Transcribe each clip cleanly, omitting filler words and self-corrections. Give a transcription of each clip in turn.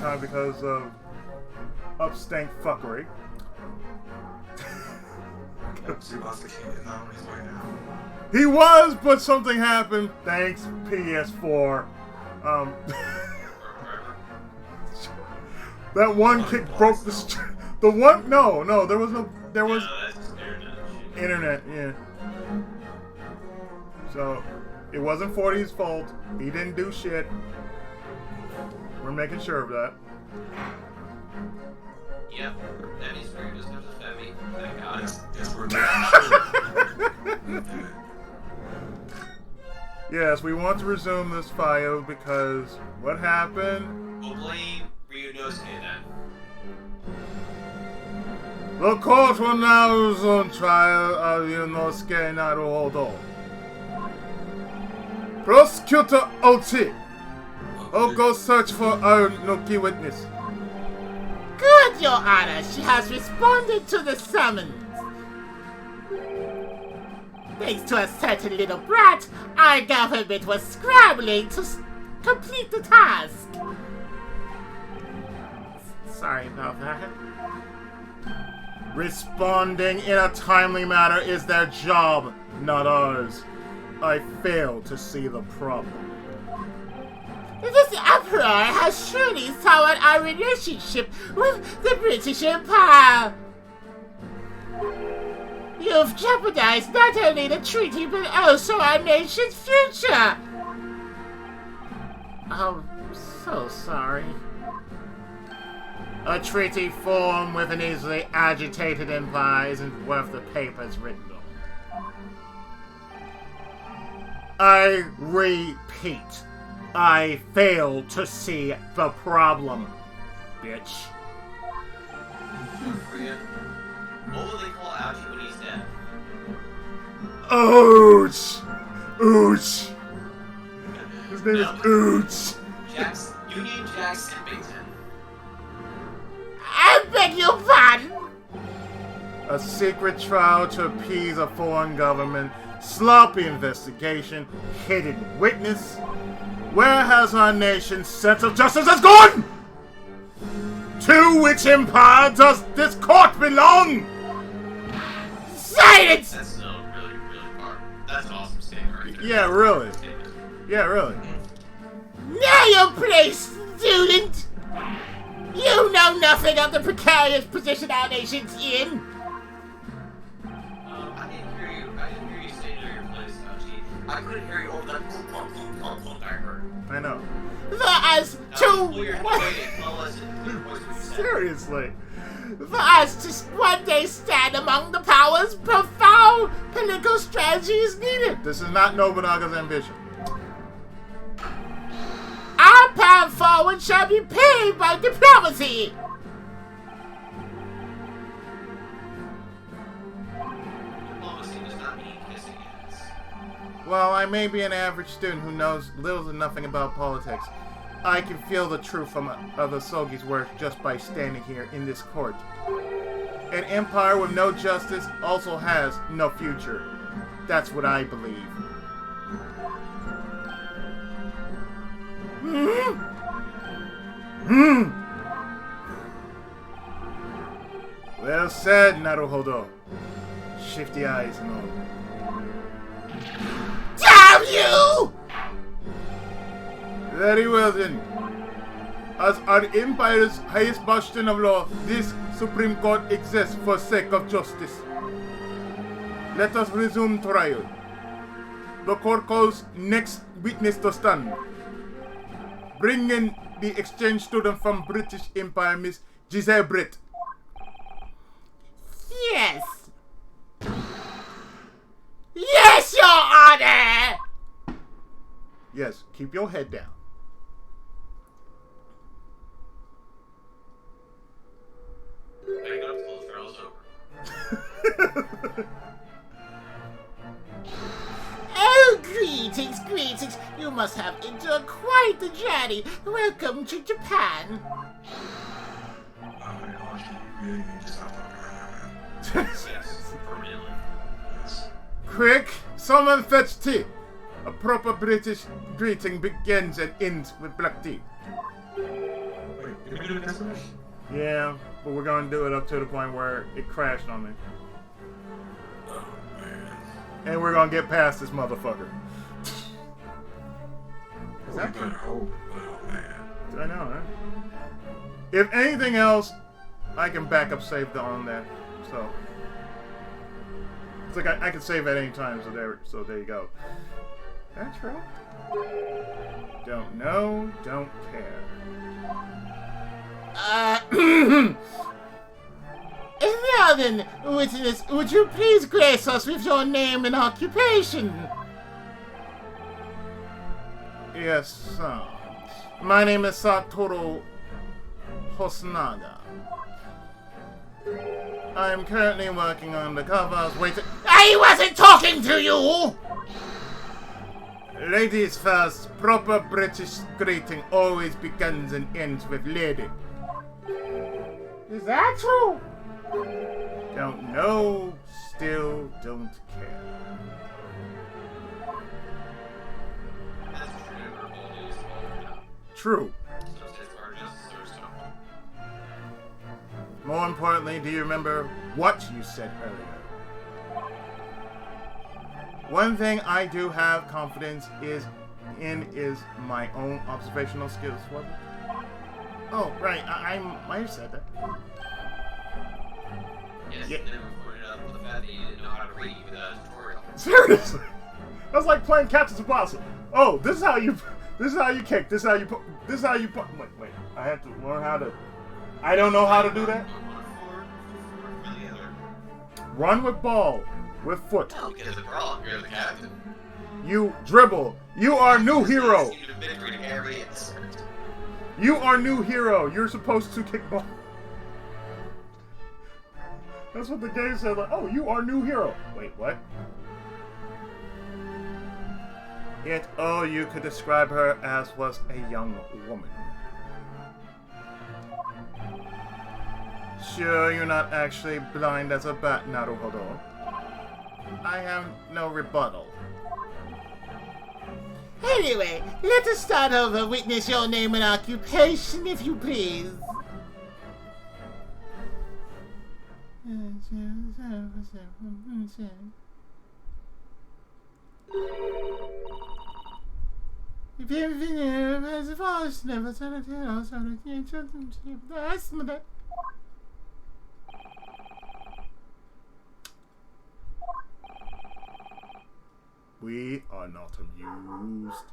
time because of upstank fuckery. He was, but something happened. Thanks, PS4. That one kick broke the one. No, there was no. There was internet. Yeah. So it wasn't 40's fault. He didn't do shit. We're making sure of that. Yep, that is very just as heavy. Thank God. Yes, we're making sure. Yes, we want to resume this file because what happened? We'll blame Ryunosuke then. The court will now resume trial of Ryunosuke Naruhodo. Prosecutor Ochi will go search for our Noki witness. Good, Your Honor. She has responded to the summons. Thanks to a certain little brat, our government was scrambling to complete the task. Sorry about that. Responding in a timely manner is their job, not ours. I fail to see the problem. This uproar has surely soured our relationship with the British Empire. You've jeopardized not only the treaty, but also our nation's future. I'm so sorry. A treaty formed with an easily agitated empire isn't worth the paper it's written on. I repeat, I fail to see the problem, bitch. What will they call Ouchie when he's dead? Ouch! Ouch! His name is Ouch! Union Jack Simpington. I beg your pardon! A secret trial to appease a foreign government, sloppy investigation, hidden witness. Where has our nation's sense of justice gone? To which empire does this court belong? Silence! That's really, really far. That's an awesome statement right there. Yeah, really. Yeah, really. Know your place, student! You know nothing of the precarious position our nation's in. I didn't hear you say know your place, Ouchie. I couldn't hear you over that I heard. I know. For us to... Seriously. For us to one day stand among the powers, profound political strategy is needed. This is not Nobunaga's ambition. Our path forward shall be paved by diplomacy. Diplomacy does not mean kissing ass. Well, I may be an average student who knows little to nothing about politics. I can feel the truth of the Sogi's work just by standing here in this court. An empire with no justice also has no future. That's what I believe. Well said, Naruhodo. Shifty eyes and all. Damn you! Very well then. As our empire's highest bastion of law, this Supreme Court exists for sake of justice. Let us resume trial. The court calls next witness to stand. Bring in the exchange student from British Empire, Miss Giselle Britt. Yes. Yes, Your Honor! Yes, keep your head down. Hang up till the trial's over. Oh, greetings, greetings. You must have endured quite the journey. Welcome to Japan. Yes, permanently. Quick, someone fetch tea. A proper British greeting begins and ends with black tea. Wait, do it this way? Yeah, but we're gonna do it up to the point where it crashed on me. Oh, man. And we're gonna get past this motherfucker. We better hope. Oh, man. I know, right? If anything else, I can back up save on that. So it's like I can save at any time. So there you go. That's true. Don't know. Don't care. Now then, witness, would you please grace us with your name and occupation? Yes, sir. My name is Satoru Hosnaga. I am currently working on the covers. Wait, I wasn't talking to you! ladies first. Proper British greeting always begins and ends with lady. Is that true? Don't know, still don't care. That's true. All is well. True. So it's our justice or something. More importantly, do you remember what you said earlier? One thing I do have confidence is my own observational skills. Was it? Oh, right. I might have said that. Yes, Yeah. and then we pointed out the fact that you didn't know how to read without a tutorial. Seriously, that's like playing Captain Tsubasa. Oh, this is how you kick. This is how you put. This is how you put. Wait. I have to learn how to. I don't know how to do that. Run with ball, with foot. No, because if we're all you're the captain. You dribble. You are new hero. You have victory to every insert. You are new hero. You're supposed to kick ball. That's what the game said. Like, oh, you are new hero. Wait, what? Yet all you could describe her as was a young woman. Sure, you're not actually blind as a bat, Naruhodo. I have no rebuttal. Anyway, let us start over. Witness your name and occupation, if you please. We are not amused.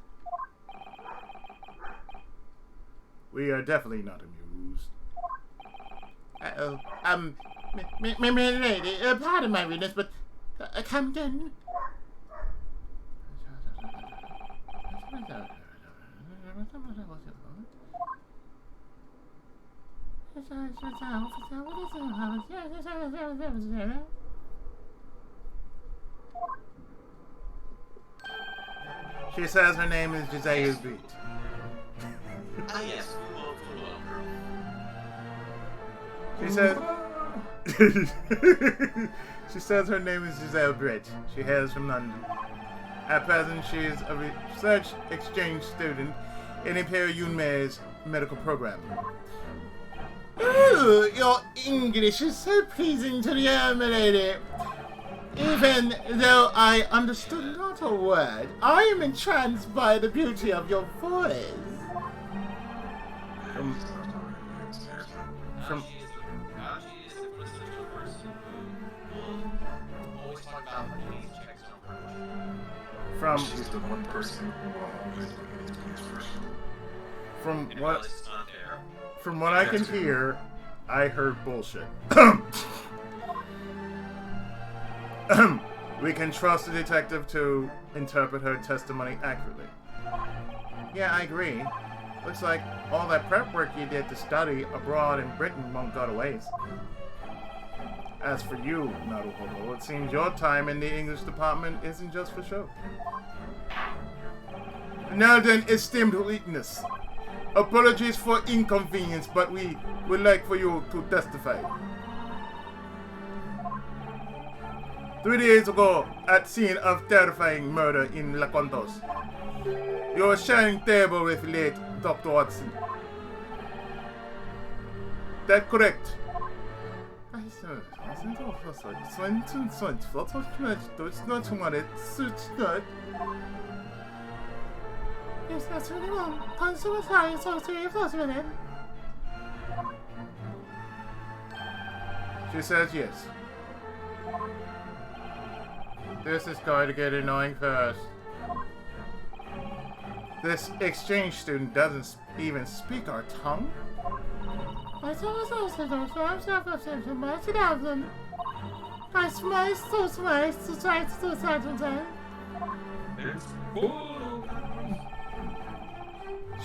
We are definitely not amused. Uh-oh. Lady, pardon my rudeness, but come again. She says her name is Giselle Beat. Ah, yes, Fulo girl. She says. She says her name is Giselle Bridge. She hails from London. At present, she is a research exchange student in Imperial Yunmei's medical program. Ooh, your English is so pleasing to the ear, my lady. Even though I understood not a word, I am entranced by the beauty of your voice. From She is the quintessential person who will always talk about her needs checks on her. from She's the one person who will always look at his needs first. from And what it's not there. from what I can hear, I heard bullshit. We can trust the detective to interpret her testimony accurately. Yeah, I agree. Looks like all that prep work you did to study abroad in Britain won't go to waste. As for you, Naruhodo, it seems your time in the English department isn't just for show. Now then, esteemed witness. Apologies for inconvenience, but we would like for you to testify. 3 days ago, at scene of terrifying murder in Lacontos, you were sharing table with late Dr. Watson. that correct? She says yes. This is going to get annoying fast. This exchange student doesn't even speak our tongue.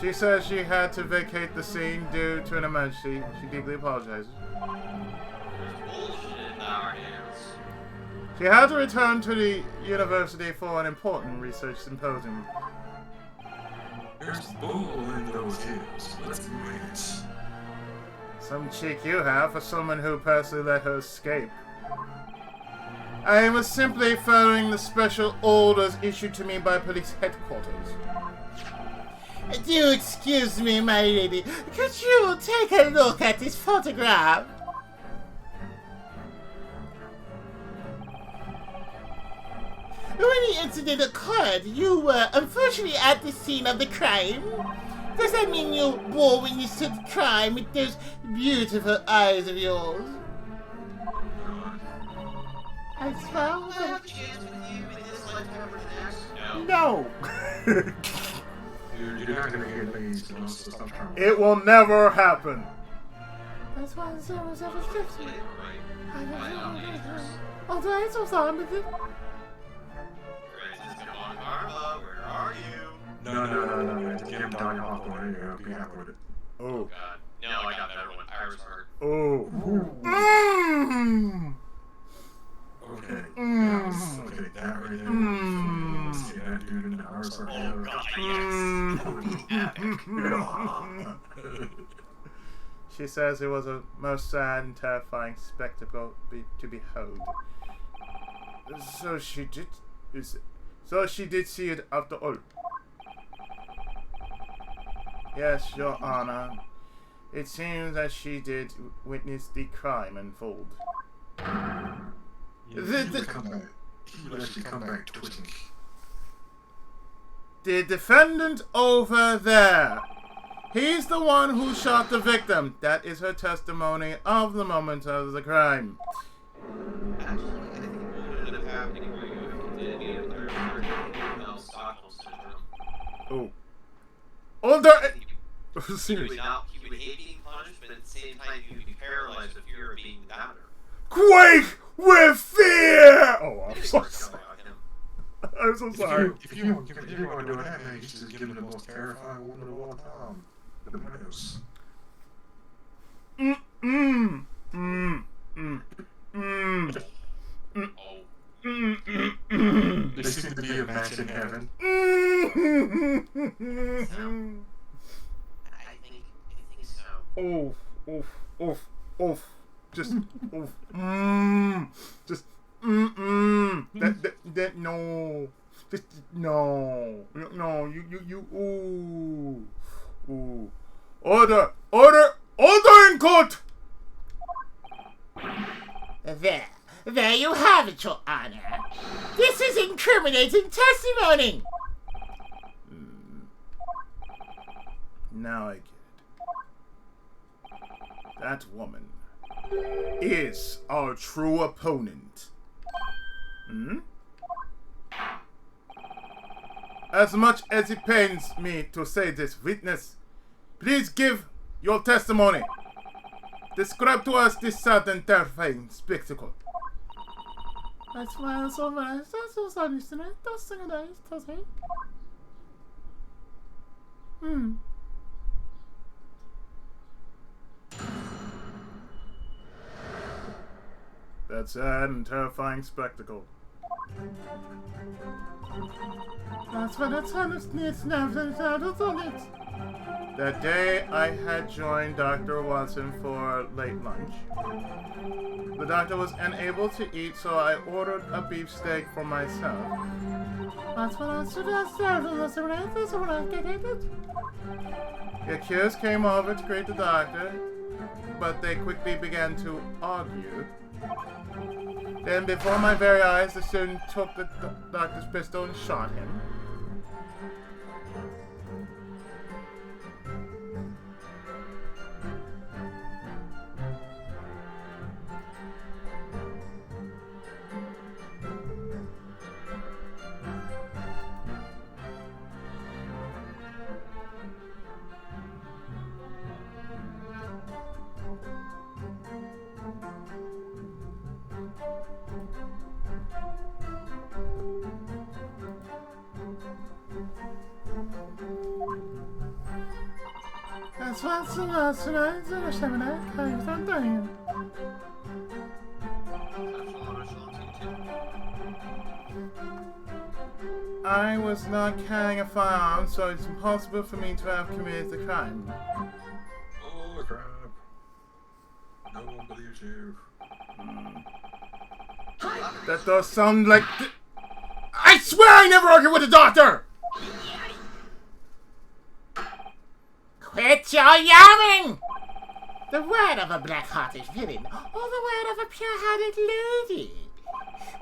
She says she had to vacate the scene due to an emergency. She deeply apologizes. Bullshit in our hands. She had to return to the university for an important research symposium. There's bull in those hills. Let's wait. Some cheek you have for someone who personally let her escape. I was simply following the special orders issued to me by police headquarters. Do excuse me, my lady. Could you take a look at this photograph? When the incident occurred, you were unfortunately at the scene of the crime. Does that mean you bore witness to the crime with those beautiful eyes of yours? I suppose. I have a chance with you in this lifetime or the next? No! Dude, you're not gonna get lazy, so stop trying. It will never happen. That's why the service of restriction. Right. I don't Right on the know. interest. Although it's also on with it. Francis, come on, Carla, where are you? No. Get him down your hop on here. I'll be happy with it. Oh. God. No, I got that one. Iris Heart. Oh. Okay. Yes. Okay, that right there. Let's get that dude in the hours or Oh, God, yes. She says it was a most sad and terrifying spectacle to behold. So she did see it after all. Yes, Your Honor. It seems that she did witness the crime unfold. He would come back. He would actually come back twitching. The defendant over there. He's the one who shot the victim. That is her testimony of the moment of the crime. Actually, I think what ended up happening where you did get a third party female Stockholm syndrome. Oh. Older. He would hate being punished, but at the same time, he would be paralyzed with fear of being doubted. Quake with fear! Oh, I'm so sorry. I'm so sorry. If you want to do that, man, you should just give him the most terrifying woman of all time. The mouse. There seems to be a match in heaven. I think so. Oof. Just, oof. Just, That, no. Just, no. No, you, ooh. Order in court! There you have it, Your Honor. This is incriminating testimony. Now I get it. That woman is our true opponent. As much as it pains me to say this, witness, please give your testimony. Describe to us this sad and terrifying spectacle. That's why it's so nice. That's so sad, isn't it? That's so nice, does it? That sad and terrifying spectacle. That's what it's honestly, it's never on it. That day, I had joined Dr. Watson for late lunch. The doctor was unable to eat, so I ordered a beefsteak for myself. That's what I should have said. That's what I get it. The accused came over to greet the doctor. but they quickly began to argue. Then, before my very eyes, the student took the doctor's pistol and shot him. I was not carrying a firearm, so it's impossible for me to have committed the crime. Oh crap. No one believes you. That does sound like... I swear I never argued with the doctor! Quit your yelling! The word of a black-hearted villain, or the word of a pure-hearted lady?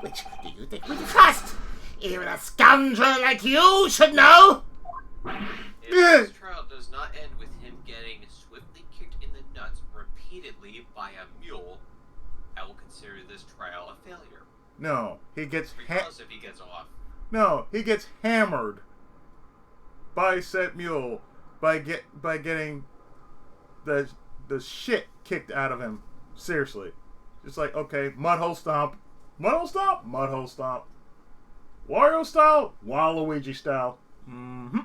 Which do you think we trust? Even a scoundrel like you should know! If this trial does not end with him getting swiftly kicked in the nuts repeatedly by a mule, I will consider this trial a failure. No, he gets Regardless if he gets off. No, he gets hammered by said mule by getting the shit kicked out of him. Seriously. Just like, okay, mudhole stomp. Mudhole stomp? Mudhole stomp. Wario style? Waluigi style. Mm-hmm.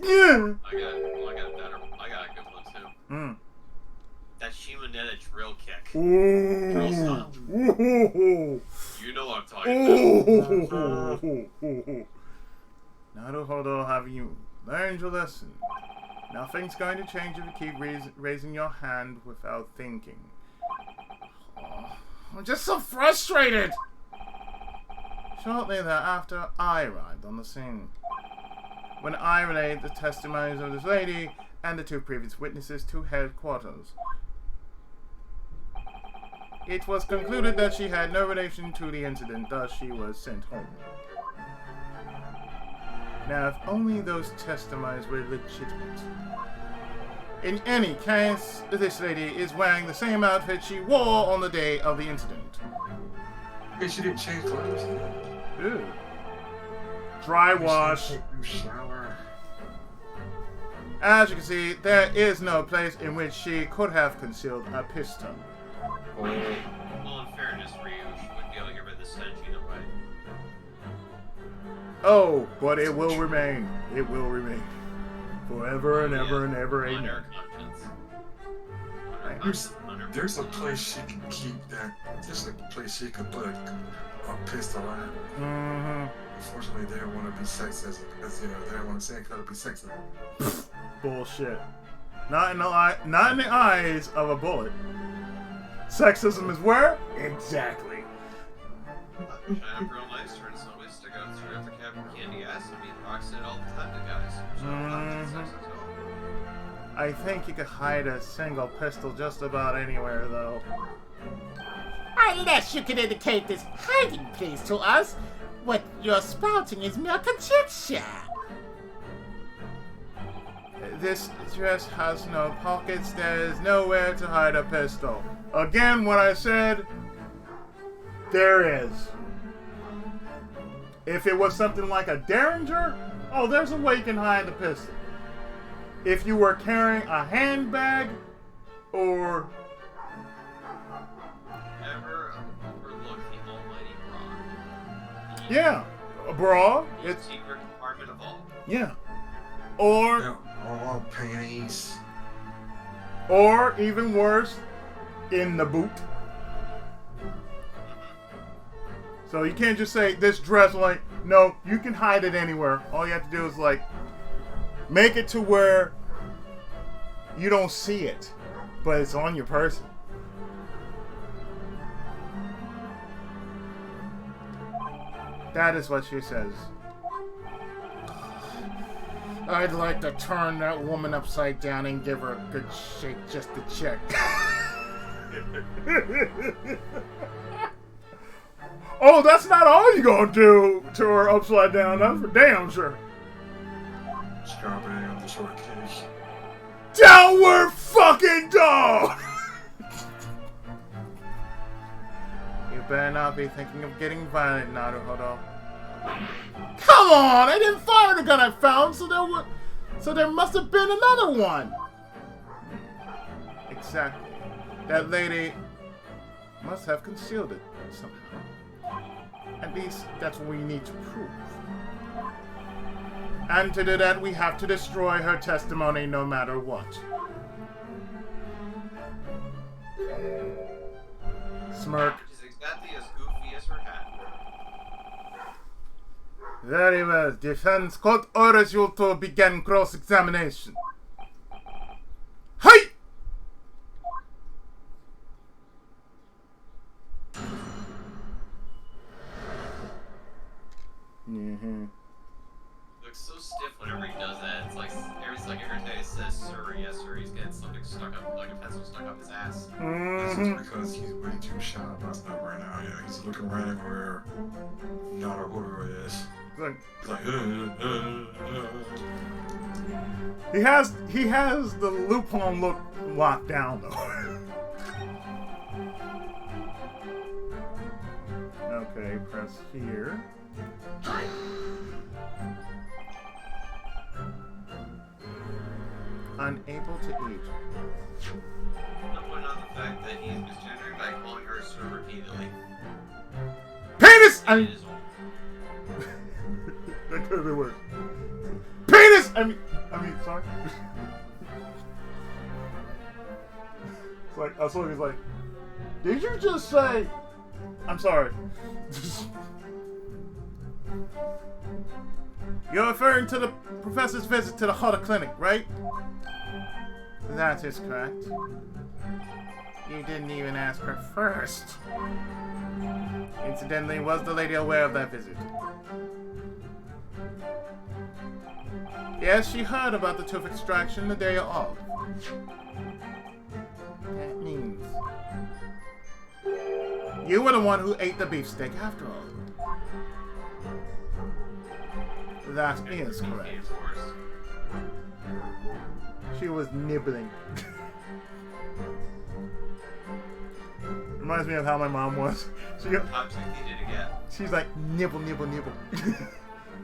Yeah. I got a good one too. That Shimonetta drill kick. Drill style. Ooh. You know what I'm talking about. Ooh. Naruhodo, have you learned your lesson? Nothing's going to change if you keep raising your hand without thinking. Oh, I'm just so frustrated! Shortly thereafter, I arrived on the scene. When I relayed the testimonies of this lady and the two previous witnesses to headquarters, it was concluded that she had no relation to the incident, thus she was sent home. Now, if only those testimonies were legitimate. In any case, this lady is wearing the same outfit she wore on the day of the incident. Hey, she didn't change clothes. Ew. Dry wash. Shower. As you can see, there is no place in which she could have concealed a pistol. Well, in fairness, Ryu, she wouldn't be able to get rid of the stench either way. Oh, but it will remain. It will remain. Forever and ever and ever, amen. Under conscience. There's a place she can keep that. There's a place she could put a pistol at. Mm-hmm. Unfortunately, they don't want to be sexist because, you know, they don't want to say it because it'll be sexist. Bullshit. Not in the eyes of a bullet. Sexism is where? Exactly. China real nice turns always to go through after Captain Candy ass. I mean, rocks it all the time to guys. So not sexist at all. I think you could hide a single pistol just about anywhere, though. Unless you can indicate this hiding place to us, what you're spouting is mere conjecture. This dress has no pockets. There is nowhere to hide a pistol. Again, what I said, there is. If it was something like a Derringer, oh, there's a way you can hide the pistol. If you were carrying a handbag, or... Never overlook the almighty bra. Yeah, a bra. The It's... secret compartment of all. Yeah. Or... Yeah, all panties. Or, even worse, in the boot. So you can't just say this dress, like, no, you can hide it anywhere. All you have to do is, like, make it to where you don't see it, but it's on your person. That is what she says. I'd like to turn that woman upside down and give her a good shake just to check. Oh, that's not all you gonna do to her upside down. That's for damn sure. Strawberry on the shortcake. Downward fucking dog! You better not be thinking of getting violent, Naruhodo. Come on! I didn't fire the gun I found, so there must have been another one! Exactly. That lady must have concealed it somehow. At least, that's what we need to prove. And to do that, we have to destroy her testimony no matter what. Smirk. Which is exactly as goofy as her hat. Very well. Defense court orders you to begin cross-examination. Hi! Looks so stiff whenever he does that. It's like every time he says sir, yes sir, he's getting something stuck up, like a pencil stuck up his ass. This is because he's way too shy about stuff right now. Yeah, he's looking right everywhere. Not a who is. It's like, He has the Lupin look locked down though. Okay, press here. Unable to eat. I'll point out the fact that he's misgendering by calling her sir repeatedly. Penis! It is That could have been worse. Penis! I mean, sorry. It's like, I saw he was like, did you just say, I'm sorry. You're referring to the professor's visit to the Hutter Clinic, right? That is correct. You didn't even ask her first. Incidentally, was the lady aware of that visit? Yes, she heard about the tooth extraction the day of. That means you were the one who ate the beefsteak after all. That is correct. She was nibbling. Reminds me of how my mom was. She's like, nibble, nibble, nibble.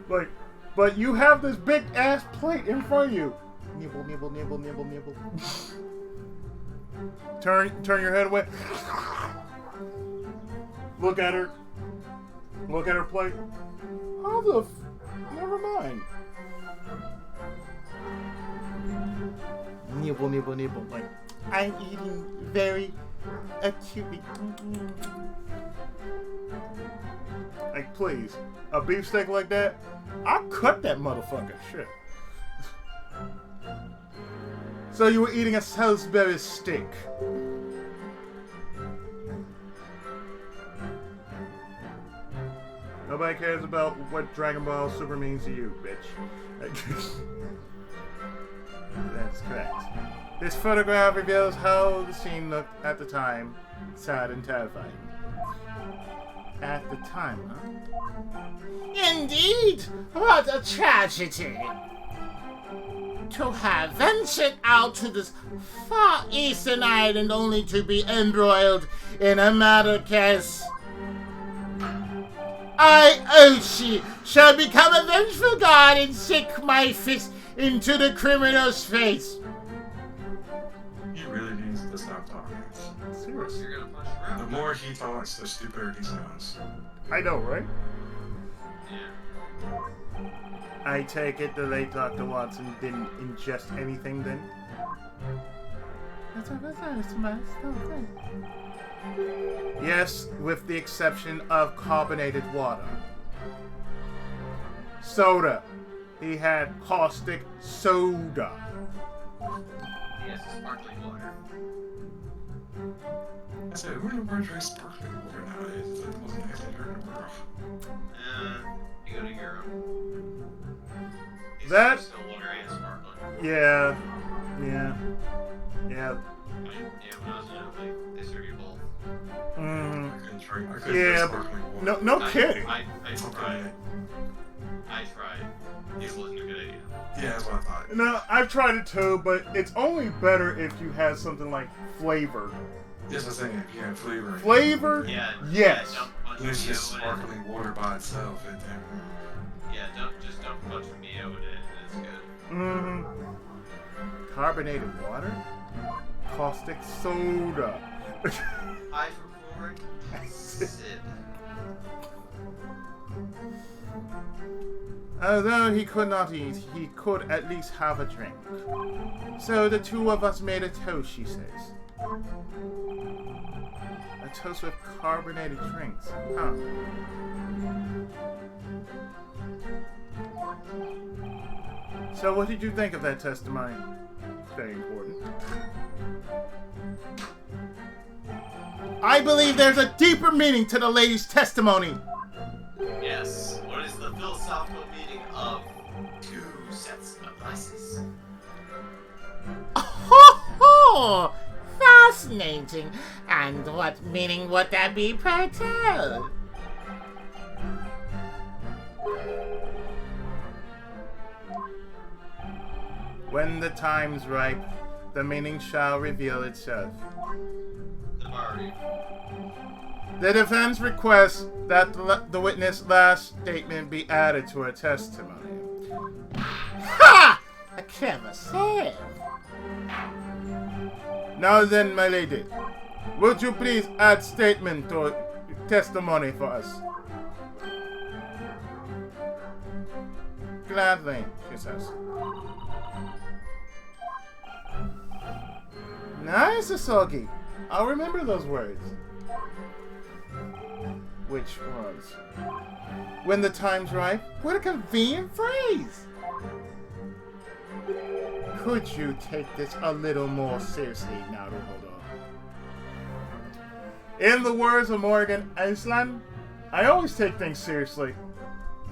Like, but you have this big ass plate in front of you. Nibble, nibble, nibble, nibble, nibble. Turn your head away. Look at her. Look at her plate. How the never mind. Nibble, nibble, nibble. Like, I'm eating very acutely. Like, please. A beefsteak like that? I'll cut that motherfucker. Shit. So you were eating a Salisbury steak. Nobody cares about what Dragon Ball Super means to you, bitch. That's correct. This photograph reveals how the scene looked at the time. Sad and terrifying. At the time, huh? Indeed! What a tragedy! To have ventured out to this far eastern island only to be embroiled in a murder case. I, Oshi, shall become a vengeful god and sink my fist into the criminal's face. he really needs to stop talking. Seriously. You're gonna punch her The out. more he talks, the stupider he sounds. I know, right? Yeah. I take it the late Dr. Watson didn't ingest anything then? Yes, with the exception of carbonated water. Soda. He had caustic soda. Yes, sparkling water. I said, who in the world drinks sparkling water nowadays? It's like the most nasty drink in the world. You go to Europe. That- Still water and sparkling. Yeah. When I was in Italy, they serve you both. I couldn't drink Yeah. sparkling water. No kidding. I tried. It wasn't a good idea. Yeah, that's what I thought. No, I've tried it too, but it's only better if you have something like flavor. Yes, I'm saying, if you have flavor. Flavor? Yeah. Yes. Yeah, dump a bunch of It's just Mio in it. sparkling water by itself. Yeah, just dump a bunch of Mio in it, and it's good. Mm-hmm. Carbonated water? Caustic soda. Hydrochloric acid. Although he could not eat, he could at least have a drink. So the two of us made a toast, she says. A toast with carbonated drinks. Huh. So what did you think of that testimony? Very important. I believe there's a deeper meaning to the lady's testimony. Yes. What is the philosophical meaning of two sets of glasses? Oh, fascinating. And what meaning would that be, pray tell? When the time's ripe, the meaning shall reveal itself. The party. The defense requests that the witness' last statement be added to her testimony. Ha! A clever save. Now then, my lady, would you please add statement or testimony for us? Gladly, she says. Nice, Asogi. I'll remember those words. Which was, when the time's right. What a convenient phrase. Could you take this a little more seriously, Naruhodo? In the words of Morgan Iceland, I always take things seriously.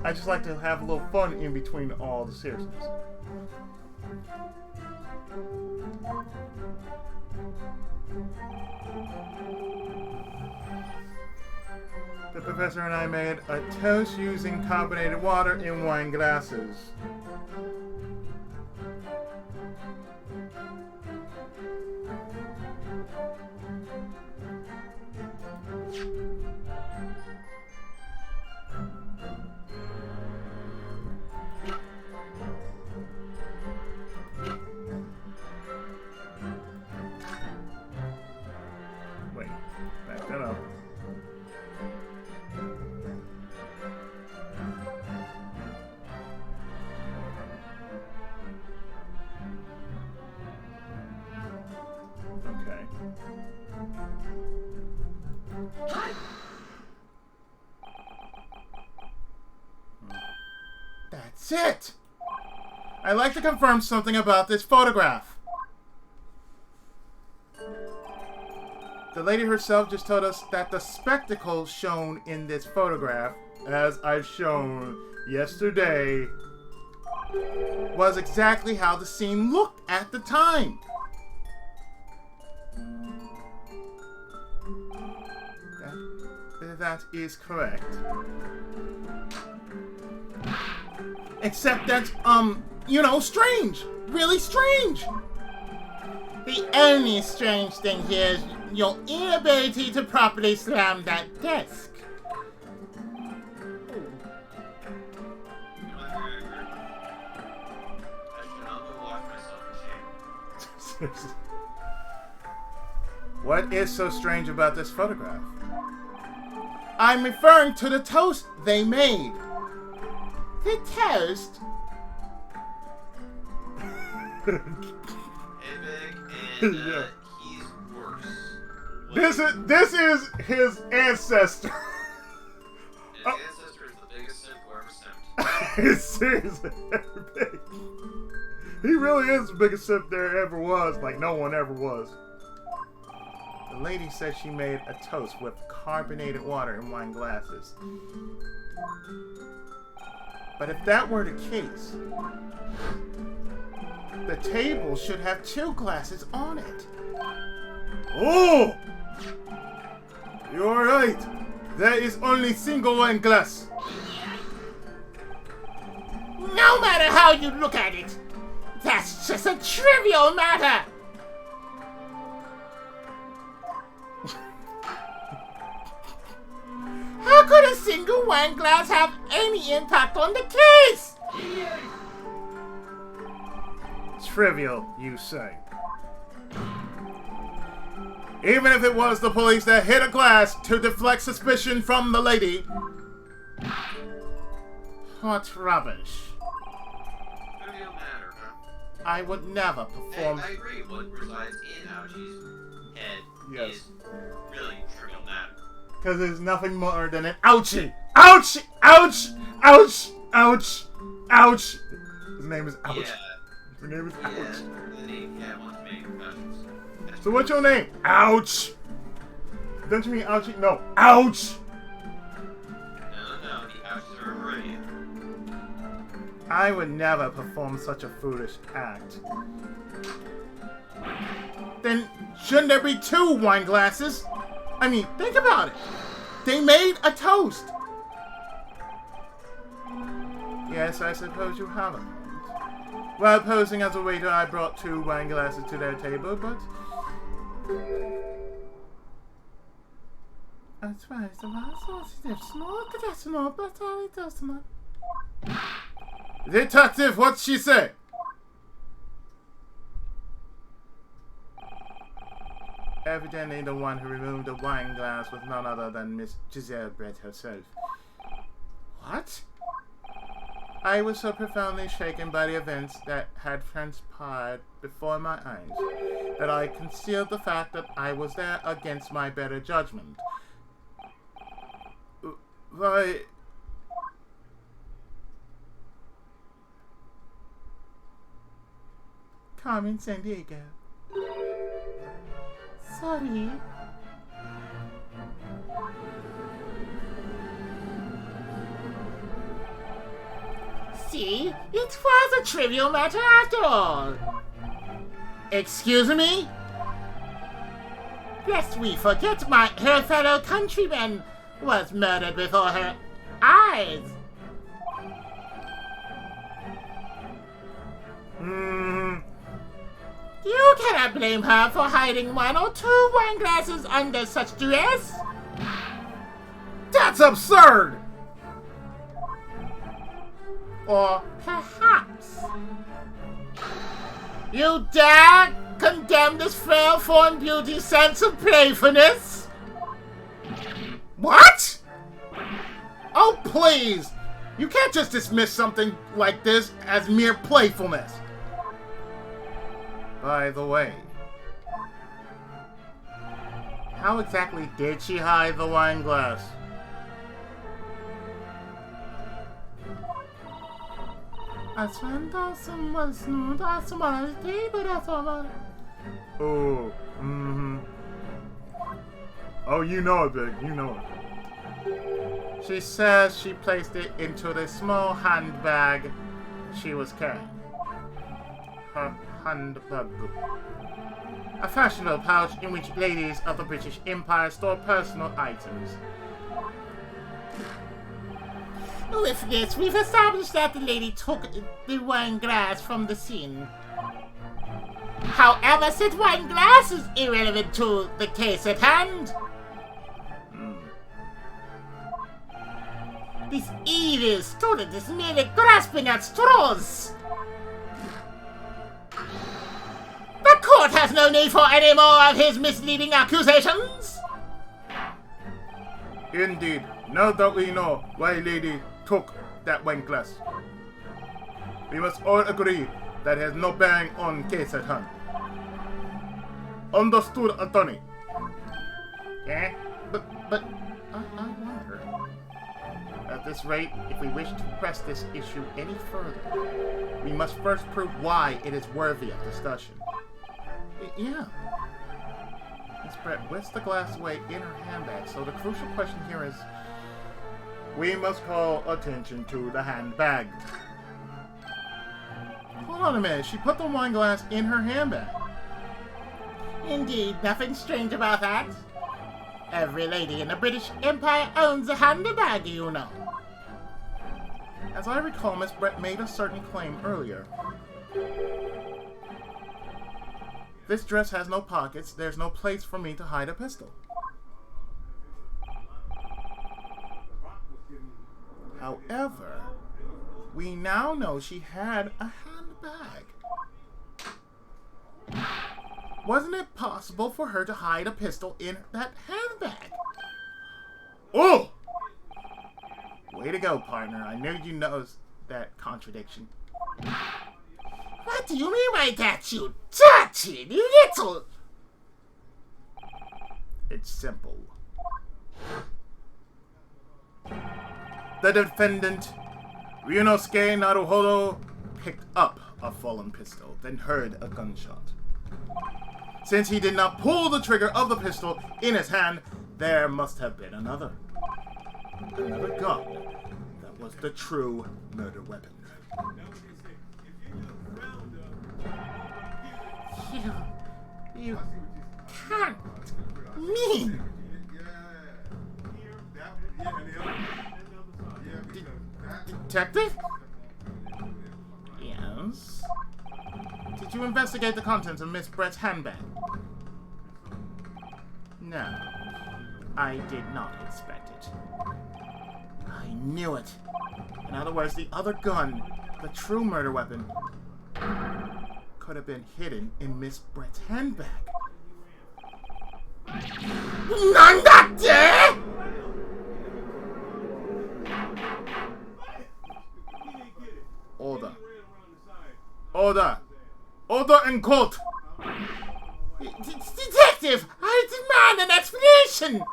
I just like to have a little fun in between all the seriousness. The professor and I made a toast using carbonated water in wine glasses. Wait, back that up. Okay. That's it! I'd like to confirm something about this photograph. The lady herself just told us that the spectacle shown in this photograph, as I've shown yesterday, was exactly how the scene looked at the time. That is correct. Except that's, strange. Really strange. The only strange thing here is your inability to properly slam that desk. What is so strange about this photograph? I'm referring to the toast they made. The toast? Hey, Big, and Yeah. he's worse. This is his ancestor. His ancestor is the biggest simp who ever simped. Seriously, he really is the biggest simp there ever was. Like no one ever was. The lady said she made a toast with carbonated water in wine glasses. But if that were the case, the table should have 2 glasses on it. Oh! You're right. There is only single wine glass. No matter how you look at it, that's just a trivial matter. How could a single wine glass have any impact on the case? Trivial, you say. Even if it was the police that hit a glass to deflect suspicion from the lady. What rubbish. Trivial matter, huh? I would never Hey, perform. I agree. What resides in Ouchie's head Yes. is really trivial matter. Because there's nothing more than an ouchie. Ouch! Ouch! Ouch! Ouch! Ouch! His name is Ouch. Yeah. His name is Yeah. Ouch. And he wants to make confessions. So what's your name? Ouch! Don't you mean ouchie? No. Ouch! No, the ouches are already. I would never perform such a foolish act. Then shouldn't there be 2 wine glasses? I mean, think about it. They made a toast. Yes, I suppose you have a point. While posing as a waiter, I brought 2 wine glasses to their table, but... That's right, the last one is small, but it does not. Detective, what's she say? Evidently the one who removed the wine glass was none other than Miss Giselle Brett herself. What? I was so profoundly shaken by the events that had transpired before my eyes that I concealed the fact that I was there against my better judgment. Why... Carmen Sandiego. Sorry. See, it was a trivial matter after all. Excuse me? Lest we forget her fellow countryman was murdered before her eyes. You cannot blame her for hiding 1 or 2 wine glasses under such duress. That's absurd! Or perhaps you dare condemn this frail foreign beauty's sense of playfulness? What? Oh, please! You can't just dismiss something like this as mere playfulness. By the way, how exactly did she hide the wine glass? Oh, Oh, you know it, Big. You know it. She says she placed it into the small handbag she was carrying. Her handbag. A fashionable pouch in which ladies of the British Empire store personal items. With this, we've established that the lady took the wine glass from the scene. However, said wine glass is irrelevant to the case at hand. This evil student is merely grasping at straws. The court has no need for any more of his misleading accusations. Indeed. Now that we know why Lady took that wine glass, we must all agree that it has no bearing on case at hand. Understood, attorney? Yeah, but I wonder. At this rate, if we wish to press this issue any further, we must first prove why it is worthy of discussion. Yeah. Miss Brett whisked the glass away in her handbag, so the crucial question here is, we must call attention to the handbag. Hold on a minute, she put the wine glass in her handbag. Indeed, nothing strange about that. Every lady in the British Empire owns a handbag, you know. As I recall, Miss Brett made a certain claim earlier. This dress has no pockets. There's no place for me to hide a pistol. However, we now know she had a handbag. Wasn't it possible for her to hide a pistol in that handbag? Oh! Way to go, partner. I knew you noticed that contradiction. What do you mean by that, you dirty little... It's simple. The defendant, Ryunosuke Naruhodo, picked up a fallen pistol, then heard a gunshot. Since he did not pull the trigger of the pistol in his hand, there must have been another gun that was the true murder weapon. You can't mean... Detective? Yes? Did you investigate the contents of Miss Brett's handbag? No, I did not inspect it. I knew it. In other words, the other gun, the true murder weapon, could have been hidden in Miss Brett's handbag. Nandate! Order. Order! Order and court! Detective, I demand an explanation!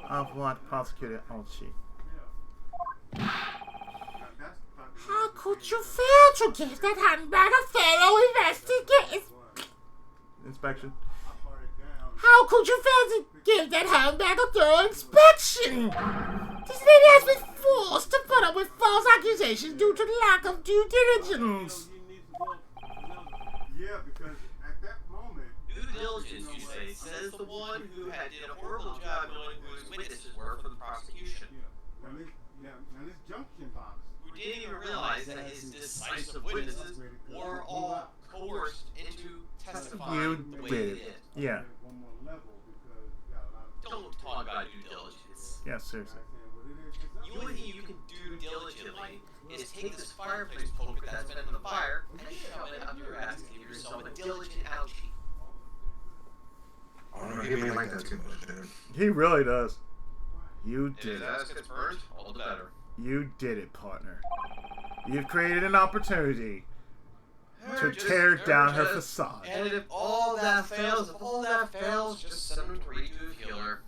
Of what, Prosecutor Ochi? How could you fail to give that handbag a thorough Inspection. How could you fail to give that handbag a thorough inspection? This lady has been forced to put up with false accusations due to lack of due diligence. Yeah, because at that moment... Due diligence, you say, says the one who had did a horrible job knowing who his witnesses were for the prosecution. Now this junction box. Who didn't even realize that his decisive witnesses were all coerced into testifying You the way did. they did. Yeah. One more level because we got a lot of... Don't talk about due diligence. Yeah, seriously. The only thing you can do diligently is take this fireplace poker that's been in the fire and shove it up your ass and give yourself a diligent ouchie. I don't know, he may like that too much, dude. He really does. You If did his it. ass gets burned, all the better. You did it, partner. You've created an opportunity to Just- tear down her just- facade. And if all that fails, just send him to redo healer.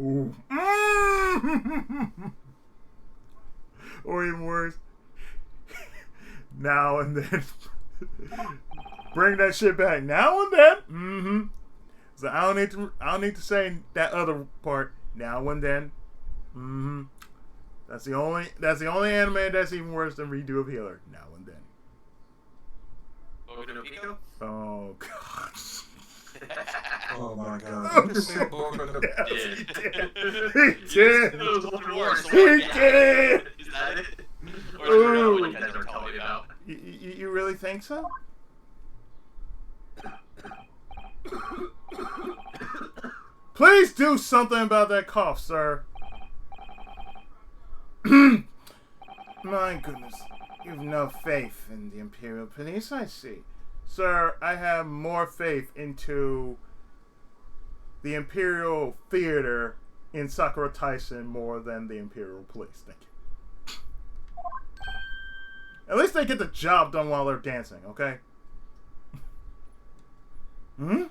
Ooh. Or even worse, now and then. Bring that shit back now and then. Mm-hmm. So I don't need to say that other part. Now and then. Mm-hmm. That's the only anime that's even worse than redo of healer. Now and then. Boku no Pico? Oh god. Oh my god. You just say Boku no Yes, Yeah. he did. He did. It was Open Wars. He did. Is that it? Or is Ooh. there what you guys are telling me about? You really think so? Please do something about that cough, sir. My goodness. You've no faith in the Imperial Police, I see. Sir, I have more faith into the Imperial Theater in Sakura Tyson more than the Imperial Police. Thank you. At least they get the job done while they're dancing, okay? Hmm?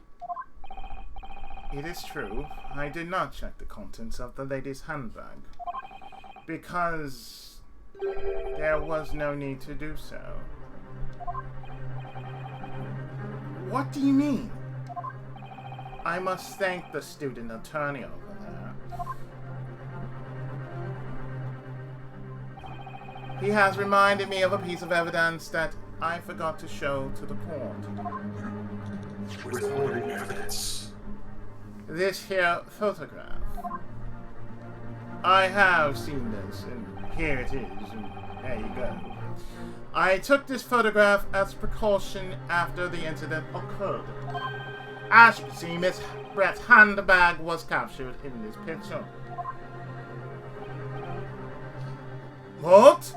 It is true. I did not check the contents of the lady's handbag. Because there was no need to do so. What do you mean? I must thank the student attorney over there. He has reminded me of a piece of evidence that I forgot to show to the court. Withholding evidence. This here photograph. I have seen this, and here it is, and there you go. I took this photograph as precaution after the incident occurred. As you can see, Miss Brett's handbag was captured in this picture. What?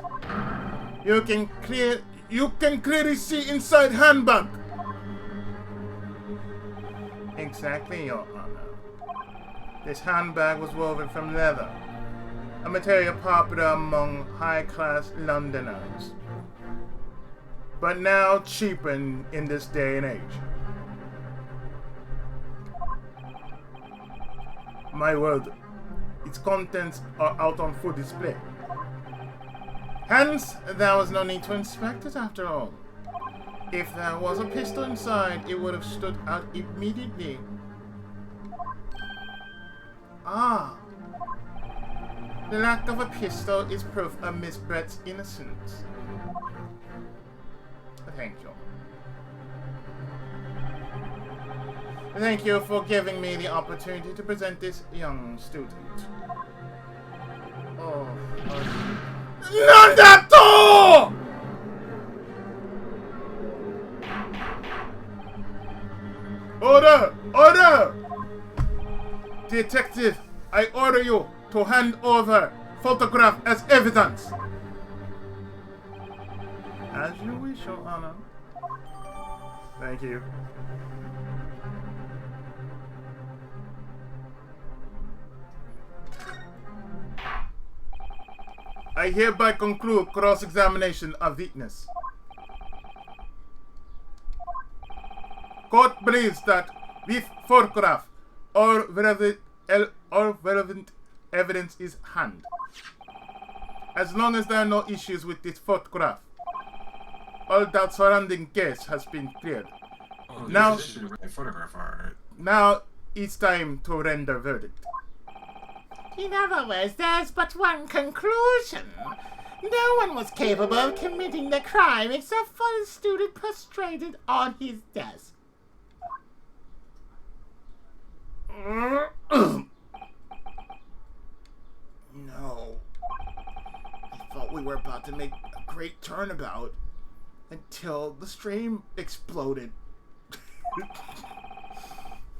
You can clearly see inside handbag. Exactly, Your Honor. This handbag was woven from leather, a material popular among high-class Londoners, but now cheapened in this day and age. My word, its contents are out on full display. Hence, there was no need to inspect it after all. If there was a pistol inside, it would have stood out immediately. Ah. The lack of a pistol is proof of Miss Brett's innocence. Thank you. Thank you for giving me the opportunity to present this young student. Oh. Nandato! Order! Order! Detective, I order you to hand over photograph as evidence. As you wish, Your Honor. Thank you. I hereby conclude cross-examination of witness. Court believes that with photograph all relevant evidence is hand. As long as there are no issues with this photograph, all doubt surrounding case has been cleared. Oh, Now, photograph art. now it's time to render verdict. In other words, there's but one conclusion. No one was capable of committing the crime except for the student prostrated on his desk. No. I thought we were about to make a great turnabout until the stream exploded.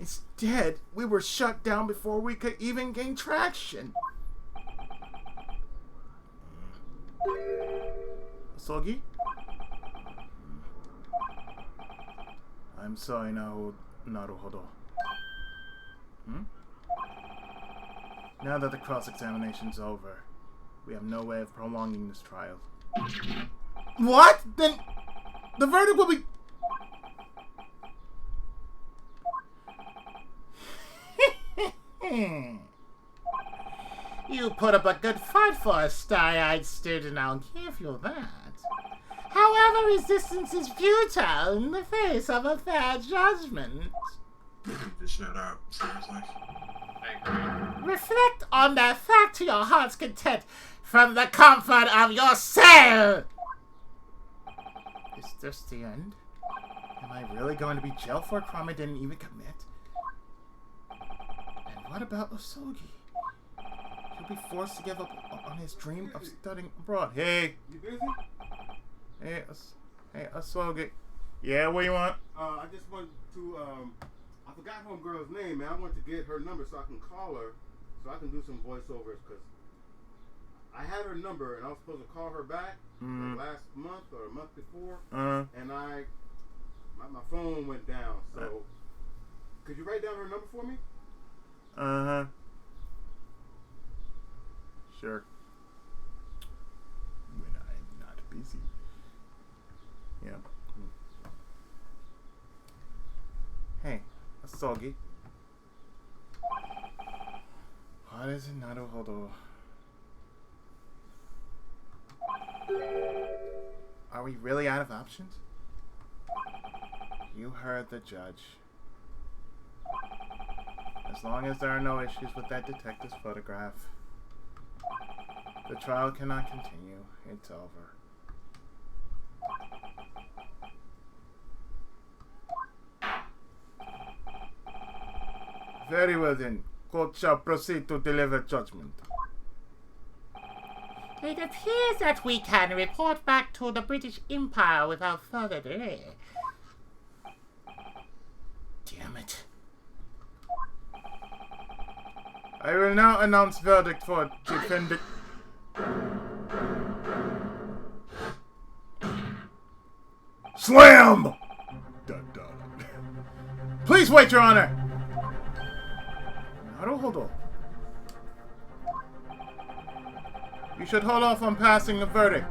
Instead, we were shut down before we could even gain traction. Sogi? I'm sorry, Naruhodo. Now that the cross-examination's over, we have no way of prolonging this trial. What? Then the verdict will be... You put up a good fight for a sty-eyed student, I'll give you that. However, resistance is futile in the face of a fair judgment. Just shut up, seriously. I agree. Reflect on that fact to your heart's content from the comfort of your cell! Is this the end? Am I really going to be jailed for a crime I didn't even commit? And what about Osogi? He'll be forced to give up on his dream of studying abroad. Hey! You busy? Hey, Osogi. Yeah, what you want? I just wanted to, I forgot homegirl's name, man. I want to get her number so I can call her, so I can do some voiceovers, because I had her number, and I was supposed to call her back like last month or a month before, and my phone went down, so could you write down her number for me? Sure. When I'm not busy. Yeah. Hey, Asogi. What is it, Naruhodo? Are we really out of options? You heard the judge. As long as there are no issues with that detective's photograph, the trial cannot continue. It's over. Very well then. Court shall proceed to deliver judgment. It appears that we can report back to the British Empire without further delay. Damn it. I will now announce verdict for defendant. Slam! Dun, dun. Please wait, Your Honor. Hold on. You should hold off on passing the verdict.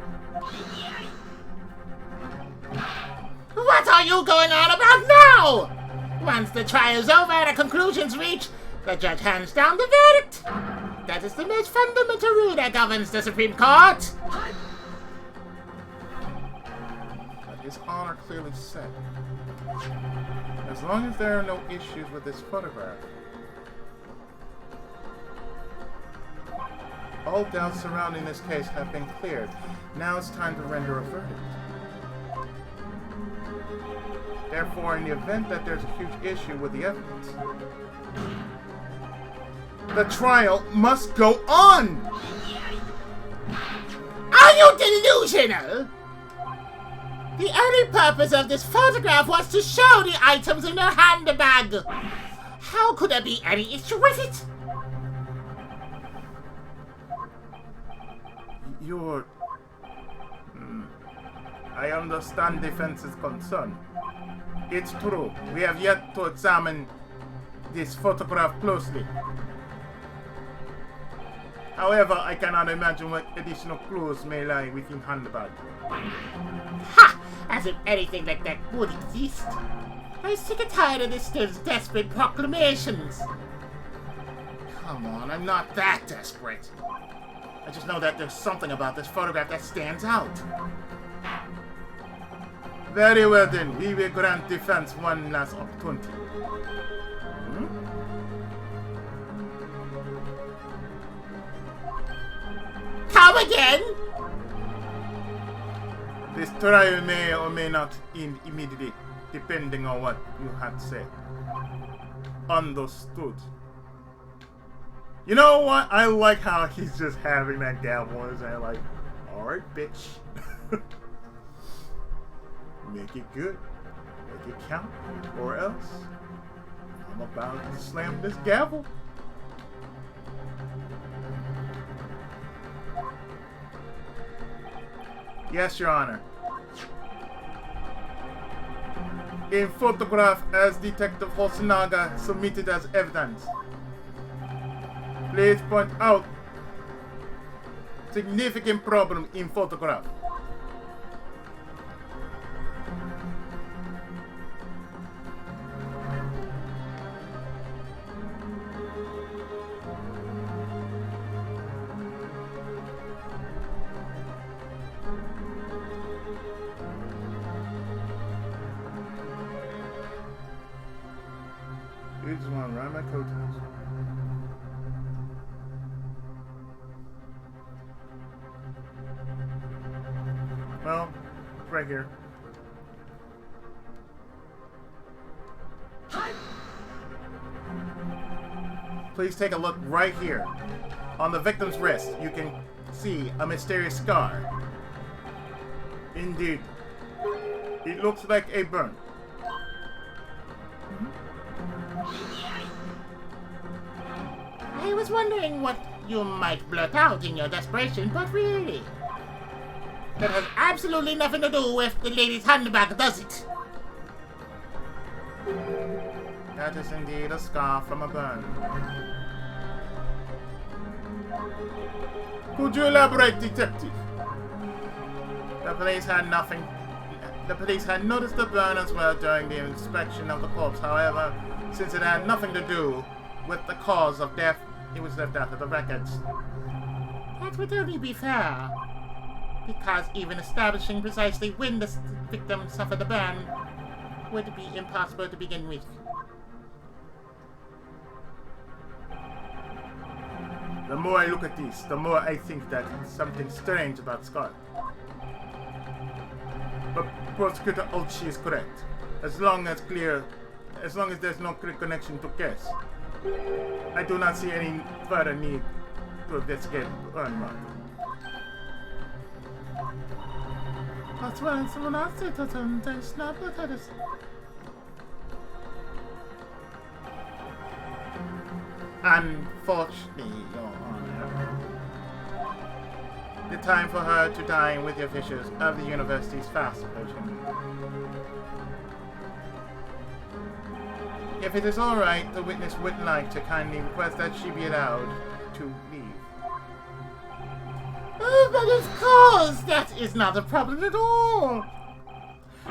What are you going on about now? Once the trial's over and a conclusion's reached, the judge hands down the verdict. That is the most fundamental rule that governs the Supreme Court. But His Honor clearly said, as long as there are no issues with this photograph, all doubts surrounding this case have been cleared. Now it's time to render a verdict. Therefore, in the event that there's a huge issue with the evidence, the trial must go on! Are you delusional? The only purpose of this photograph was to show the items in her handbag. How could there be any issue with it? I understand defense's concern. It's true. We have yet to examine this photograph closely. However, I cannot imagine what additional clues may lie within handbag. Ha! As if anything like that would exist. I'm sick and tired of this still desperate proclamations. Come on, I'm not that desperate. I just know that there's something about this photograph that stands out. Very well then, we will grant defense one last opportunity. Come again? This trial may or may not end immediately, depending on what you have said. Understood. You know what? I like how he's just having that gavel in his hand, like, alright, bitch. Make it good. Make it count. Or else, I'm about to slam this gavel. Yes, Your Honor. In photograph as Detective Hosonaga submitted as evidence, please point out significant problem in photograph. You just want to ride my coattails. Well, it's right here. Please take a look right here. On the victim's wrist, you can see a mysterious scar. Indeed. It looks like a burn. I was wondering what you might blurt out in your desperation, but really, that has absolutely nothing to do with the lady's handbag, does it? That is indeed a scar from a burn. Could you elaborate, Detective? The police had nothing. The police had noticed the burn as well during the inspection of the corpse. However, since it had nothing to do with the cause of death, it was left out of the records. That would only be fair, because even establishing precisely when the victim suffered the burn would be impossible to begin with. The more I look at this, the more I think that something strange about Scarlet. But Prosecutor Olchi is correct. As long as there's no clear connection to Kess, I do not see any further need to investigate Burnmark. That's when someone else said that there's not what that is. Unfortunately, Your Honor, the time for her to dine with the officials of the university is fast approaching. If it is alright, the witness would like to kindly request that she be allowed to leave. Oh, but of course, that is not a problem at all.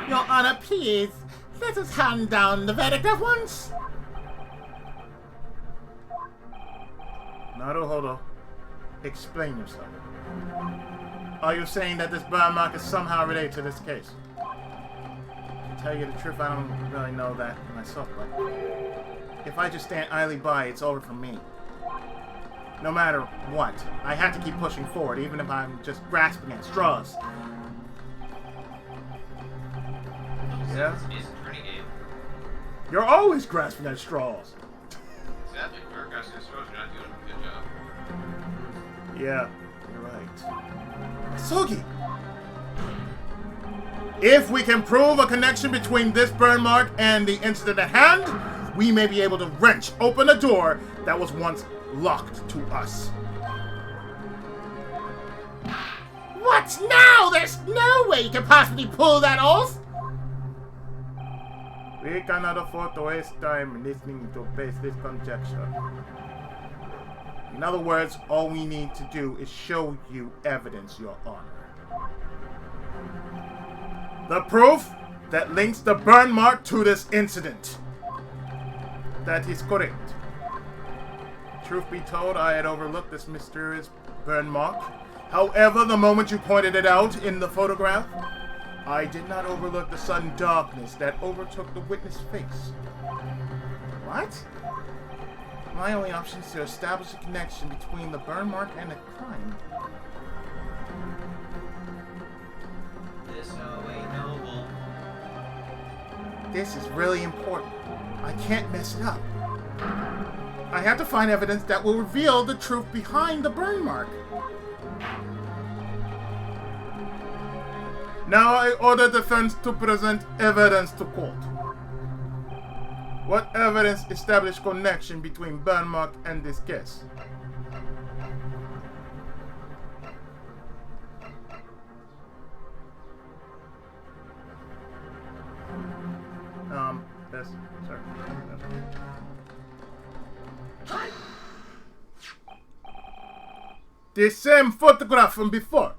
Your Honor, please, let us hand down the verdict at once. Naruhodo, explain yourself. Are you saying that this Burnmark is somehow related to this case? To tell you the truth, I don't really know that myself, but if I just stand idly by, it's over for me. No matter what, I have to keep pushing forward, even if I'm just grasping at straws. Yeah? You're always grasping at straws. Exactly. We're grasping at straws. You're not doing a good job. Yeah, you're right. Sogi! If we can prove a connection between this Burnmark and the incident at hand, we may be able to wrench open a door that was once locked to us. What now? There's no way you can possibly pull that off. We cannot afford to waste time listening to baseless conjecture. In other words, all we need to do is show you evidence, Your Honor. The proof that links the Burnmark to this incident. That is correct. Truth be told, I had overlooked this mysterious Burnmark. However, the moment you pointed it out in the photograph, I did not overlook the sudden darkness that overtook the witness' face. What? My only option is to establish a connection between the Burnmark and the crime. This way, noble. This is really important. I can't mess it up. I have to find evidence that will reveal the truth behind the Burnmark. Now I order defense to present evidence to court. What evidence established connection between Burnmark and this case? Yes, sir. The same photograph from before.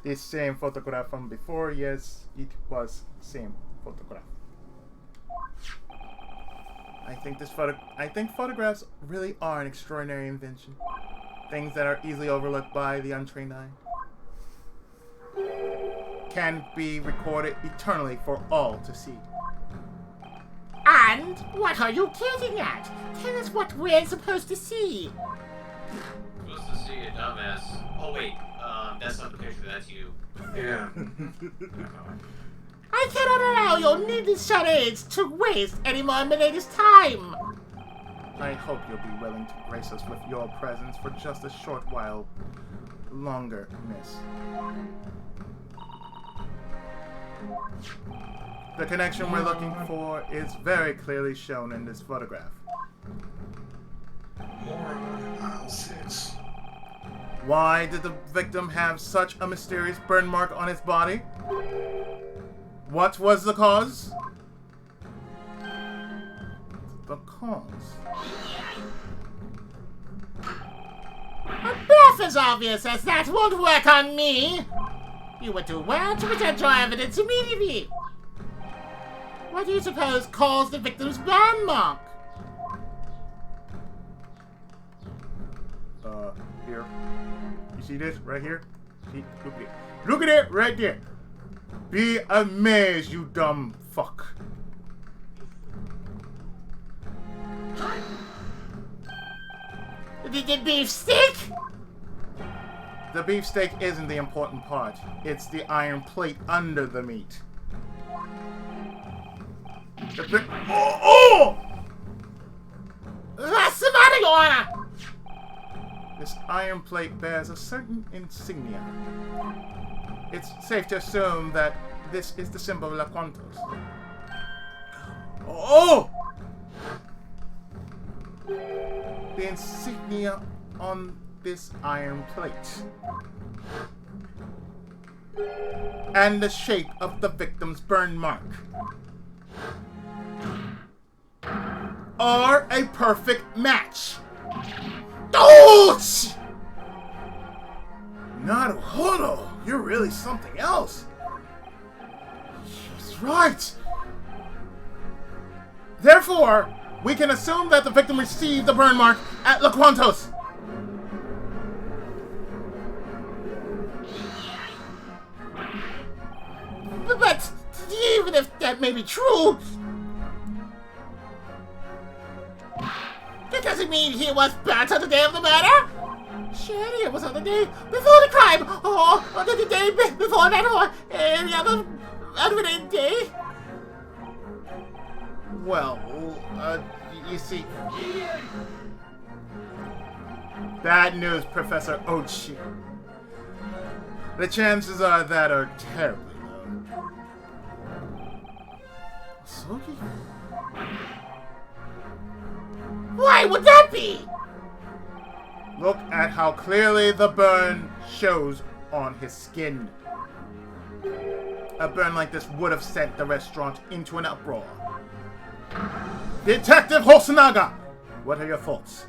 The same photograph from before, yes, it was same photograph. I think photographs really are an extraordinary invention. Things that are easily overlooked by the untrained eye can be recorded eternally for all to see. And what are you getting at? Tell us what we're supposed to see. Supposed to see a dumbass. Oh wait, that's not the picture. That's you. Yeah. I cannot allow your needless charades to waste any more Milady's time. I hope you'll be willing to grace us with your presence for just a short while longer, miss. The connection we're looking for is very clearly shown in this photograph. More aisle 6. Why did the victim have such a mysterious burn mark on his body? What was the cause? The cause? A bluff as obvious as that won't work on me. You would do well to present your evidence immediately. What do you suppose caused the victim's burn mark? Here. You see this right here? See? Look at it. Look at it right there. Be amazed, you dumb fuck. The beefsteak? The beefsteak isn't the important part. It's the iron plate under the meat. Oh! What's the matter, Your Honor? This iron plate bears a certain insignia. It's safe to assume that this is the symbol of La Quantos. Oh! The insignia on this iron plate. And the shape of the victim's burn mark are a perfect match. Ouch! Naruhodo, you're really something else. She's right. Therefore, we can assume that the victim received the burn mark at La Quantos. But even if that may be true, that doesn't mean he was burnt on the day of the murder. Surely it was on the day before the crime, or on the day before that, or any other unrelated day. Well, you see... Bad news, Professor Ochi. The chances are that are terribly low. Soki? Why would that be? Look at how clearly the burn shows on his skin. A burn like this would have sent the restaurant into an uproar. Detective Hosonaga, what are your thoughts?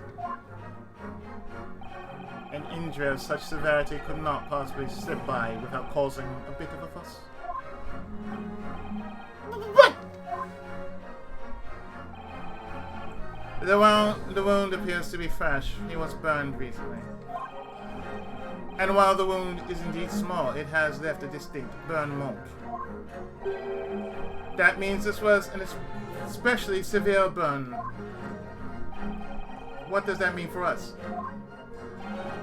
An injury of such severity could not possibly slip by without causing a bit of a fuss. But The wound appears to be fresh. He was burned recently. And while the wound is indeed small, it has left a distinct burn mark. That means this was an especially severe burn. What does that mean for us?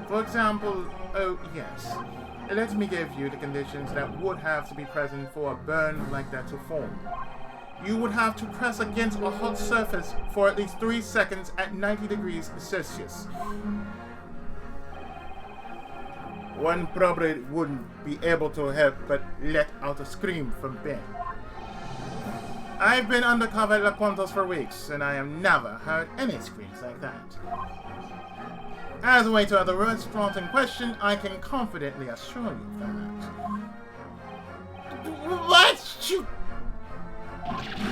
For example, oh yes, let me give you the conditions that would have to be present for a burn like that to form. You would have to press against a hot surface for at least 3 seconds at 90 degrees Celsius. One probably wouldn't be able to help but let out a scream from pain. I've been undercover at La Quantos for weeks, and I have never heard any screams like that. As a waiter at the restaurant in question, I can confidently assure you of that. what? You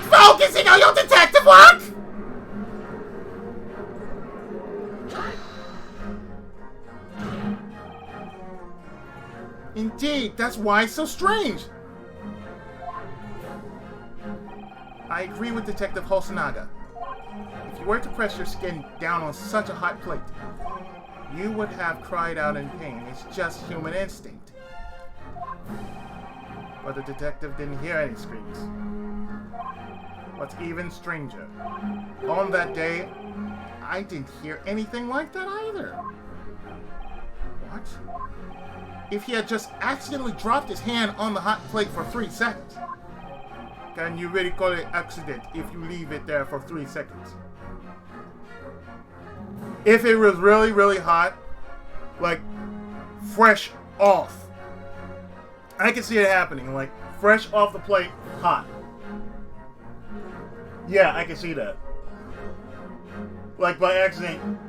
focusing on your detective work? Indeed, that's why it's so strange. I agree with Detective Hosonaga. If you were to press your skin down on such a hot plate, you would have cried out in pain. It's just human instinct. But the detective didn't hear any screams. What's even stranger, on that day, I didn't hear anything like that either. What? If he had just accidentally dropped his hand on the hot plate for 3 seconds, can you really call it accident if you leave it there for 3 seconds? If it was really, really hot, like fresh off, I can see it happening, like fresh off the plate, hot. Yeah, I can see that. Like by accident,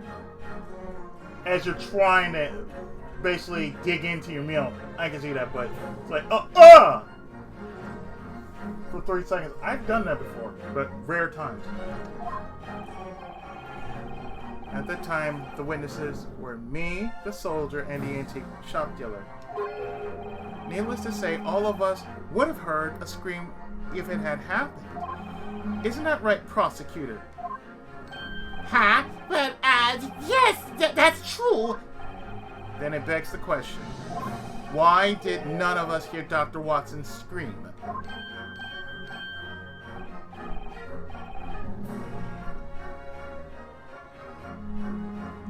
as you're trying to basically dig into your meal, I can see that, but it's like, for 3 seconds. I've done that before, but rare times. At the time, the witnesses were me, the soldier, and the antique shop dealer. Needless to say, all of us would have heard a scream if it had happened. Isn't that right, prosecutor? Huh? But, yes, that's true. Then it begs the question, why did none of us hear Dr. Watson scream?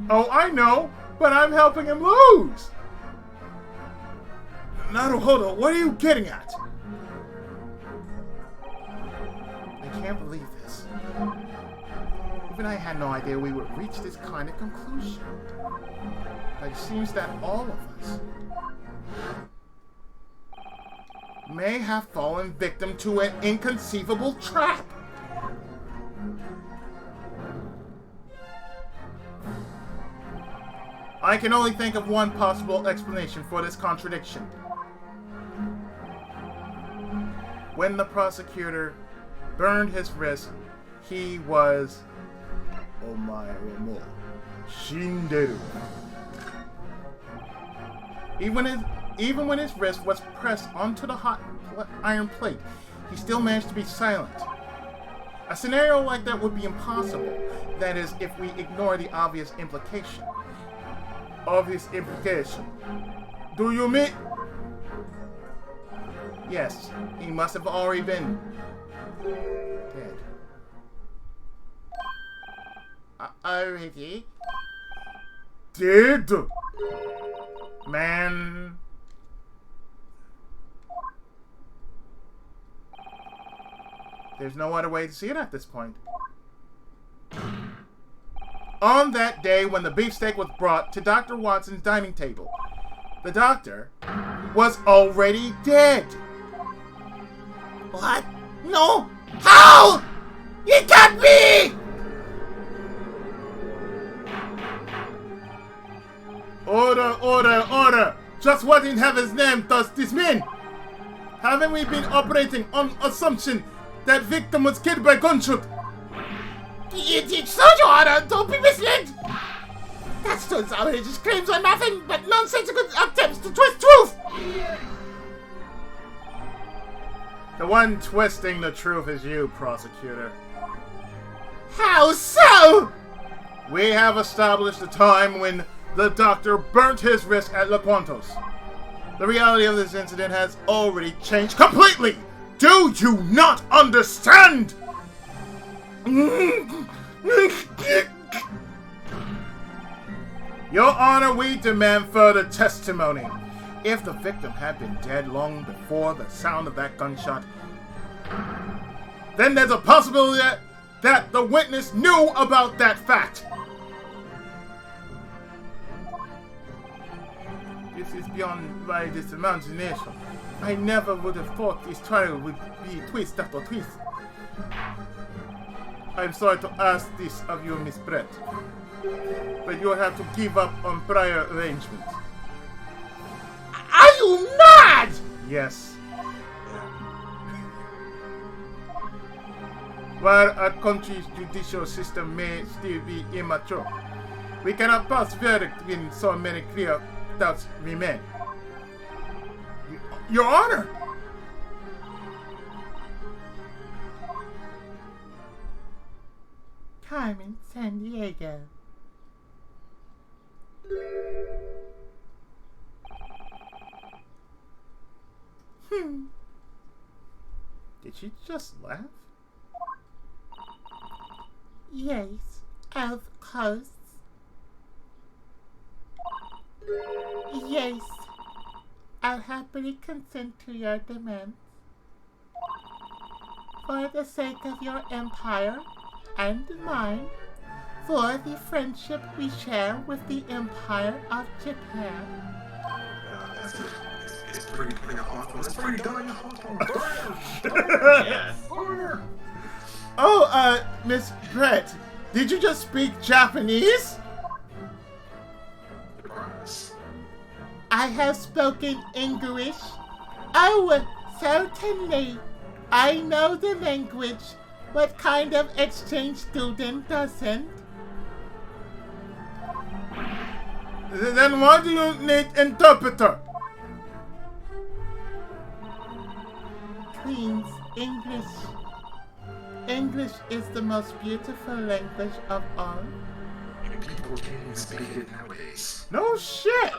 Oh, I know, but I'm helping him lose. Naruhodo, what are you getting at? I can't believe this. Even I had no idea we would reach this kind of conclusion. But it seems that all of us may have fallen victim to an inconceivable trap. I can only think of one possible explanation for this contradiction. When the prosecutor burned his wrist, he was Omae wa mou shinderu. Even when his wrist was pressed onto the hot iron plate, he still managed to be silent. A scenario like that would be impossible. That is, if we ignore the obvious implication. Obvious implication. Do you mean? Yes, he must have already been dead. Already? Dead? Man. There's no other way to see it at this point. On that day when the beefsteak was brought to Dr. Watson's dining table, the doctor was already dead. What? No! How? It can't be! Order, order, order! Just what in heaven's name does this mean? Haven't we been operating on assumption that victim was killed by gunshot? It's so, Your Honor! Don't be misled! That's those outrageous claims are nothing but nonsensical attempts to twist truth! The one twisting the truth is you, prosecutor. How so? We have established the time when the doctor burnt his wrist at La Quantos. The reality of this incident has already changed completely! Do you not understand? Your Honor, we demand further testimony. If the victim had been dead long before the sound of that gunshot, then there's a possibility that the witness knew about that fact. This is beyond my imagination. I never would have thought this trial would be twist after twist. I'm sorry to ask this of you, Miss Brett, but you'll have to give up on prior arrangements. Are you mad? Yes. While our country's judicial system may still be immature, we cannot pass verdict when so many clear doubts remain. Your Honor! Carmen Sandiego. Did she just laugh? Yes, of course. Yes, I'll happily consent to your demands. For the sake of your empire and mine, for the friendship we share with the Empire of Japan. It's pretty hot. It's pretty darn hot. Yes. Oh, Miss Brett, did you just speak Japanese? I have spoken English. Oh, certainly. I know the language. What kind of exchange student doesn't? Then why do you need interpreter? Queen's English. English is the most beautiful language of all. People can't even speak it nowadays. No shit!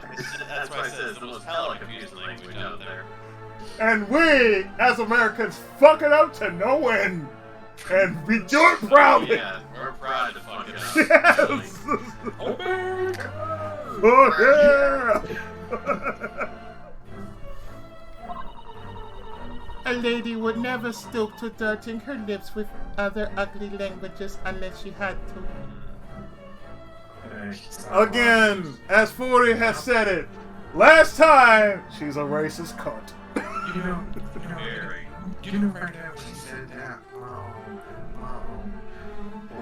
That's why I said it's the most hella confusing language out there. And we, as Americans, fuck it out to no end. And we do it proudly! Yeah, we're proud to fuck it up. Yes! Oh, yeah! A lady would never stoop to dirtying her lips with other ugly languages unless she had to. Again, as Fury has said it, last time, she's a racist cunt. You know right now when she said that,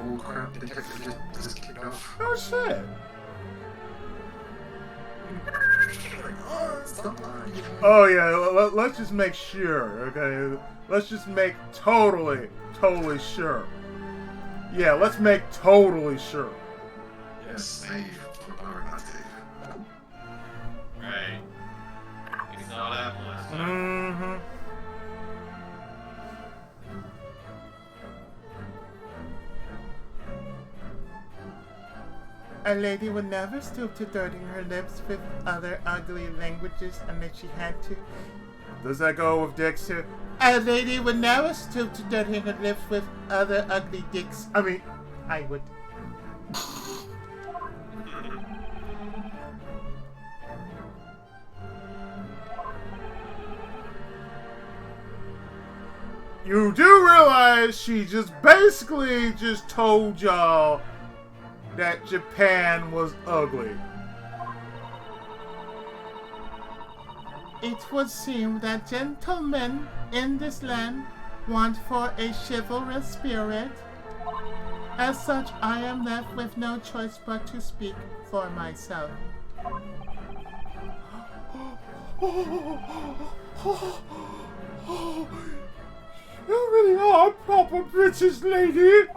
old crap detective just kicked off. Oh, shit. Oh yeah, let's just make sure, okay? Let's just make totally sure. Yeah, let's make totally sure. Yes, save, or not save. Right. We saw that last time. Mm-hmm. A lady would never stoop to dirtying her lips with other ugly languages unless she had to. Does that go with dicks too? A lady would never stoop to dirtying her lips with other ugly dicks. I mean, I would. You do realize she just basically just told y'all that Japan was ugly. It would seem that gentlemen in this land want for a chivalrous spirit. As such, I am left with no choice but to speak for myself. You really are a proper British lady.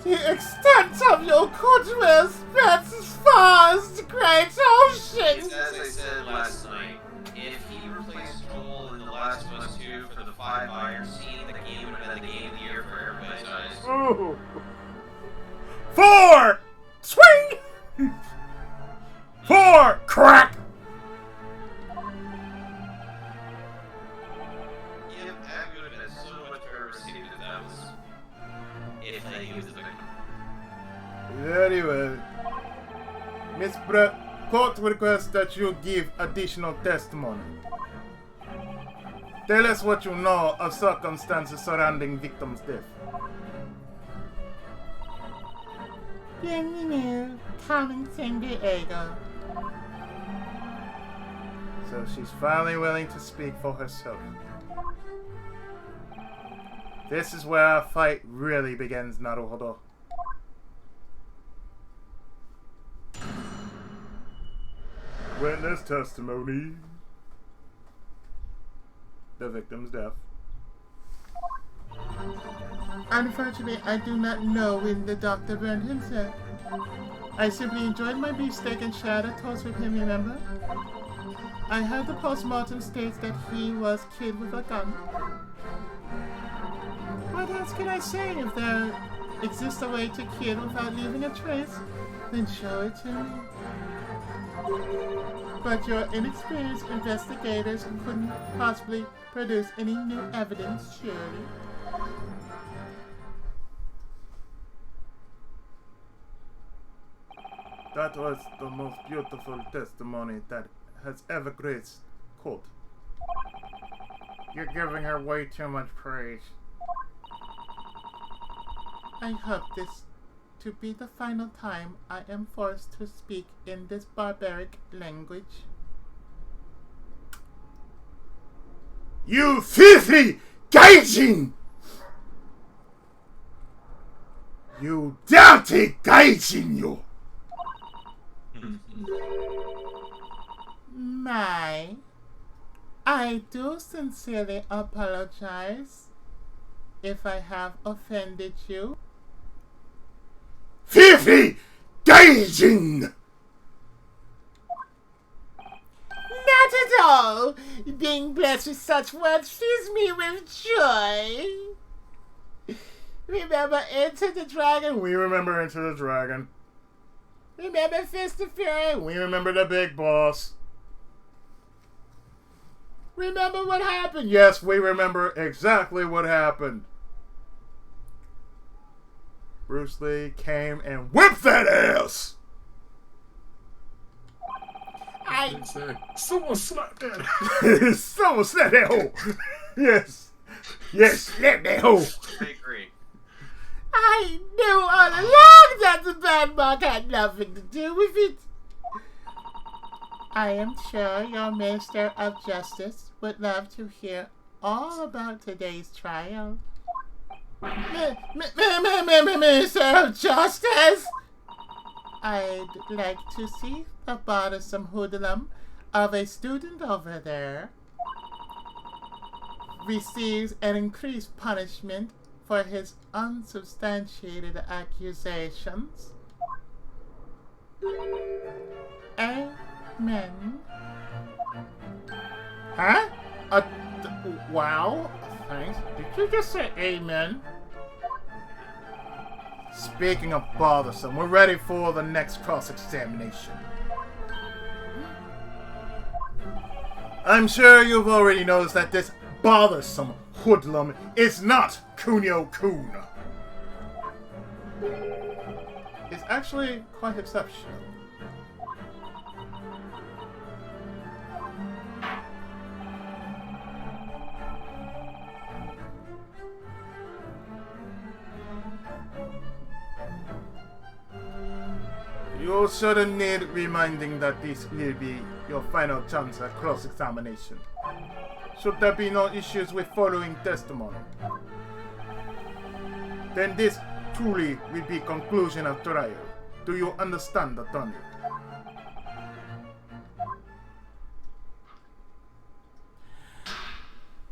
The extent of your goodwill spreads as far as the great ocean. It's as I said last night. If he replaced Joel in The Last of Us 2 for the 5 iron scene, the game would have been the game of the year for everybody's eyes. Ooh. 4! Swing! 4! Crack! Yep, that would have been so much better received if that was... if they used the... Anyway, Miss Brett, court requests that you give additional testimony. Tell us what you know of circumstances surrounding victim's death. Bienvenue, coming San Diego. So she's finally willing to speak for herself. This is where our fight really begins, Naruhodo. Witness testimony. The victim's death. Unfortunately, I do not know when the doctor burned himself. I simply enjoyed my beefsteak and shared a toast with him, remember? I heard the postmortem states that he was killed with a gun. What else can I say? If there exists a way to kill without leaving a trace, then show it to me. But your inexperienced investigators couldn't possibly produce any new evidence, surely. That was the most beautiful testimony that has ever graced court. You're giving her way too much praise. I hope this to be the final time I am forced to speak in this barbaric language. You filthy gaijin! You dirty gaijin, you! My, I do sincerely apologize if I have offended you. Filthy gaijin! Not at all. Being blessed with such words fills me with joy. Remember Enter the Dragon? We remember Enter the Dragon. Remember Fist of Fury? We remember the big boss. Remember what happened? Yes, we remember exactly what happened. Bruce Lee came and whipped that ass! Someone slap that. Someone slap that hoe! Yes. Yes, slap that hoe! I agree. I knew all along that the bad mark had nothing to do with it. I am sure your Minister of Justice would love to hear all about today's trial. Minister of Justice! I'd like to see the bothersome hoodlum of a student over there receives an increased punishment for his unsubstantiated accusations. Amen. Huh? Wow. Thanks. Did you just say amen? Speaking of bothersome, we're ready for the next cross-examination. I'm sure you've already noticed that this bothersome hoodlum is not Kunio-kun. It's actually quite exceptional. You shouldn't need reminding that this will be your final chance at cross-examination. Should there be no issues with following testimony, then this truly will be conclusion of trial. Do you understand, attorney?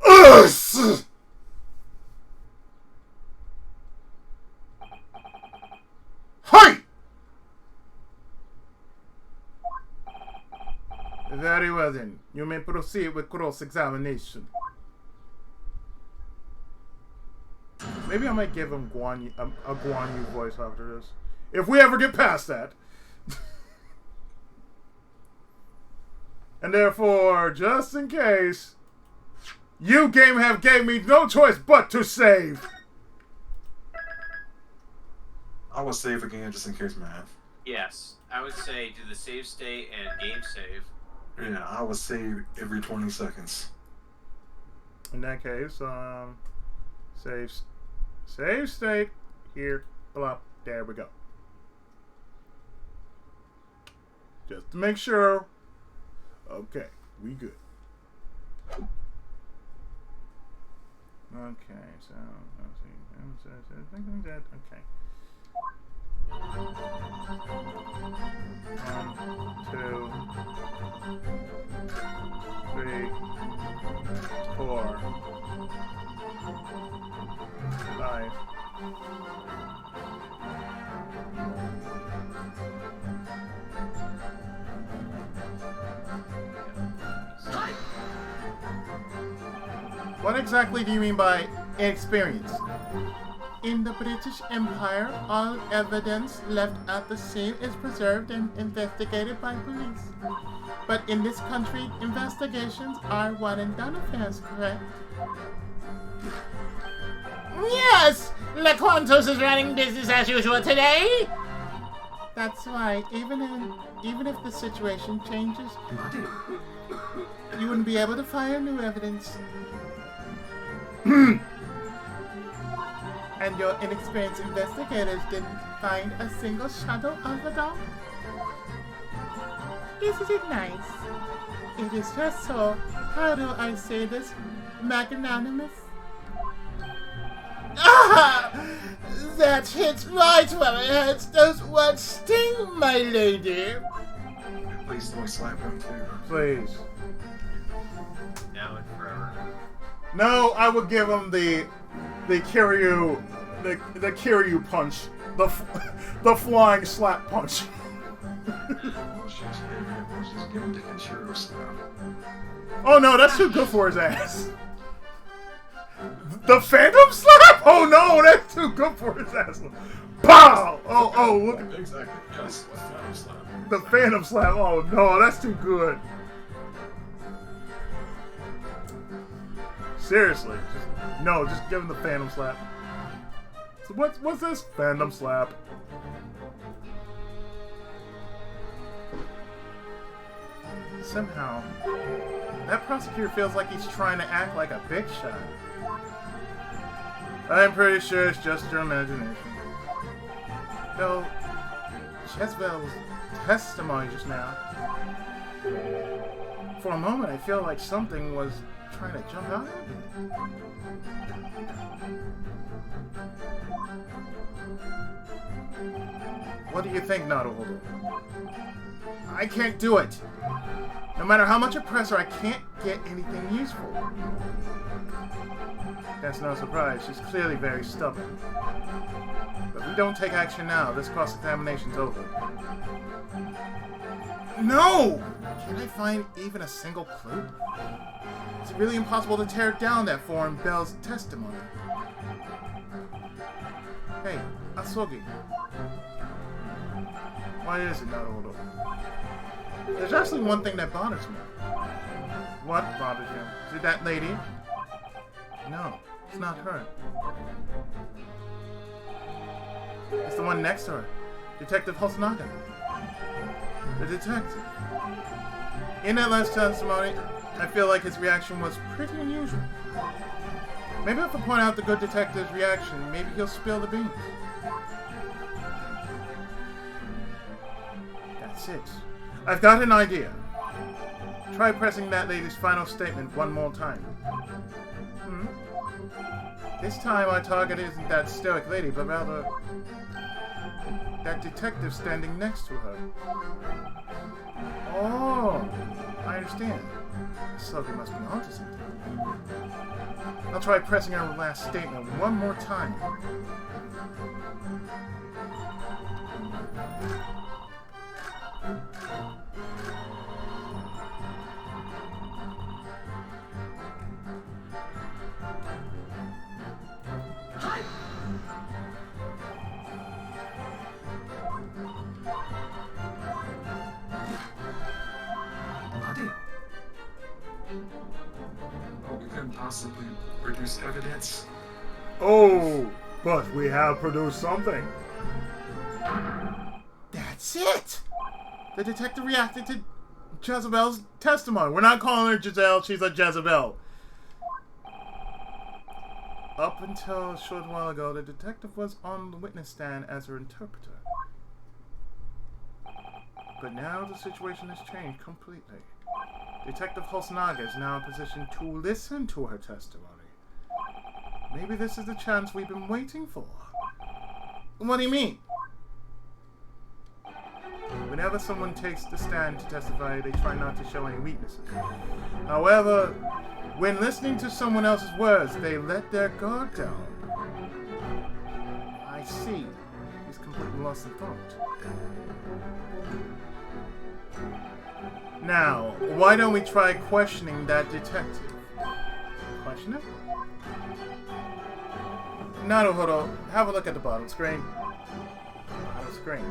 Us! Hi! Very well then. You may proceed with cross-examination. Maybe I might give him a Guan Yu voice after this. If we ever get past that. And therefore, just in case, you game have gave me no choice but to save. I will save again just in case, man. Yes, I would say do the save state and game save. Yeah, I will save every 20 seconds. In that case, save state here, blah, there we go. Just to make sure. Okay, we good. Okay, so let's see. Okay. 1, 2, 3, 4, 5. What exactly do you mean by inexperience? In the British Empire, all evidence left at the scene is preserved and investigated by police. But in this country, investigations are one and done affairs, correct? Yes! LeQuantos is running business as usual today! That's right. Even if the situation changes, you wouldn't be able to find new evidence. And your inexperienced investigators didn't find a single shadow of a dog? Isn't it nice? It is just so, how do I say this, magnanimous? Ah! That hits right where it hurts. Those words sting, my lady. Please don't slap him too. Please. Now and forever. No, I would give him the Kiryu punch, the flying slap punch. Just give him the Kenshiro slap. Oh no, that's too good for his ass. The Phantom slap? Oh no, that's too good for his ass. Pow! Oh, look at Exactly. Yes, the Phantom slap. the Phantom slap. Oh no, that's too good. Seriously, just give him the Phantom slap. So what's this? Fandom slap. Somehow, that prosecutor feels like he's trying to act like a big shot. I'm pretty sure it's just your imagination. Though, Jezebel's testimony just now. For a moment, I feel like something was trying to jump out at me. What do you think, Naruhodo? I can't do it! No matter how much I press her, I can't get anything useful. That's no surprise. She's clearly very stubborn. But if we don't take action now, this cross-examination's over. No! Can I find even a single clue? Is it really impossible to tear down that foreign Bell's testimony? Hey, Asogi. Why is it not Naruhodo? There's actually one thing that bothers me. What bothers you? Is it that lady? No, it's not her. It's the one next to her. Detective Hosonaga. The detective. In that last testimony, I feel like his reaction was pretty unusual. Maybe if I point out the good detective's reaction, maybe he'll spill the beans. That's it. I've got an idea. Try pressing that lady's final statement one more time. This time our target isn't that stoic lady, but rather that detective standing next to her. Oh, I understand. Sluggy must be onto something. I'll try pressing her last statement one more time. Possibly produce evidence. Oh, but we have produced something. That's it! The detective reacted to Jezebel's testimony. We're not calling her Giselle, she's a Jezebel. Up until a short while ago, the detective was on the witness stand as her interpreter. But now the situation has changed completely. Detective Hosonaga is now in position to listen to her testimony. Maybe this is the chance we've been waiting for. What do you mean? Whenever someone takes the stand to testify, they try not to show any weaknesses. However, when listening to someone else's words, they let their guard down. I see. He's completely lost in thought. Now, why don't we try questioning that detective? Question him? Naruhodo, have a look at the bottom screen. Bottom screen.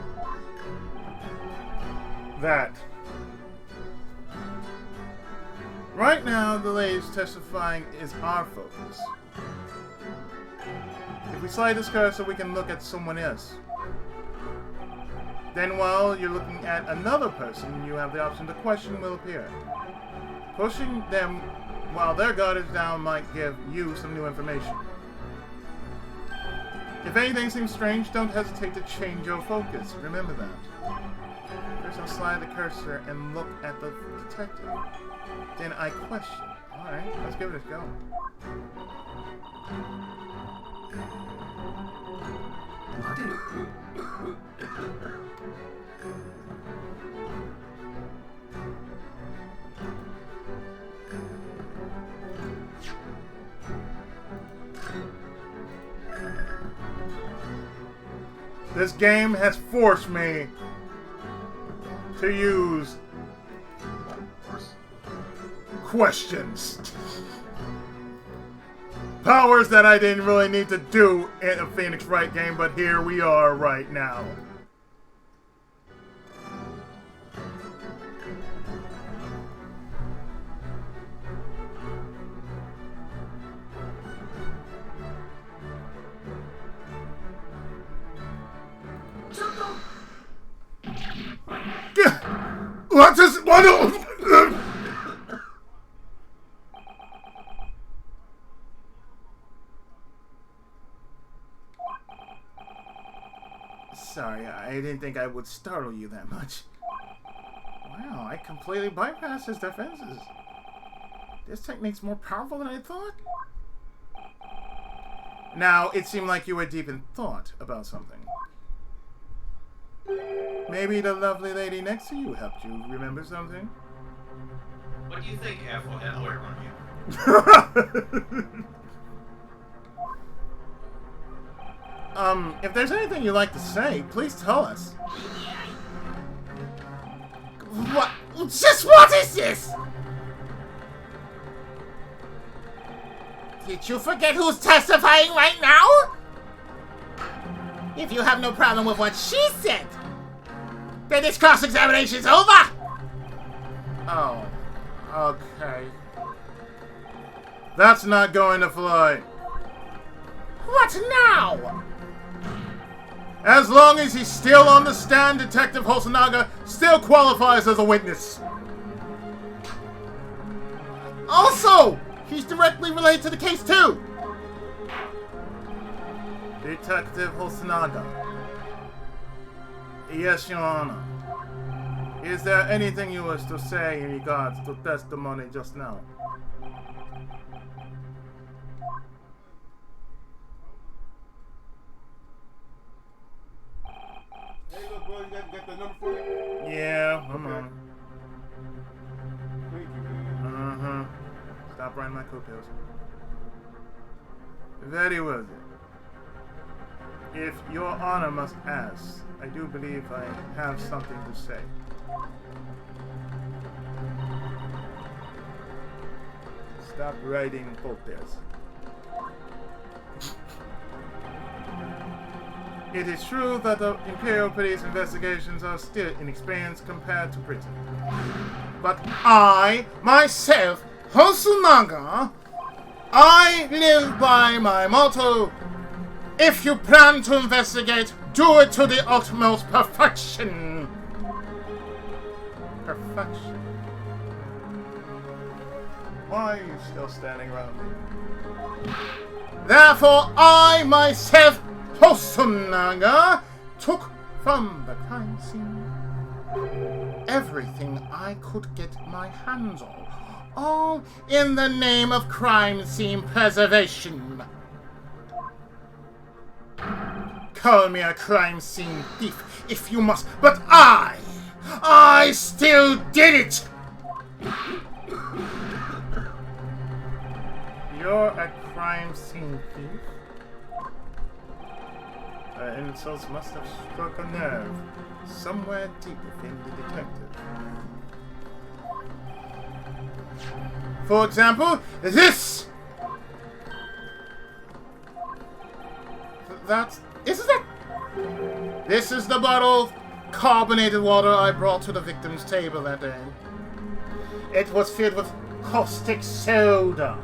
That. Right now, the lady's testifying is our focus. If we slide this cursor, we can look at someone else. Then while you're looking at another person, you have the option to question will appear. Pushing them while their guard is down might give you some new information. If anything seems strange, don't hesitate to change your focus. Remember that. First I'll slide the cursor and look at the detective. Then I question. Alright, let's give it a go. This game has forced me to use questions. Powers that I didn't really need to do in a Phoenix Wright game, but here we are right now. Sorry, I didn't think I would startle you that much. Wow, I completely bypassed his defenses. This technique's more powerful than I thought. Now, it seemed like you were deep in thought about something. Maybe the lovely lady next to you helped you remember something? What do you think, Apple Hitler on you? If there's anything you'd like to say, please tell us. What? Just what is this? Did you forget who's testifying right now? If you have no problem with what she said, then this cross-examination's over! Oh, okay. That's not going to fly. What now? As long as he's still on the stand, Detective Hosonaga still qualifies as a witness. Also, he's directly related to the case too. Detective Hosonaga. Yes, Your Honor. Is there anything you wish to say in regards to testimony just now? Hey, look, bro, you got the number for me? Yeah, come on. Thank you, man. Uh-huh. Stop riding my coattails. Very well, then. If Your Honor must ask, I do believe I have something to say. Stop riding coattails. It is true that the Imperial Police investigations are still inexperienced compared to Britain. But I, myself, Hosonaga, I live by my motto: if you plan to investigate, do it to the utmost perfection. Perfection. Why are you still standing around me? Therefore, I myself, Hosonaga, took from the crime scene everything I could get my hands on, all in the name of crime scene preservation. Call me a crime scene thief if you must, but I still did it! You're a crime scene thief? The insults must have struck a nerve somewhere deep within the detective. For example, this! This is the bottle of carbonated water I brought to the victim's table that day. It was filled with caustic soda.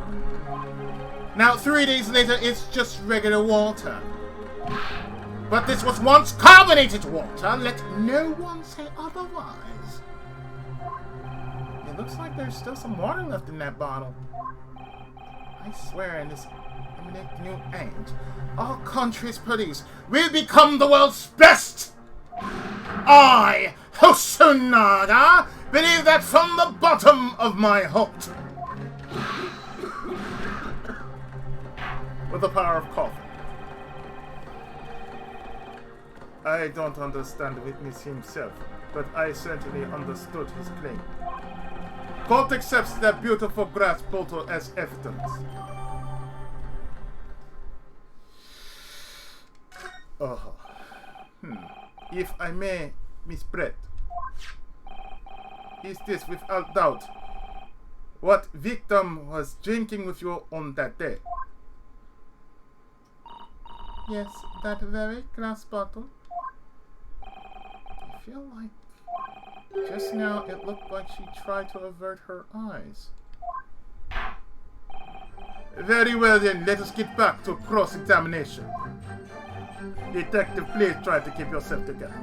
Now, 3 days later, it's just regular water. But this was once carbonated water. Let no one say otherwise. It looks like there's still some water left in that bottle. I swear in this imminent new age, our country's police will become the world's best. I, Hosonaga, believe that from the bottom of my heart. With the power of coffee. I don't understand the witness himself, but I certainly understood his claim. Court accepts that beautiful glass bottle as evidence. Oh. If I may, Miss Brett, is this without doubt what victim was drinking with you on that day? Yes, that very glass bottle. I feel like just now it looked like she tried to avert her eyes. Very well then, let us get back to cross-examination. Detective, please try to keep yourself together.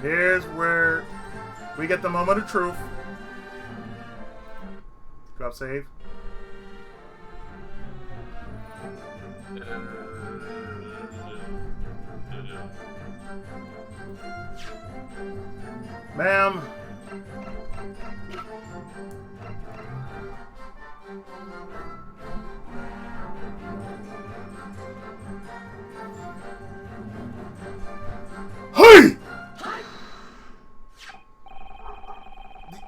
Here's where we get the moment of truth. Drop save. Ma'am. Hey!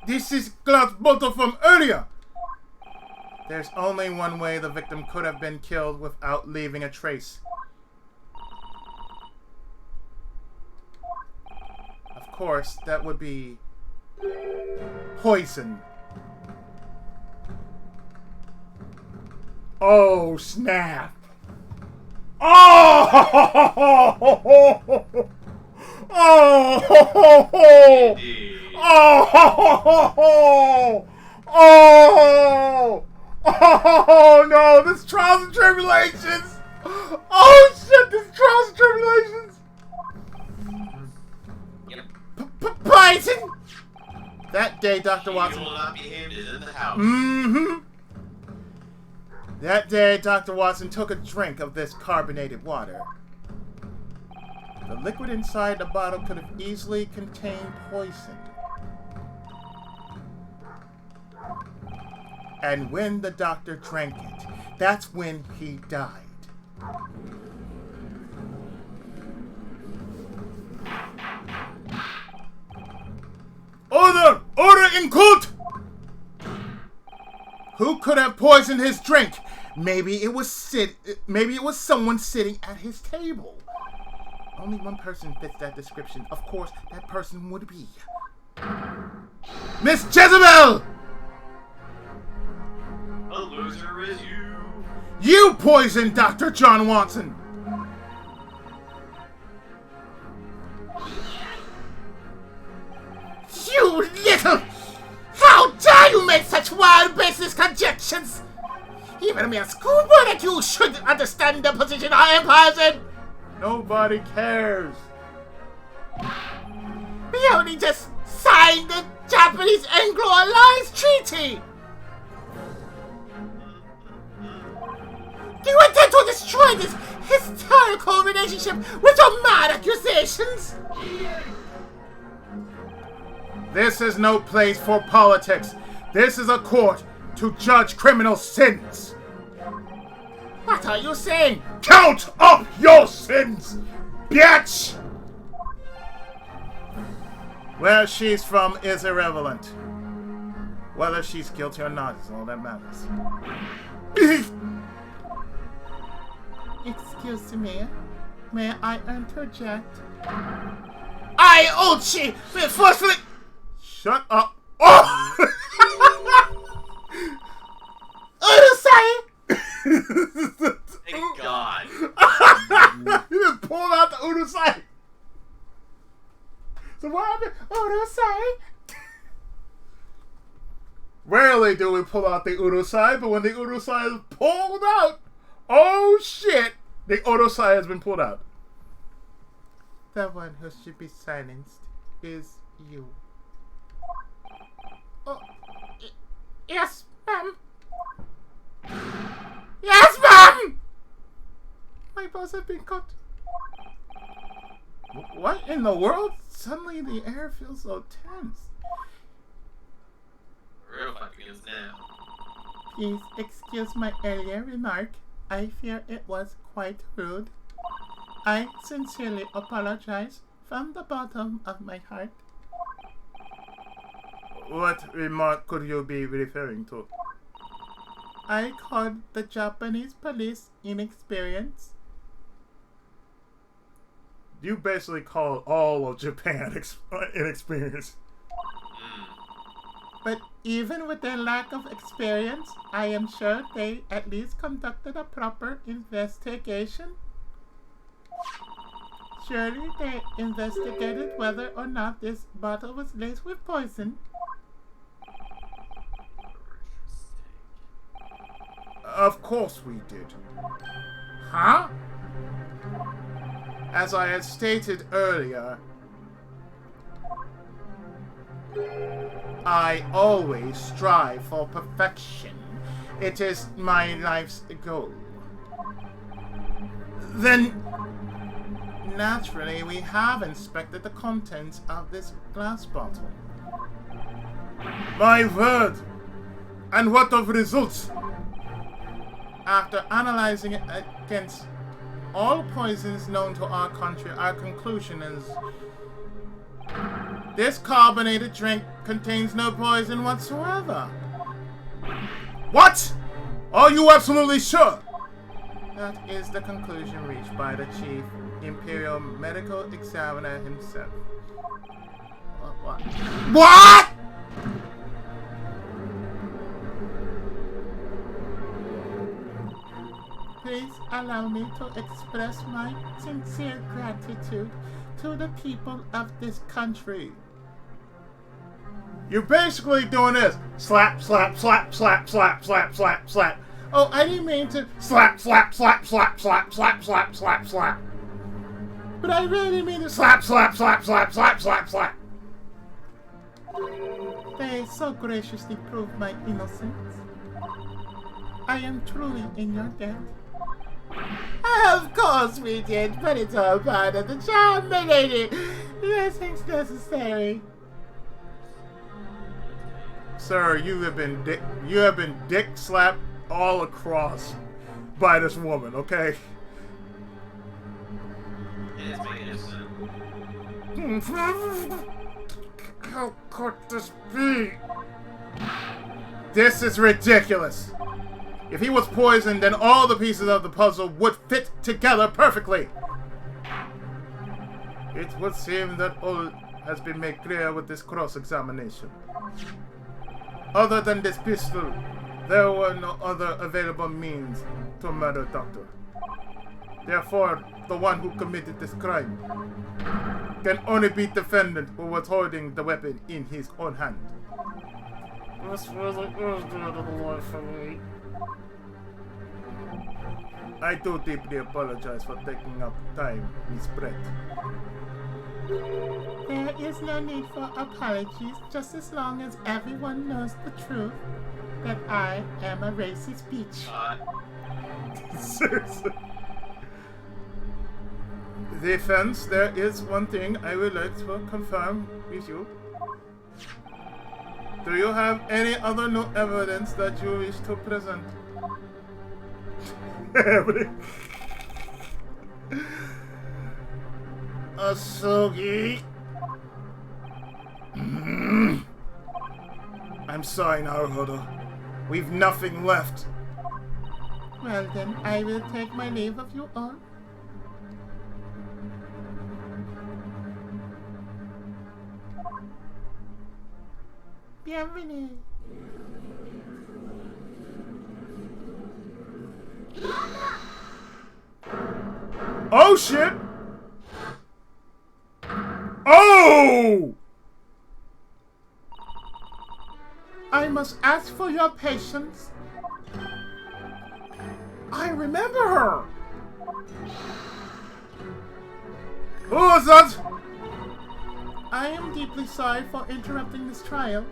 This is glass bottle from earlier. There's only one way the victim could have been killed without leaving a trace. Of course, that would be poison. Oh, snap. Oh! Oh! Oh! Oh! Oh no! This trials and tribulations! Oh shit! This trials and tribulations! Poison! That day, Dr. Watson. Will not be handed in the house. Mm-hmm. That day, Dr. Watson took a drink of this carbonated water. The liquid inside the bottle could have easily contained poison. And when the doctor drank it, that's when he died. Order! Order in court! Who could have poisoned his drink? Maybe it was someone sitting at his table. Only one person fits that description. Of course, that person would be Miss Jezebel! The loser is you. You poisoned Dr. John Watson! You little... How dare you make such wild baseless conjectures? Even a mere schoolboy like you should understand the position I am in. Nobody cares. We only just signed the Japanese Anglo Alliance Treaty. Do you intend to destroy this historical relationship with your mad accusations? This is no place for politics. This is a court to judge criminal sins. What are you saying? Count up your sins, bitch! Where she's from is irrelevant. Whether she's guilty or not is all that matters. Excuse me, may I interject? I, Ochi, will forcefully... Shut up. Oh! Urusai! Thank God. You just pulled out the Urusai. So what happened? Urusai? Rarely do we pull out the Urusai, but when the Urusai is pulled out, oh shit, the Urusai has been pulled out. The one who should be silenced is you. Oh, yes, ma'am. Yes, ma'am! My balls have been cut. What in the world? Suddenly the air feels so tense. Real fight begins now. Please excuse my earlier remark. I fear it was quite rude. I sincerely apologize from the bottom of my heart. What remark could you be referring to? I called the Japanese police inexperienced. You basically called all of Japan inexperienced. But even with their lack of experience, I am sure they at least conducted a proper investigation. Surely they investigated whether or not this bottle was laced with poison. Of course we did. Huh? As I had stated earlier, I always strive for perfection. It is my life's goal. Then, naturally, we have inspected the contents of this glass bottle. My word! And what of results? After analyzing it against all poisons known to our country, our conclusion is this carbonated drink contains no poison whatsoever. What? Are you absolutely sure? That is the conclusion reached by the Chief Imperial Medical Examiner himself. What? What? Please allow me to express my sincere gratitude to the people of this country. You're basically doing this. Slap, slap, slap, slap, slap, slap, slap, slap. Oh, I didn't mean to Slap, slap, slap, slap, slap, slap, slap, slap, slap. but I really didn't mean to Slap, slap, slap, slap, slap, slap, slap. They so graciously proved my innocence. I am truly in your debt. Of course we did, but it's all part of the charm, my lady. Nothing's necessary. Sir, you have been dick slapped all across by this woman, okay? It is magnificent. How could this be? This is ridiculous. If he was poisoned, then all the pieces of the puzzle would fit together perfectly. It would seem that all has been made clear with this cross-examination. Other than this pistol, there were no other available means to murder Doctor. Therefore, the one who committed this crime can only be defendant who was holding the weapon in his own hand. This really is the end of the life for me. I do deeply apologize for taking up time, Miss Brett. There is no need for apologies, just as long as everyone knows the truth that I am a racist bitch. Seriously. Defense, there is one thing I would like to confirm with you. Do you have any other new evidence that you wish to present? Asugi. I'm sorry, Naruhodo. We've nothing left. Well then, I will take my leave of you all. Bienvenue. Oh shit! Oh! I must ask for your patience. I remember her. Who was that? I am deeply sorry for interrupting this trial.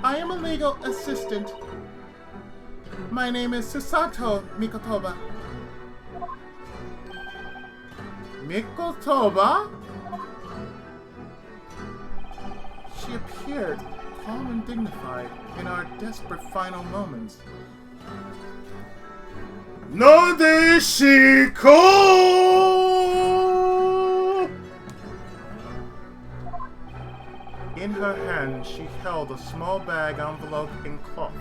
I am a legal assistant. My name is Susato Mikotoba. Mikotoba? She appeared calm and dignified in our desperate final moments. Nodeshiko! In her hand, she held a small bag enveloped in cloth.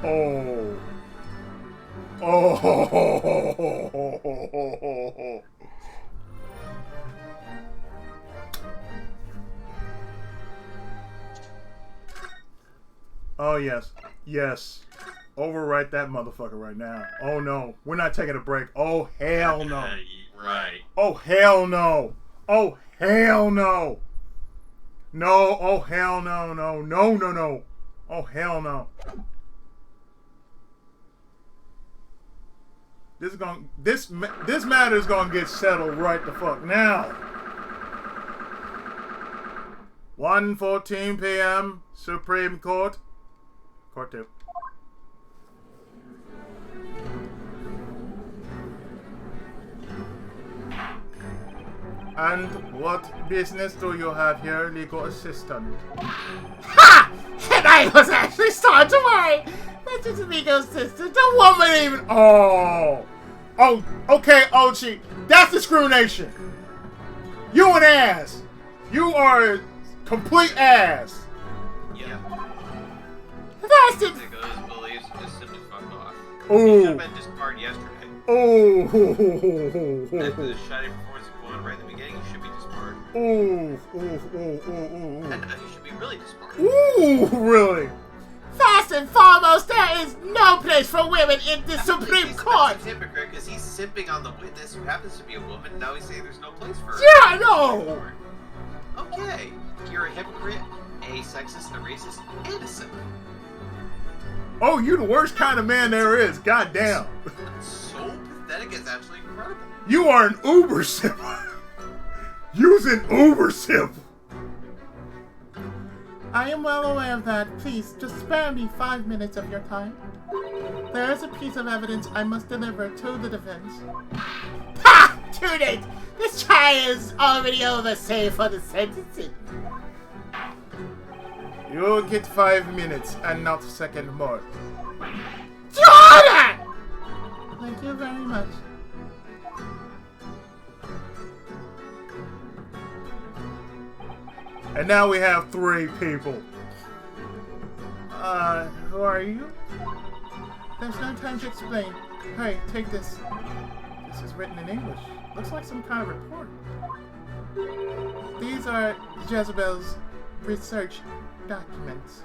Oh. Oh. Oh, yes. Yes. Overwrite that motherfucker right now. Oh, no. We're not taking a break. Oh, hell no. Right. Oh, hell no. Oh, hell no. No. Oh, hell no. No. No, no, no. Oh, hell no. This matter is gonna get settled right the fuck now. 1:14 p.m. Supreme Court. Court 2. And what business do you have here, legal assistant? Ha! And I was actually starting to worry. That's just a legal assistant. The woman even. Oh, okay, Ochi. That's discrimination. You an ass. You are a complete ass. Yeah. That's just. Those beliefs just simply fuck off. Ooh. He should have been disbarred yesterday. Oh. After the shoddy performance of going right at the beginning, he should be disbarred. Ooh. And he should be really disbarred. Ooh, really? First and foremost, there is no place for women in the Supreme Court. He's a hypocrite because he's simping on the witness who happens to be a woman. And now he's saying there's no place for her. Yeah, I know. Okay, you're a hypocrite, a sexist, a racist, and a simp. Oh, you the worst kind of man there is. Goddamn. So pathetic, it's actually incredible. You are an Uber simp. Using Uber simp. I am well aware of that. Please, just spare me 5 minutes of your time. There is a piece of evidence I must deliver to the defense. Ha! Too late! This trial is already over, save for the sentencing. You get 5 minutes and not a second more. Jordan! Thank you very much. And now we have 3 people. Who are you? There's no time to explain. Hey, take this. This is written in English. Looks like some kind of report. These are Jezebel's research documents.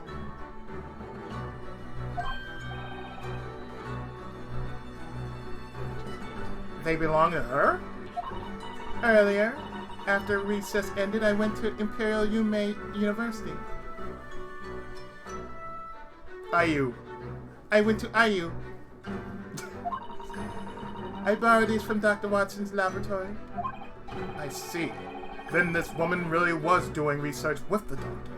They belong to her? Earlier, after recess ended, I went to Imperial Yume University. IU. I went to IU. I borrowed these from Dr. Watson's laboratory. I see. Then this woman really was doing research with the doctor.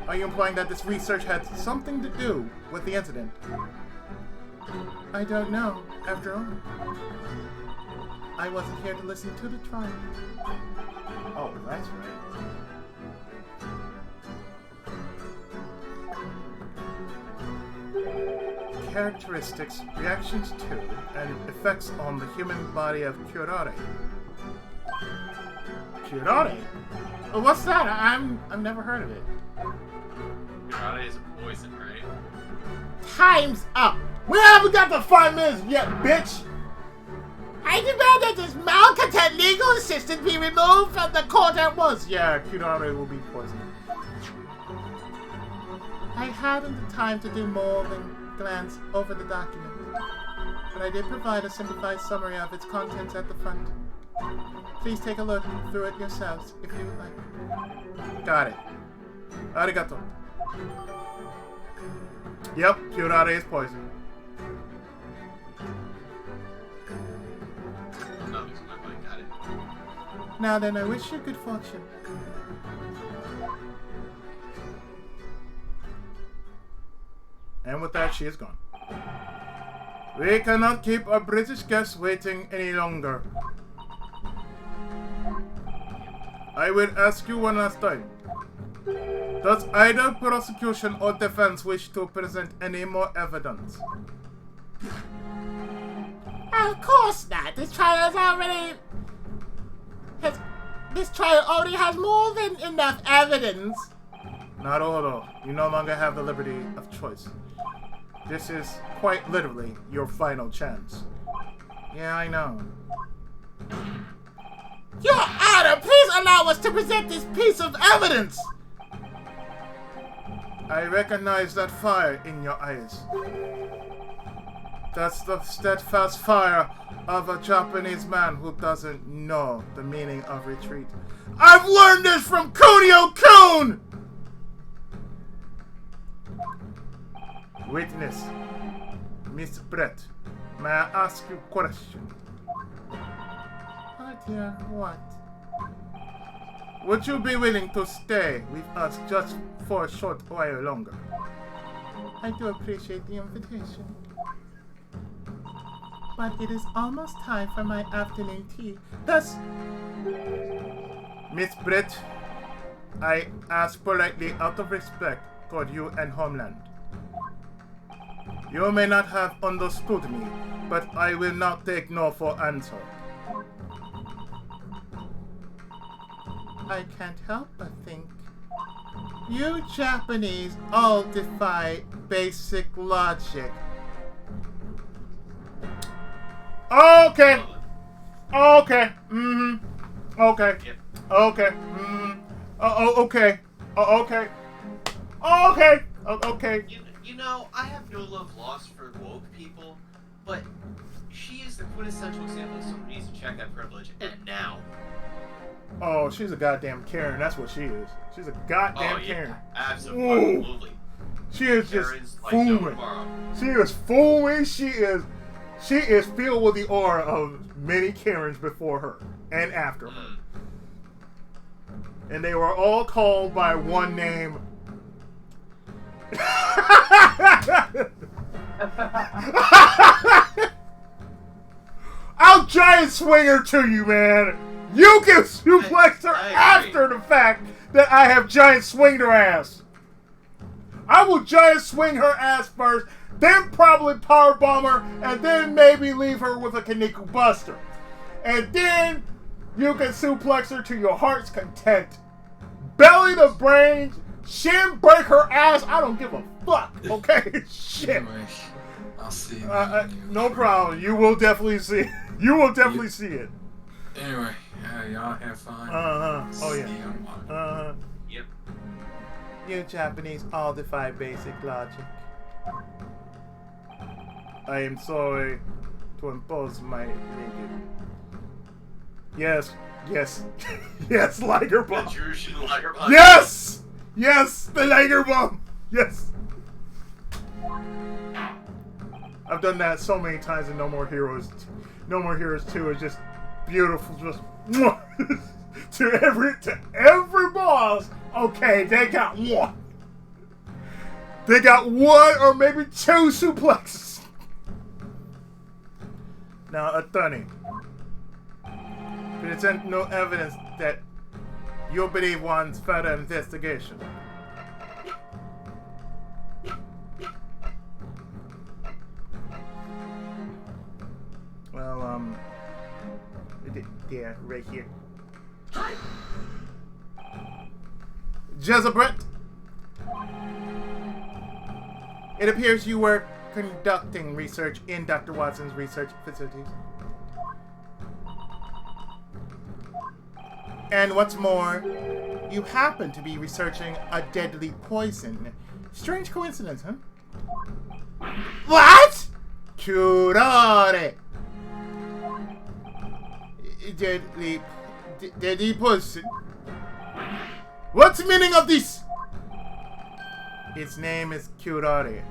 Are you implying that this research had something to do with the incident? I don't know, after all. I wasn't here to listen to the trial. Oh, that's right. Characteristics, reactions to, and effects on the human body of curare. Curare? Oh, what's that? I've never heard of it. Curare is a poison, right? Time's up! We haven't got the 5 minutes yet, bitch! I demand that this malcontent legal assistant be removed from the court at once. Yeah, curare will be poisoned. I hadn't the time to do more than glance over the document, but I did provide a simplified summary of its contents at the front. Please take a look through it yourselves, if you would like. Got it. Arigato. Yep, curare is poison. No, it's not like got it. Now then, I wish you good fortune. And with that, she is gone. We cannot keep our British guests waiting any longer. I will ask you one last time. Does either prosecution or defense wish to present any more evidence? Of course not. This trial already has more than enough evidence. Naruhodo, you no longer have the liberty of choice. This is quite literally your final chance. Yeah, I know. Your Honor, please allow us to present this piece of evidence! I recognize that fire in your eyes. That's the steadfast fire of a Japanese man who doesn't know the meaning of retreat. I've learned this from Kunio-kun! Witness, Miss Brett, May I ask you a question? Oh dear, what? Would you be willing to stay with us just for a short while longer? I do appreciate the invitation. But it is almost time for my afternoon tea. Thus, Miss Brett, I ask politely out of respect toward you and Homeland. You may not have understood me, but I will not take no for answer. I can't help but think you Japanese all defy basic logic. Okay. Okay. Okay. Yep. Okay. Okay. Okay. Okay. Okay. You know, I have no love lost for woke people, but she is the quintessential example of someone who needs to check that privilege, and now. Oh, she's a goddamn Karen. That's what she is. She's a goddamn Karen. Absolutely. She is Karen's just like no fooling. tomorrow. She is fooling. She is filled with the aura of many Karens before her and after her. And they were all called by one name. I'll giant swing her to you, man. You can suplex her after the fact that I have giant swinged her ass. I will giant swing her ass first, then probably powerbomb her, and then maybe leave her with a Kaneko Buster. And then you can suplex her to your heart's content. Belly to brains, shin break her ass. I don't give a fuck. Okay, shit. Anyway, I'll see you. No problem. You will definitely see it. You will definitely see it. Anyway, y'all have fun. Oh See yeah. you. Yep. You Japanese all defy basic logic. I am sorry to impose my opinion. Yes, yes, yes, Liger The Bomb. Jushin Liger Bomb. Yes, yes, the Liger Bomb. Yes. I've done that so many times in No More Heroes. No More Heroes 2 is just beautiful, just to every boss. Okay, they got one. They got one or maybe two suplexes. Now, attorney, present no evidence that you believe wants further investigation. Well, yeah, right here. Jezebret, it appears you were conducting research in Dr. Watson's research facilities. And what's more, you happen to be researching a deadly poison. Strange coincidence, huh? What? Curare. Deadly poison. What's the meaning of this? Its name is Curare.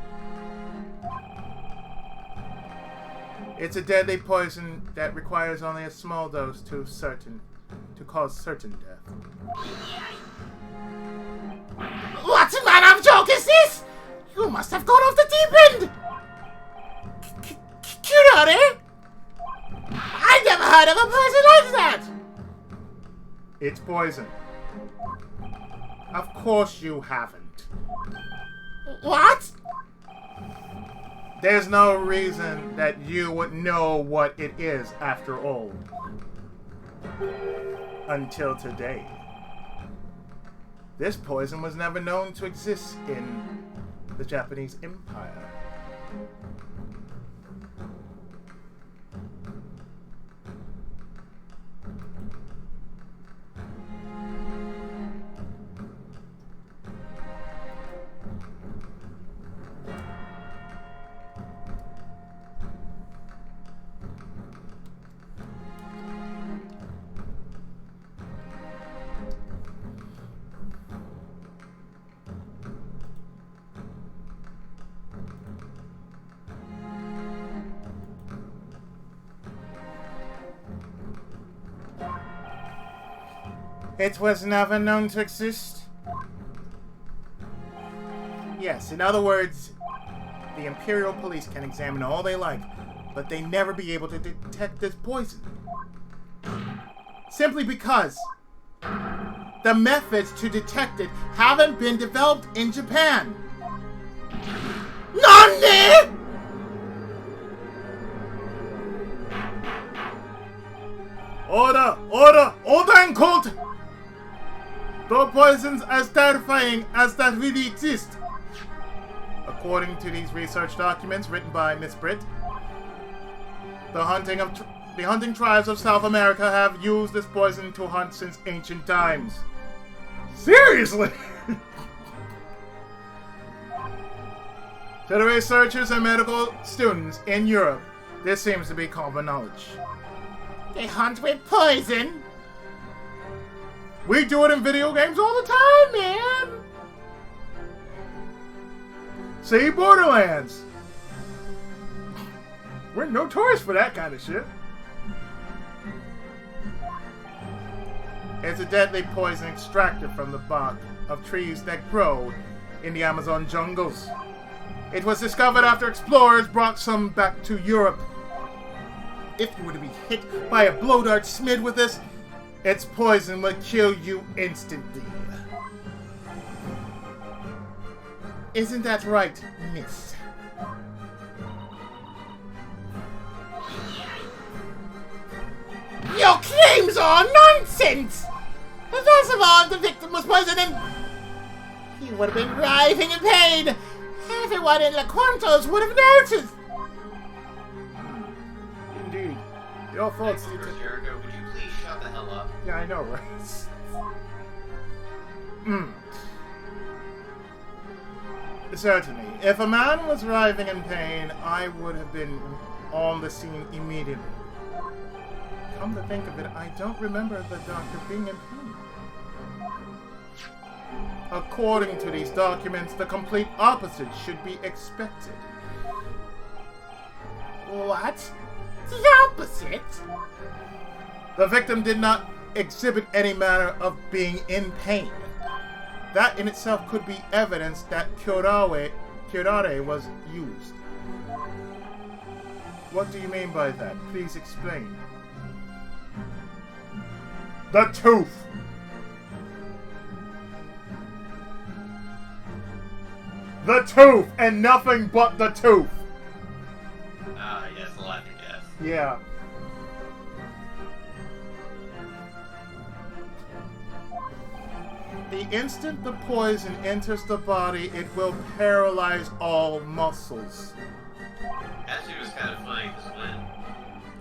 It's a deadly poison that requires only a small dose to cause certain death. What manner of joke is this? You must have gone off the deep end! Curare? I never heard of a person like that! It's poison. Of course you haven't. What? There's no reason that you would know what it is after all. Until today. This poison was never known to exist in the Japanese Empire. It was never known to exist? Yes, in other words, the Imperial Police can examine all they like, but they never be able to detect this poison. Simply because the methods to detect it haven't been developed in Japan. NANI?! Order and cult! No poisons as terrifying as that really exist. According to these research documents written by Miss Britt, the hunting tribes of South America have used this poison to hunt since ancient times. Seriously? To the researchers and medical students in Europe, this seems to be common knowledge. They hunt with poison? We do it in video games all the time, man! See, Borderlands! We're notorious for that kind of shit. It's a deadly poison extracted from the bark of trees that grow in the Amazon jungles. It was discovered after explorers brought some back to Europe. If you were to be hit by a blow dart smid with this, its poison will kill you instantly. Isn't that right, miss? Your claims are nonsense! First of all, the victim was poisoned, he would have been writhing in pain. Everyone in La Quantos would have noticed. Indeed. Your thoughts need to... Jericho, would you please shut the hell up? Yeah, I know, right? Certainly. If a man was writhing in pain, I would have been on the scene immediately. Come to think of it, I don't remember the doctor being in pain. According to these documents, the complete opposite should be expected. What? The opposite? The victim did not exhibit any manner of being in pain. That in itself could be evidence that curare was used. What do you mean by that? Please explain. The tooth! The tooth! And nothing but the tooth! Ah, yes, the laughing gas. Yeah. The instant the poison enters the body, it will paralyze all muscles. Actually, it was kind of funny because when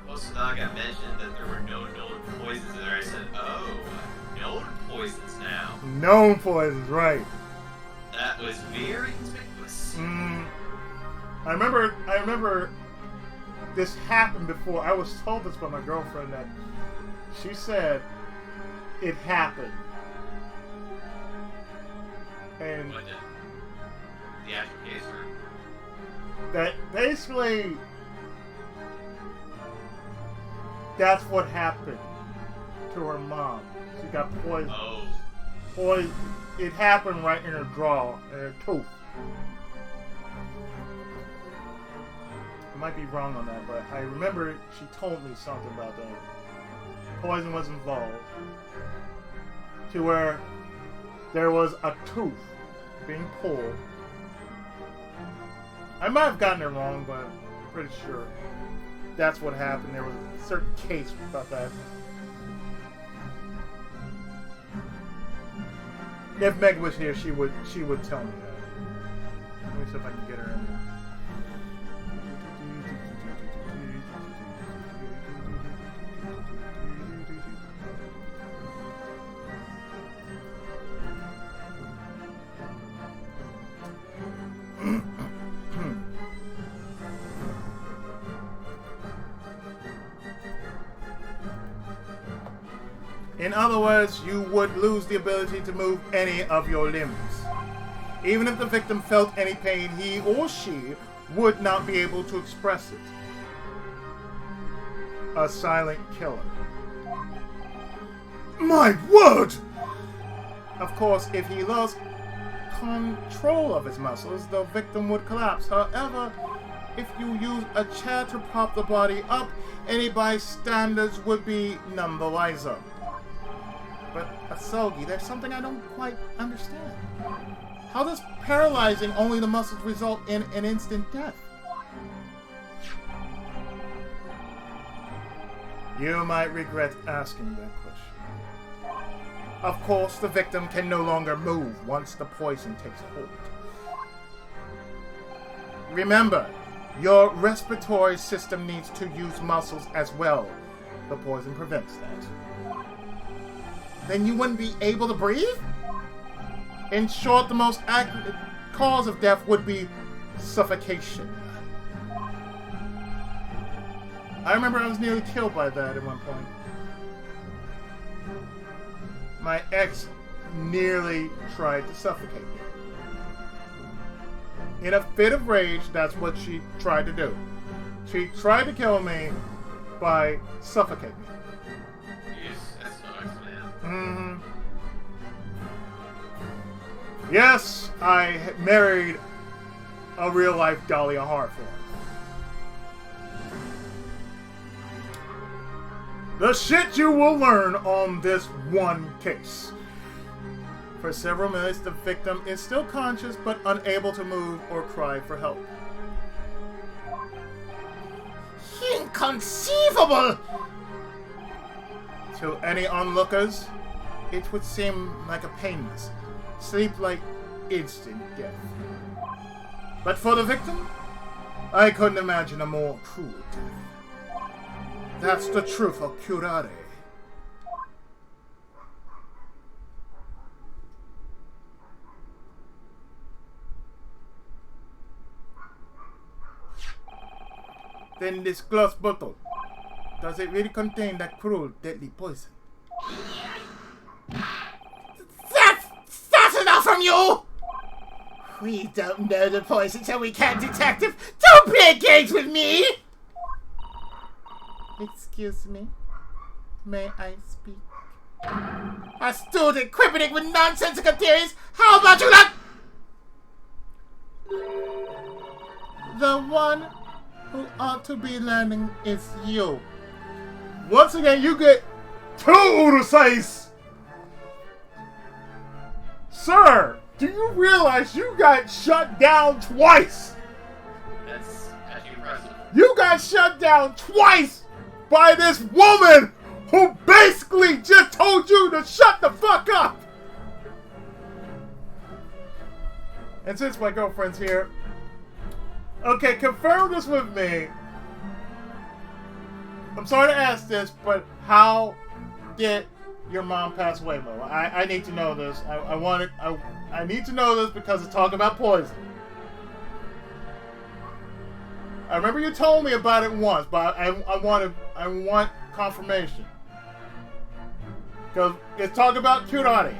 Osanaga mentioned that there were no known poisons in there, I said, oh, known poisons now. Known poisons, right. That was very conspicuous. I remember this happened before. I was told this by my girlfriend that she said it happened. And What, the actual case, or? that basically that's what happened to her mom. She got poisoned. Oh. It happened right in her jaw, in her tooth. I might be wrong on that, but I remember she told me something about that. Poison was involved. To where there was a tooth being pulled. I might have gotten it wrong, but I'm pretty sure that's what happened. There was a certain case about that. If Meg was here, she would tell me that. Let me see if I can get her in here. In other words, you would lose the ability to move any of your limbs. Even if the victim felt any pain, he or she would not be able to express it. A silent killer. My word! Of course, if he lost control of his muscles, the victim would collapse. However, if you use a chair to prop the body up, any bystanders would be none the wiser. But, Asogi, there's something I don't quite understand. How does paralyzing only the muscles result in an instant death? You might regret asking that question. Of course, the victim can no longer move once the poison takes hold. Remember, your respiratory system needs to use muscles as well. The poison prevents that. Then you wouldn't be able to breathe? In short, the most accurate cause of death would be suffocation. I remember I was nearly killed by that at one point. My ex nearly tried to suffocate me. In a fit of rage, that's what she tried to do. She tried to kill me by suffocating me. Jeez, that sucks, man. Yes, I married a real-life Dahlia Hartford. The shit you will learn on this one case. For several minutes, the victim is still conscious but unable to move or cry for help. Inconceivable! To any onlookers, it would seem like a painless, sleep-like instant death. But for the victim, I couldn't imagine a more cruel death. That's the truth of curare. Then this glass bottle, does it really contain that cruel, deadly poison? That's enough from you! We don't know the poison, so we can't detect it. Don't play games with me! Excuse me? May I speak? A student quibbling with nonsensical theories? How about you not? The one who ought to be learning is you. Once again, you get 2 Urusais! Sir, do you realize you got shut down twice? That's actually impressive. You got shut down twice by this woman who basically just told you to shut the fuck up. And since my girlfriend's here, okay, confirm this with me. I'm sorry to ask this, but how did your mom pass away, Mo? I need to know this. I need to know this because it's talking about poison. I remember you told me about it once, but I want confirmation. Because it's talking about curare.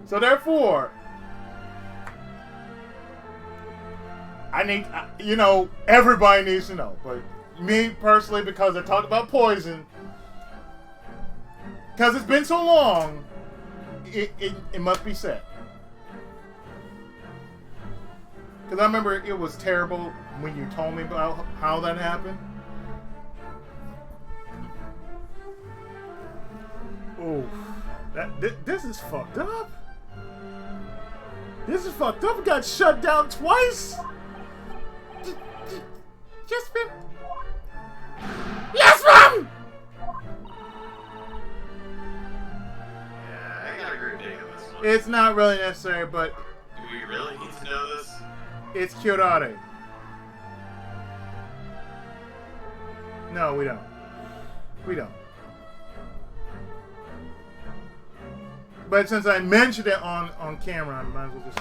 So therefore, I need, everybody needs to know. But me personally, because I talked about poison, because it's been so long, it must be said. Because I remember it was terrible when you told me about how that happened. Oh, this is fucked up. This is fucked up. It got shut down twice. Just been... Yes, Mom! Yeah, I gotta agree with Dave on this one. It's not really necessary, but Do we really need to know this? it's curare. No, we don't. We don't. But since I mentioned it on camera, I might as well just...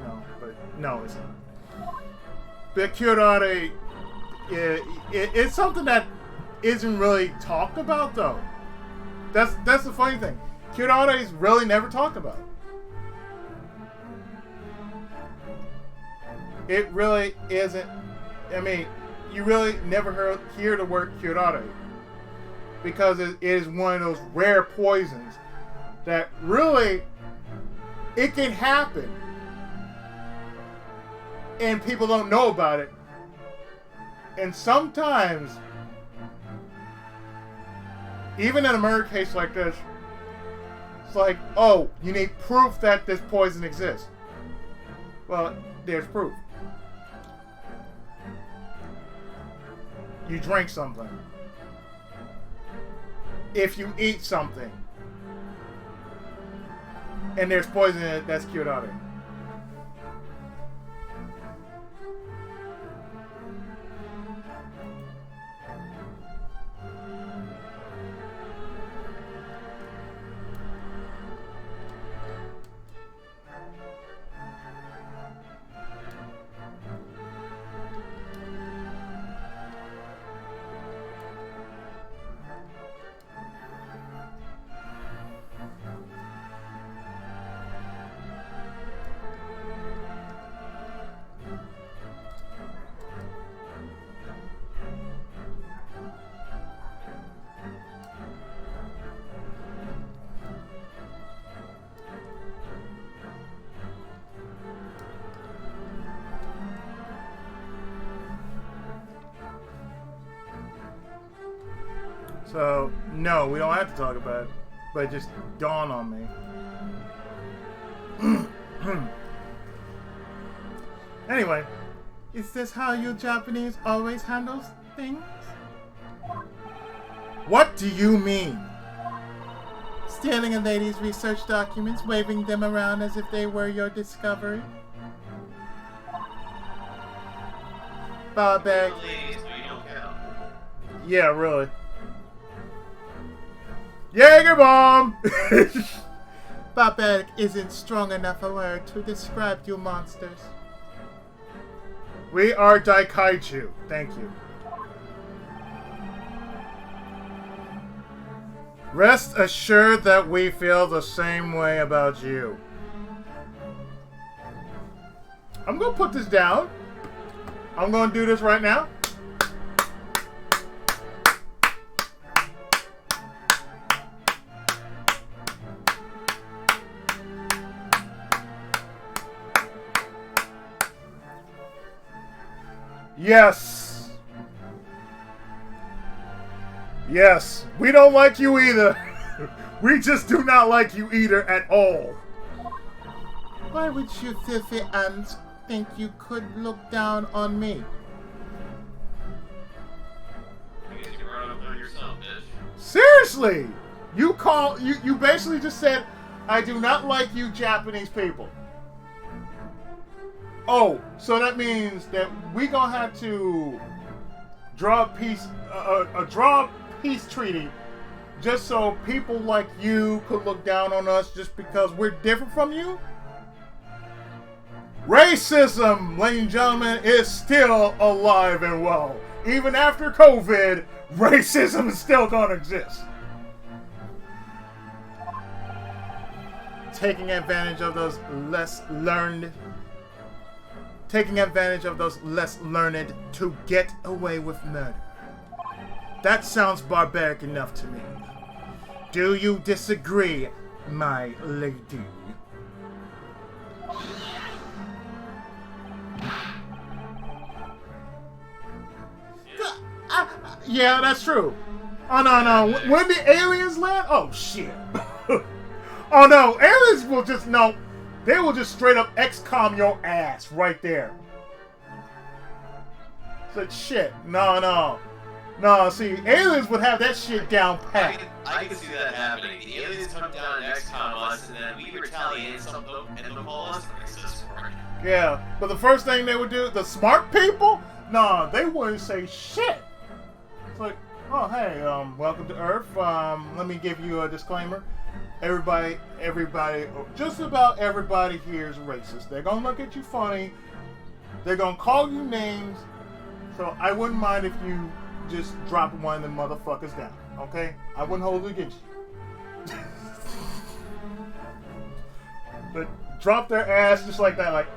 No, but no, it's not. But curare, it's something that isn't really talked about, though. That's the funny thing. Curare is really never talked about. It really isn't. I mean, you really never hear the word curare. Because it is one of those rare poisons that really, it can happen. And people don't know about it. And sometimes, even in a murder case like this, it's like, oh, you need proof that this poison exists. Well, there's proof. You drink something. If you eat something, and there's poison in it, that's curare. So, no, we don't have to talk about it, but it just dawned on me. Anyway, is this how you Japanese always handle things? What do you mean? Stealing a lady's research documents, waving them around as if they were your discovery? Barbaric. Yeah, really. Jaeger bomb! Barbaric isn't strong enough a word to describe you monsters. We are Daikaiju. Thank you. Rest assured that we feel the same way about you. I'm gonna put this down. I'm gonna do this right now. Yes. Yes. We don't like you either. We just do not like you either at all. Why would you filthy ants think you could look down on me? Because you brought up on yourself, bitch. Seriously! You basically just said, I do not like you Japanese people. Oh, so that means that we gonna have to draw a peace treaty just so people like you could look down on us just because we're different from you? Racism, ladies and gentlemen, is still alive and well. Even after COVID, racism is still gonna exist. Taking advantage of those less learned to get away with murder. That sounds barbaric enough to me. Do you disagree, my lady? Yeah, that's true. Oh, no. When the aliens land? Oh, shit. Oh, no. Aliens will just, no. They will just straight up XCOM your ass right there. It's like, shit. No, see, aliens would have that shit down pat. I can see that happening. The aliens come down and XCOM us, and then we retaliate and they'll call us racist for it. Yeah, but the first thing they would do, the smart people, nah, they wouldn't say shit. It's like, oh, hey, welcome to Earth. Let me give you a disclaimer. Everybody, just about everybody here is racist. They're gonna look at you funny. They're gonna call you names. So I wouldn't mind if you just drop one of them motherfuckers down, okay? I wouldn't hold it against you. But drop their ass just like that, like,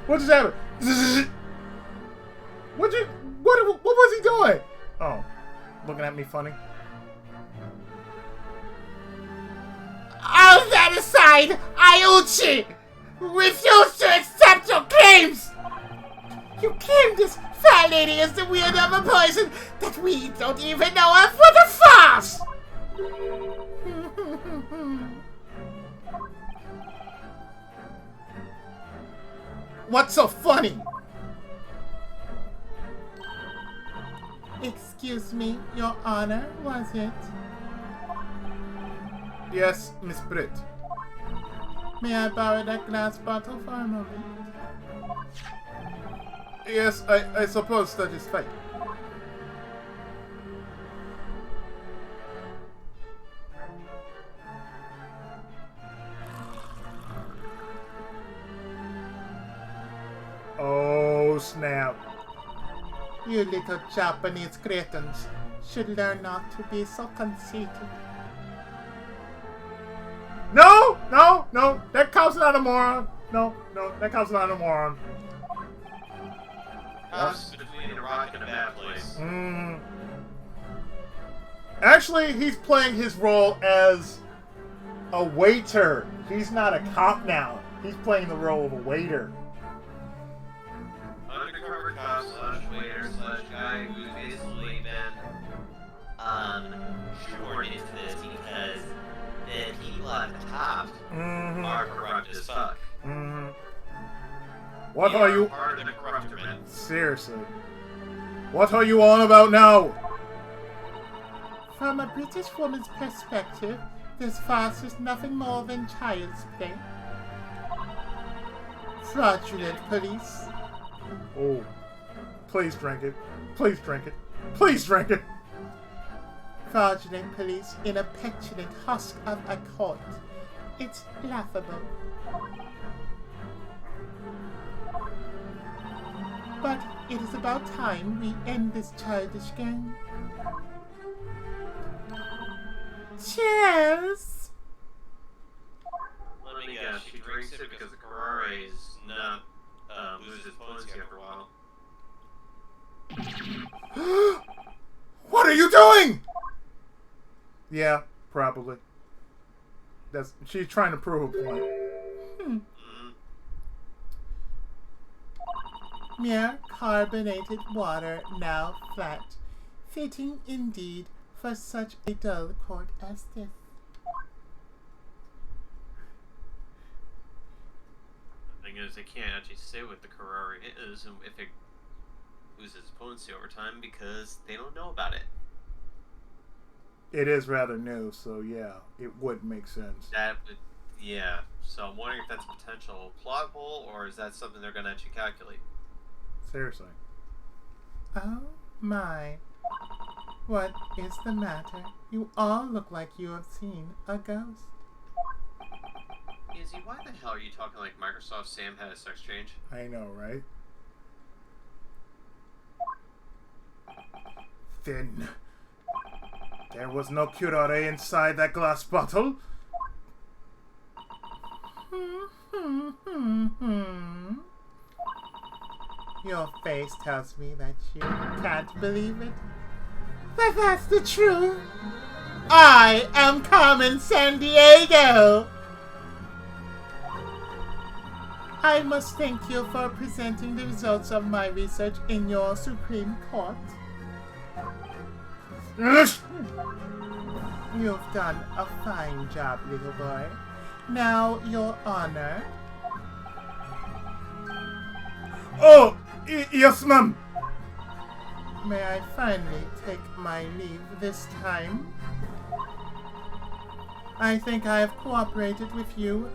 what just happened? What'd you... looking at me funny? All that aside, Iuchi refuse to accept your claims! You claim this fat lady is the weirdo of a poison that we don't even know of. What a farce! What's so funny? Excuse me, Your Honor, was it? Yes, Miss Britt. May I borrow that glass bottle for a moment? Yes, I suppose that is fine. Oh, snap. You little Japanese cretins should learn not to be so conceited. No, no, no. That cop's not a moron. No, no, that cop's not a moron. House between a rock and a bad place. Actually, he's playing his role as a waiter. He's not a cop now. He's playing the role of a waiter. Undercover cop slash waiter slash guy who's basically been shoehorned into this because the people at the top are corrupt as fuck. What are you... Part of the corrupter, man. Seriously. What are you on about now? From a British woman's perspective, this farce is nothing more than child's play. Fraudulent police. Oh. Please drink it. Please drink it. Please drink it. Fraudulent police in a petulant husk of a court. It's laughable. But it is about time we end this childish game. Cheers! Let me guess, she drinks it because the Carrara is not loses its potency after a while. What are you doing? Yeah, probably. She's trying to prove a point. Mere carbonated water, now flat. Fitting indeed for such a dull court as this. The thing is, they can't actually say what the Carrara is and if it loses its potency over time because they don't know about it. It is rather new, so yeah, it would make sense. That would, yeah. So I'm wondering if that's a potential plot hole or is that something they're going to actually calculate? Seriously. Oh my. What is the matter? You all look like you have seen a ghost. Izzy, why the hell are you talking like Microsoft Sam had a sex change? I know, right? Then there was no curare inside that glass bottle. Your face tells me that you can't believe it. But that's the truth. I am Carmen Sandiego. I must thank you for presenting the results of my research in your Supreme Court. You've done a fine job, little boy. Now, Your Honor. Oh, yes, ma'am. May I finally take my leave this time? I think I have cooperated with you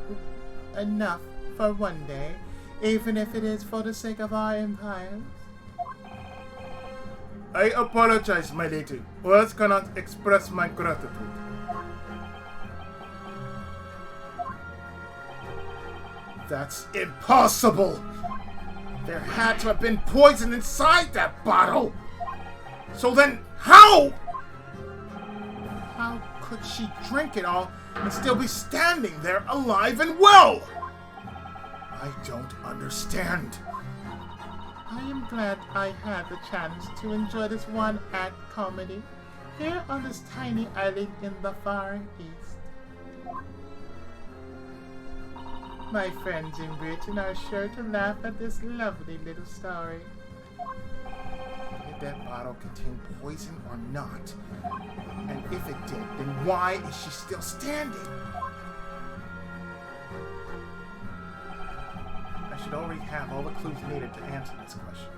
enough for one day, even if it is for the sake of our empires. I apologize, my lady. Words cannot express my gratitude. That's impossible! There had to have been poison inside that bottle! So then, how? How could she drink it all and still be standing there alive and well? I don't understand. I am glad I had the chance to enjoy this one-act comedy. Here on this tiny island in the Far East. My friends in Britain are sure to laugh at this lovely little story. Did that bottle contain poison or not? And if it did, then why is she still standing? I should already have all the clues needed to answer this question.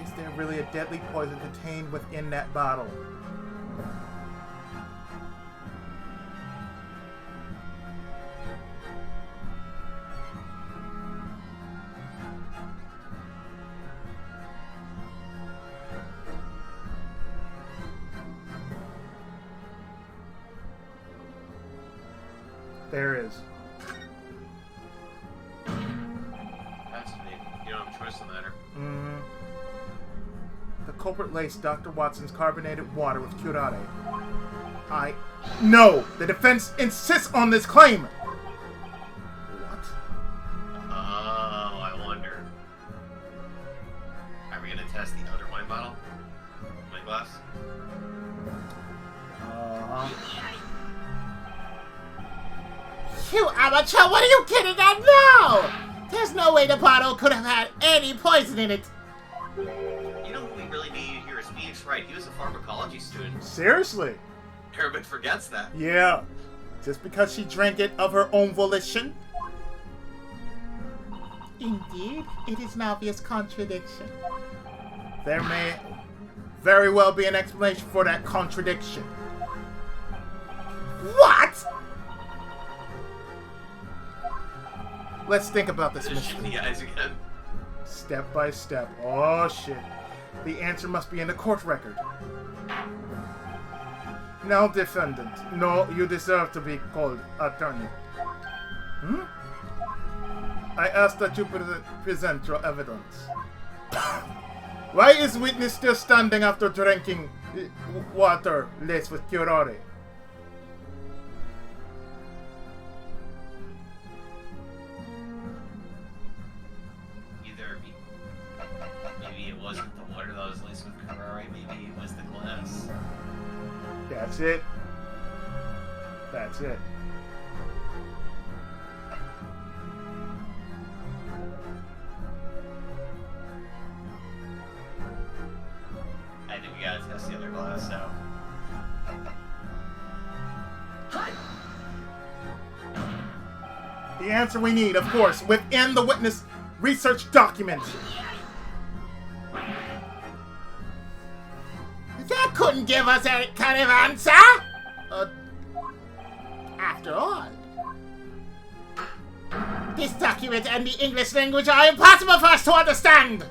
Is there really a deadly poison contained within that bottle? There is. Fascinating. You don't have a choice in the matter. The culprit laced Dr. Watson's carbonated water with curare. No! The defense insists on this claim! What? Oh, I wonder. Are we gonna test the other wine bottle? Wine glass? You amateur, what are you getting at now? There's no way the bottle could have had any poison in it. You know who we really need here is Phoenix Wright. He was a pharmacology student. Seriously? Everybody forgets that. Yeah. Just because she drank it of her own volition? Indeed, it is an obvious contradiction. There may very well be an explanation for that contradiction. What? Let's think about this Just mystery. the eyes again. Step by step. Oh, shit. The answer must be in the court record. Now, defendant. No, you deserve to be called attorney. I ask that you present your evidence. Why is witness still standing after drinking water laced with curare? Maybe it wasn't the water that was laced with curare, maybe it was the glass. That's it. That's it. I think we gotta test the other glass out. The answer we need, of course, within the witness research document. That couldn't give us any kind of answer. After all, this document and the English language are impossible for us to understand.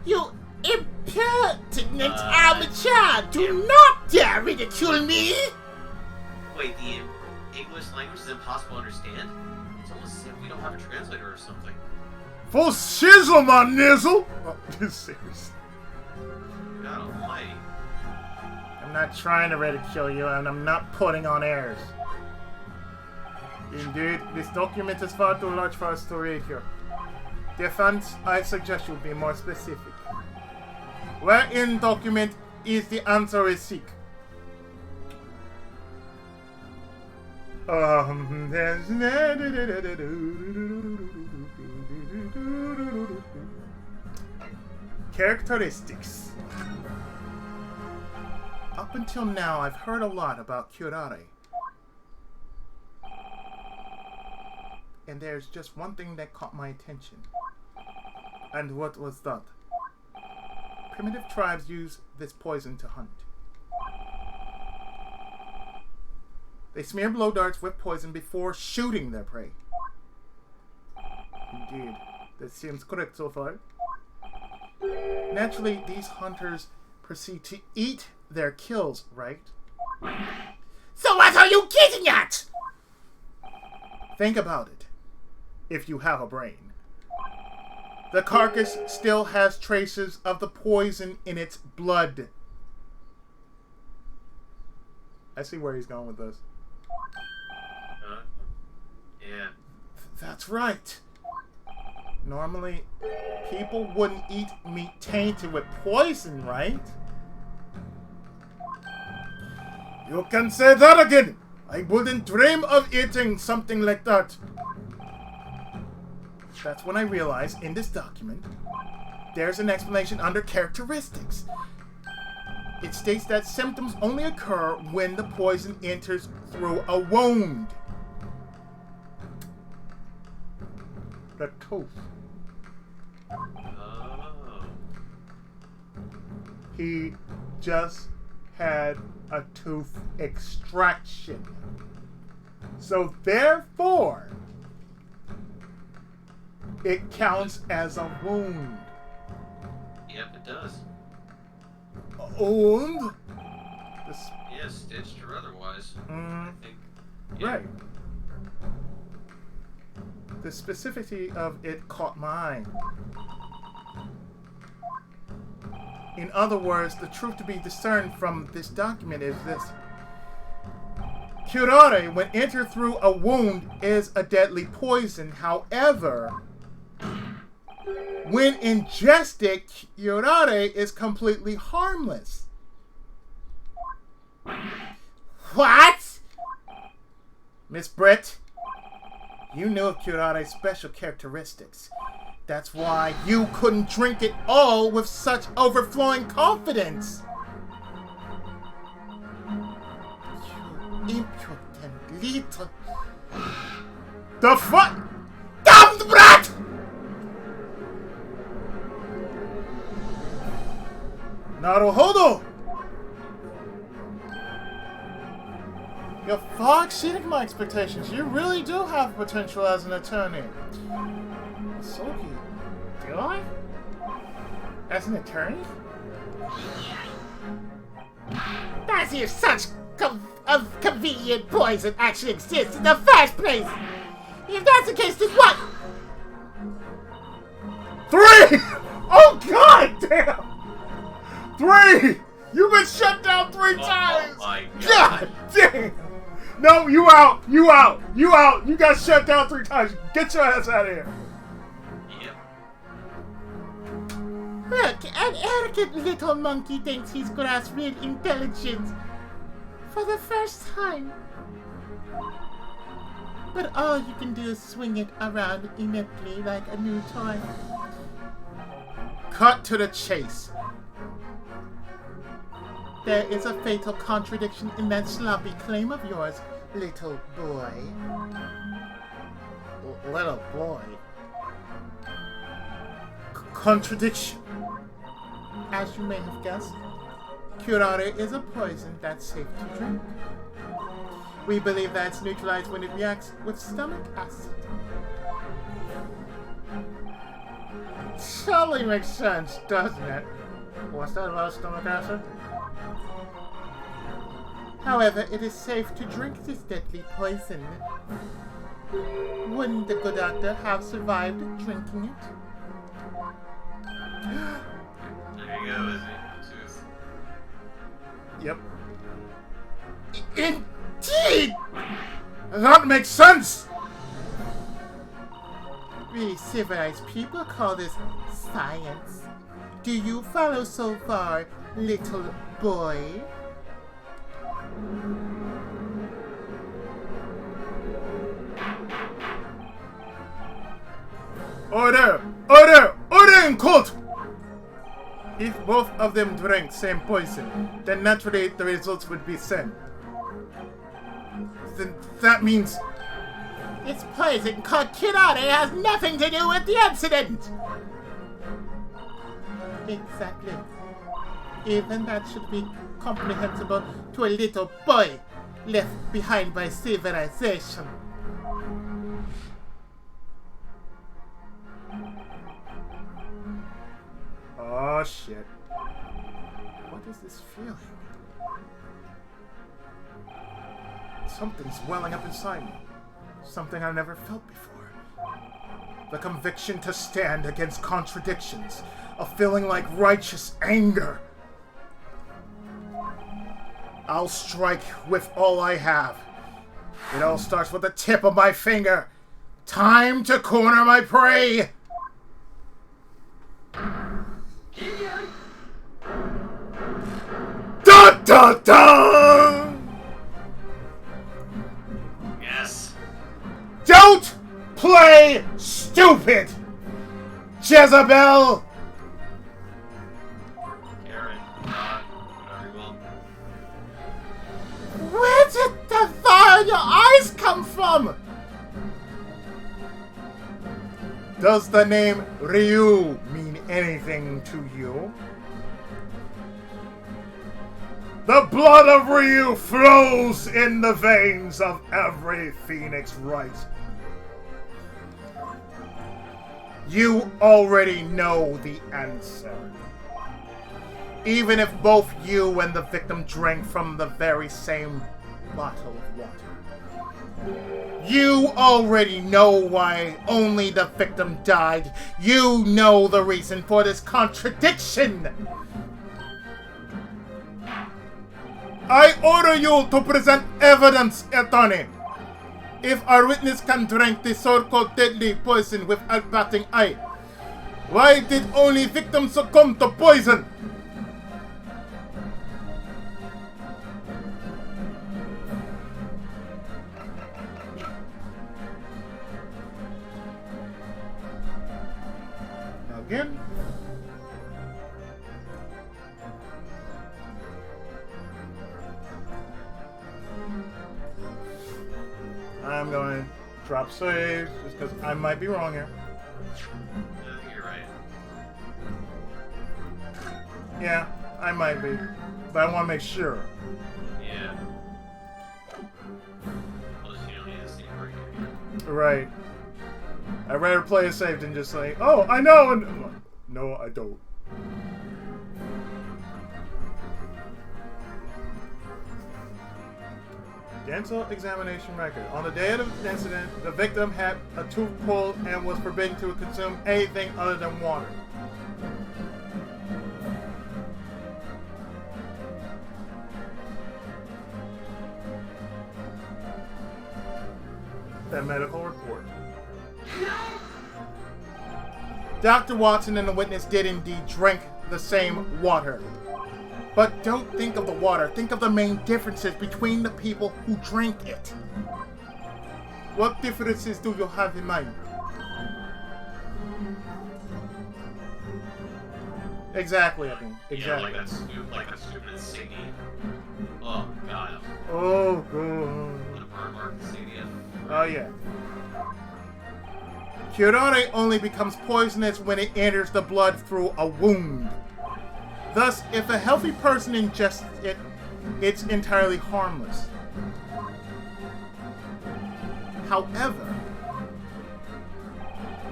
You impertinent amateur! Do not dare ridicule me! Wait, the English language is impossible to understand? It's almost as if we don't have a translator or something. Full shizzle, my nizzle! Oh, serious. God almighty. I'm not trying to ridicule you, and I'm not putting on airs. Indeed, this document is far too large for us to read here. Defense, I suggest you be more specific. Where in document is the answer we seek? Characteristics. Up until now, I've heard a lot about curare. And there's just one thing that caught my attention. And what was that? Primitive tribes use this poison to hunt. They smear blow darts with poison before shooting their prey. Indeed. That seems correct so far. Naturally, these hunters proceed to eat their kills, right? So what are you getting at? Think about it, if you have a brain. The carcass still has traces of the poison in its blood. I see where he's going with this. Yeah. That's right. Normally, people wouldn't eat meat tainted with poison, right? You can say that again! I wouldn't dream of eating something like that. That's when I realized in this document, there's an explanation under characteristics. It states that symptoms only occur when the poison enters through a wound. The tooth. Oh. He just had a tooth extraction. So therefore, it counts as a wound. Yep, it does. A wound? Yeah, stitched or otherwise. I think. Yeah. Right. The specificity of it caught my eye. In other words, the truth to be discerned from this document is this. Curare, when entered through a wound, is a deadly poison. However, when ingested, curare is completely harmless. What? Miss Britt, you knew of curare's special characteristics. That's why you couldn't drink it all with such overflowing confidence. You impudent little... The fuck? Damned brat! Naruhodo! You're far exceeding my expectations. You really do have potential as an attorney. Soki, do I? As an attorney? As if such convenient poison actually exists in the first place! If that's the case, then what? 3! Oh god damn! 3! You've been shut down 3 times! Oh my God damn! No, you out! You out! You out! You got shut down 3 times. Get your ass out of here. Yep. Look, an arrogant little monkey thinks he's grasped real intelligence for the first time. But all you can do is swing it around ineptly like a new toy. Cut to the chase. There is a fatal contradiction in that sloppy claim of yours, little boy. Little boy? Contradiction. As you may have guessed, curare is a poison that's safe to drink. We believe that it's neutralized when it reacts with stomach acid. Totally makes sense, doesn't it? What's that about stomach acid? However, it is safe to drink this deadly poison. Wouldn't the good doctor have survived drinking it? There you go, is it? Tooth. Yep. Indeed! That makes sense! We civilized people call this science. Do you follow so far, little boy? Order! Order! Order in court! If both of them drank same poison, then naturally the results would be same. Then that means... This poison called curare has nothing to do with the incident! Exactly. Even that should be comprehensible to a little boy left behind by civilization. Oh shit. What is this feeling? Something's welling up inside me. Something I've never felt before. The conviction to stand against contradictions. A feeling like righteous anger. I'll strike with all I have. It all starts with the tip of my finger. Time to corner my prey! Dun dun dun! stay stupid, Jezebel! Karen, whatever you want. Where did the fire in your eyes come from? Does the name Ryu mean anything to you? The blood of Ryu flows in the veins of every Phoenix Wright. You already know the answer. Even if both you and the victim drank from the very same bottle of water. You already know why only the victim died. You know the reason for this contradiction. I order you to present evidence, attorney. If our witness can drink the so-called deadly poison without batting eye, why did only victims succumb to poison? Again. I'm going to drop saves just because I might be wrong here. I think you're right. Yeah, I might be, but I want to make sure. Yeah. Plus, you don't need to see right here. Right. I'd rather play a save than just say, oh, I know, and I'm like, no, I don't. Dental examination record. On the day of the incident, the victim had a tooth pulled and was forbidden to consume anything other than water. The medical report. Dr. Watson and the witness did indeed drink the same water. But don't think of the water. Think of the main differences between the people who drank it. What differences do you have in mind? Exactly, I mean. Exactly. Yeah, like a stupid insignia. Oh, God. Oh, God. What a burn mark insignia. Oh, yeah. Curare only becomes poisonous when it enters the blood through a wound. Thus, if a healthy person ingests it, it's entirely harmless. However,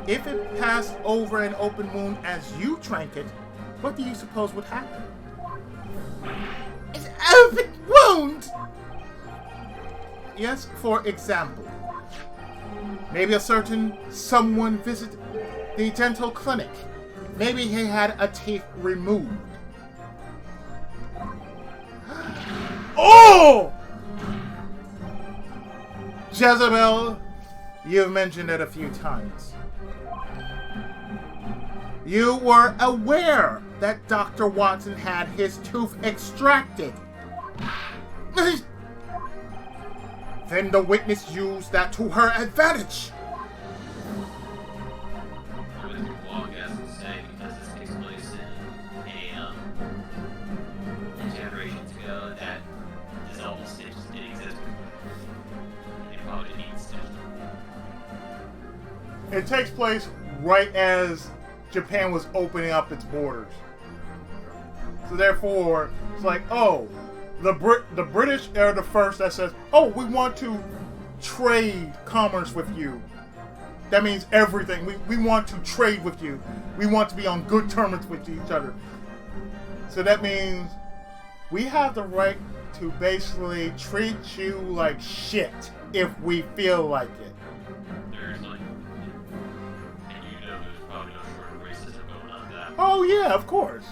if it passed over an open wound as you drank it, what do you suppose would happen? It's open wound! Yes, for example, maybe a certain someone visited the dental clinic. Maybe he had a teeth removed. Oh! Jezebel, you've mentioned it a few times. You were aware that Dr. Watson had his tooth extracted. Then the witness used that to her advantage. I would walk as and say, because this takes place in generations ago, that dissolved stitches did exist before. They probably didn't need stitches. It takes place right as Japan was opening up its borders. So therefore, it's like, oh, the British are the first that says, oh, we want to trade commerce with you. That means everything. We want to trade with you. We want to be on good terms with each other. So that means we have the right to basically treat you like shit if we feel like it. Seriously. And you know there's probably no short of racism going on with that. Oh yeah, of course.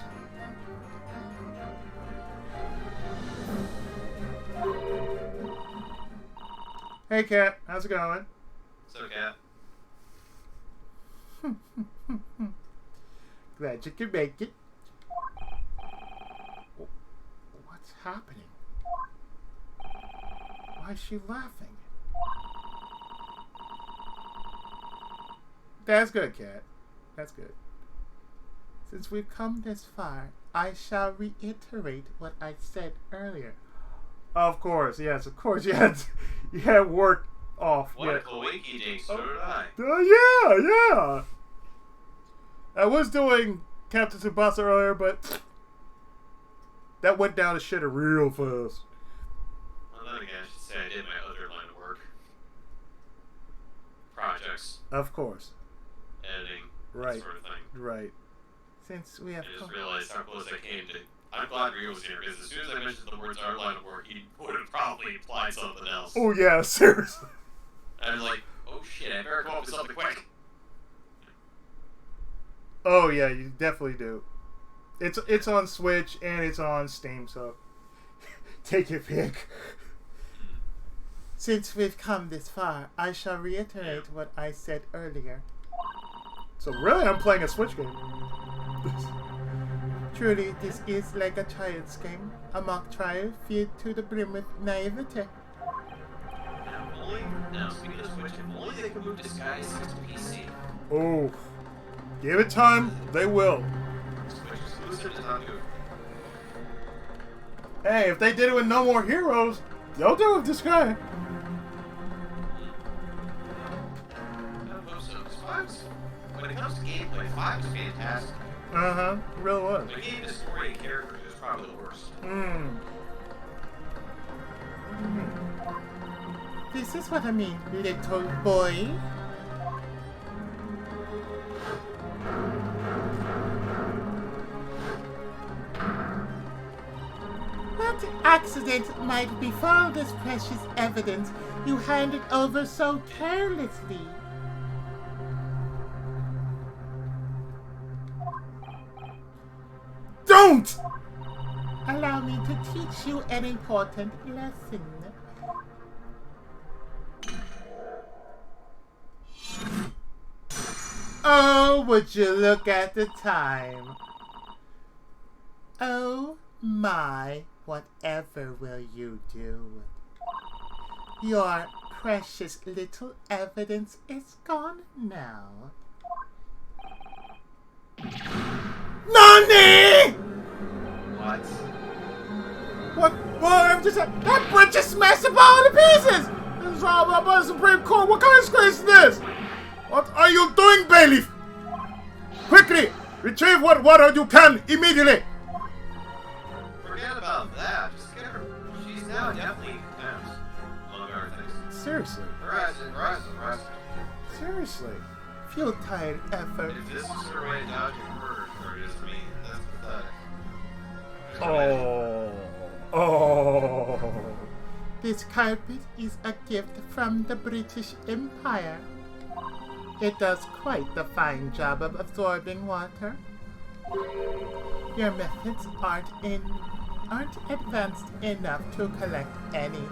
Hey Kat, how's it going? So, Kat. Glad you could make it. What's happening? Why is she laughing? That's good, Cat. That's good. Since we've come this far, I shall reiterate what I said earlier. Of course, yes, of course. You had work off. What a coinky dink, so did I. Yeah. I was doing Captain Tsubasa earlier, but that went down the shitter real fast. Well, then again, I should say I did my other line of work. Projects. Of course. Editing. Right. That sort of thing. Right. Since we have... I just realized how close I came to... I'm glad Rio was here, because as soon as I mentioned the words our line of work, he would have probably implied something else. Oh, yeah, seriously. And I was like, oh shit, I better come up with something quick. Oh, yeah, you definitely do. It's on Switch, and it's on Steam, so... take your pick. Since we've come this far, I shall reiterate what I said earlier. So really, I'm playing a Switch game. Truly, this is like a child's game. A mock trial filled to the brim with naivete. Now, speaking of Switch, if only they could move Disguise to PC. Oh. Give it time, they will. Switch exclusive does not move. Hey, if they did it with No More Heroes, they'll do it with this guy. When it comes to gameplay, 5 is fantastic. Uh-huh, it really was. But game the story and characters is probably the worst. This is what I mean, little boy. What accident might befall this precious evidence you handed over so carelessly? Don't! Allow me to teach you an important lesson. Oh, would you look at the time? Oh my, whatever will you do? Your precious little evidence is gone now. Nani! What? What? Well, I'm just... That bridge just smashed up all the pieces! This is all about the Supreme Court. What kind of disgrace is this? What are you doing, bailiff? Quickly! Retrieve what water you can, immediately! Forget about that. Just get her. She's now definitely contempt, among other things. Seriously. Harass. Seriously. Futile effort. If this is her way down to murder charges, I mean, that's pathetic. Oh. This carpet is a gift from the British Empire. It does quite the fine job of absorbing water. Your methods aren't advanced enough to collect any.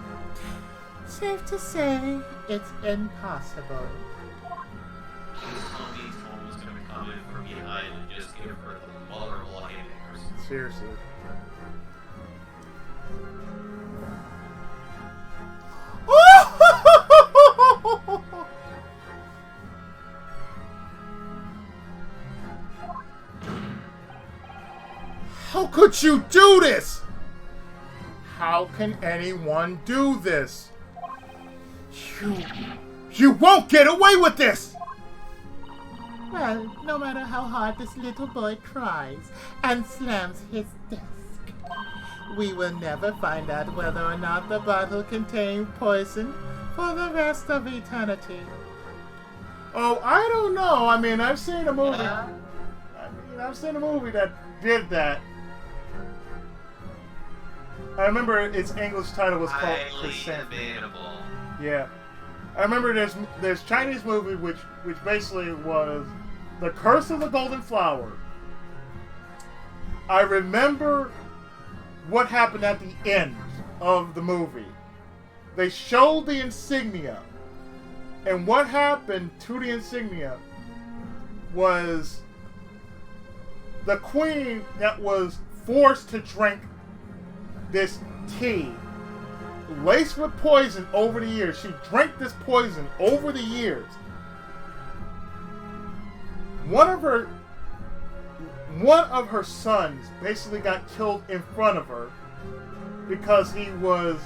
Safe to say, it's impossible. Tommy was going to come in from behind and just give her the vulnerable haymakers. Seriously. How could you do this? How can anyone do this? You won't get away with this! Well, no matter how hard this little boy tries and slams his desk, we will never find out whether or not the bottle contained poison for the rest of eternity. Oh, I don't know. I mean, I've seen a movie. I've seen a movie that did that. I remember its English title was called Debatable. Yeah. I remember there's Chinese movie which basically was The Curse of the Golden Flower. I remember what happened at the end of the movie. They showed the insignia. And what happened to the insignia was the queen that was forced to drink this tea laced with poison over the years. She drank this poison over the years. one of her sons basically got killed in front of her because he was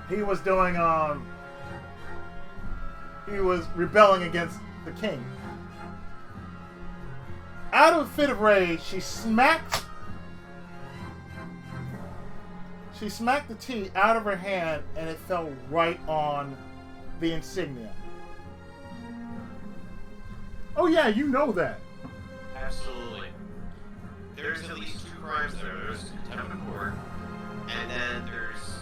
doing he was rebelling against the king. Out of a fit of rage, she smacked the tea out of her hand, and it fell right on the insignia. Oh yeah, you know that. Absolutely. There's at least 2 crimes there. There's contempt of court, and then there's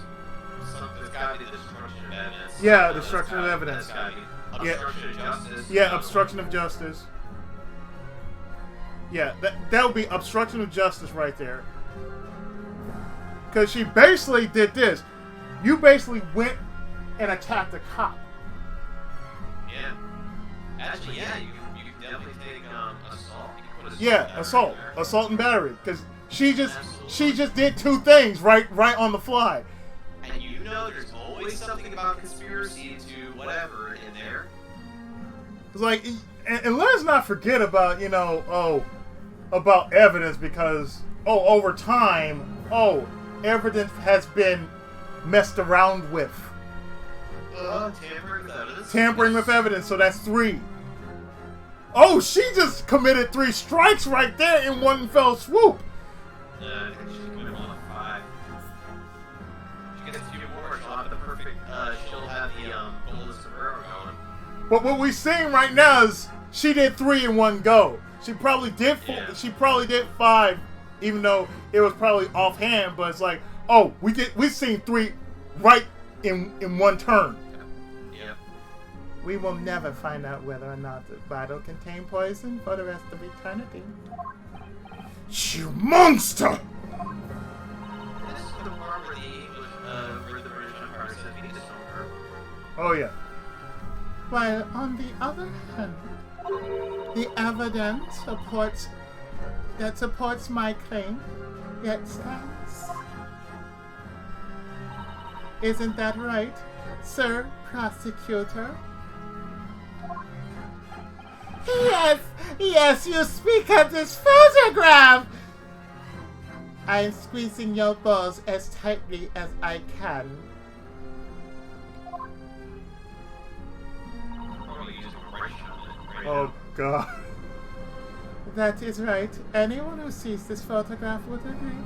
gotta be the destruction of evidence. Yeah, destruction of evidence. There's gotta be obstruction of justice. Yeah, obstruction of justice. Yeah, that would be obstruction of justice right there. Because she basically did this. You basically went and attacked a cop. Yeah. Actually, yeah, you can definitely take assault. You can put Yeah, assault and battery. Because she just did 2 things right on the fly. And you know there's always something about conspiracy to whatever in there. It's like, and let's not forget about, about evidence, because, over time, evidence has been messed around with. Tampering with evidence. Tampering with evidence, so that's 3. Oh, she just committed 3 strikes right there in one fell swoop. I think she committed more than 5. She gets a few more, she'll have the perfect, she'll have the golden sombrero going. But what we're seeing right now is she did 3 in one go. She probably did 4, Yeah. She probably did 5, even though it was probably offhand. But it's like, we've seen 3 right in one turn. Yeah. We will never find out whether or not the bottle contained poison for the rest of eternity. You monster! This is the part where the English, where the British Empire said we need to stone her. Oh yeah. While on the other hand, the evidence that supports my claim yet stands. Isn't that right, Sir Prosecutor? Yes, you speak of this photograph! I'm squeezing your balls as tightly as I can. Oh god. That is right. Anyone who sees this photograph would agree.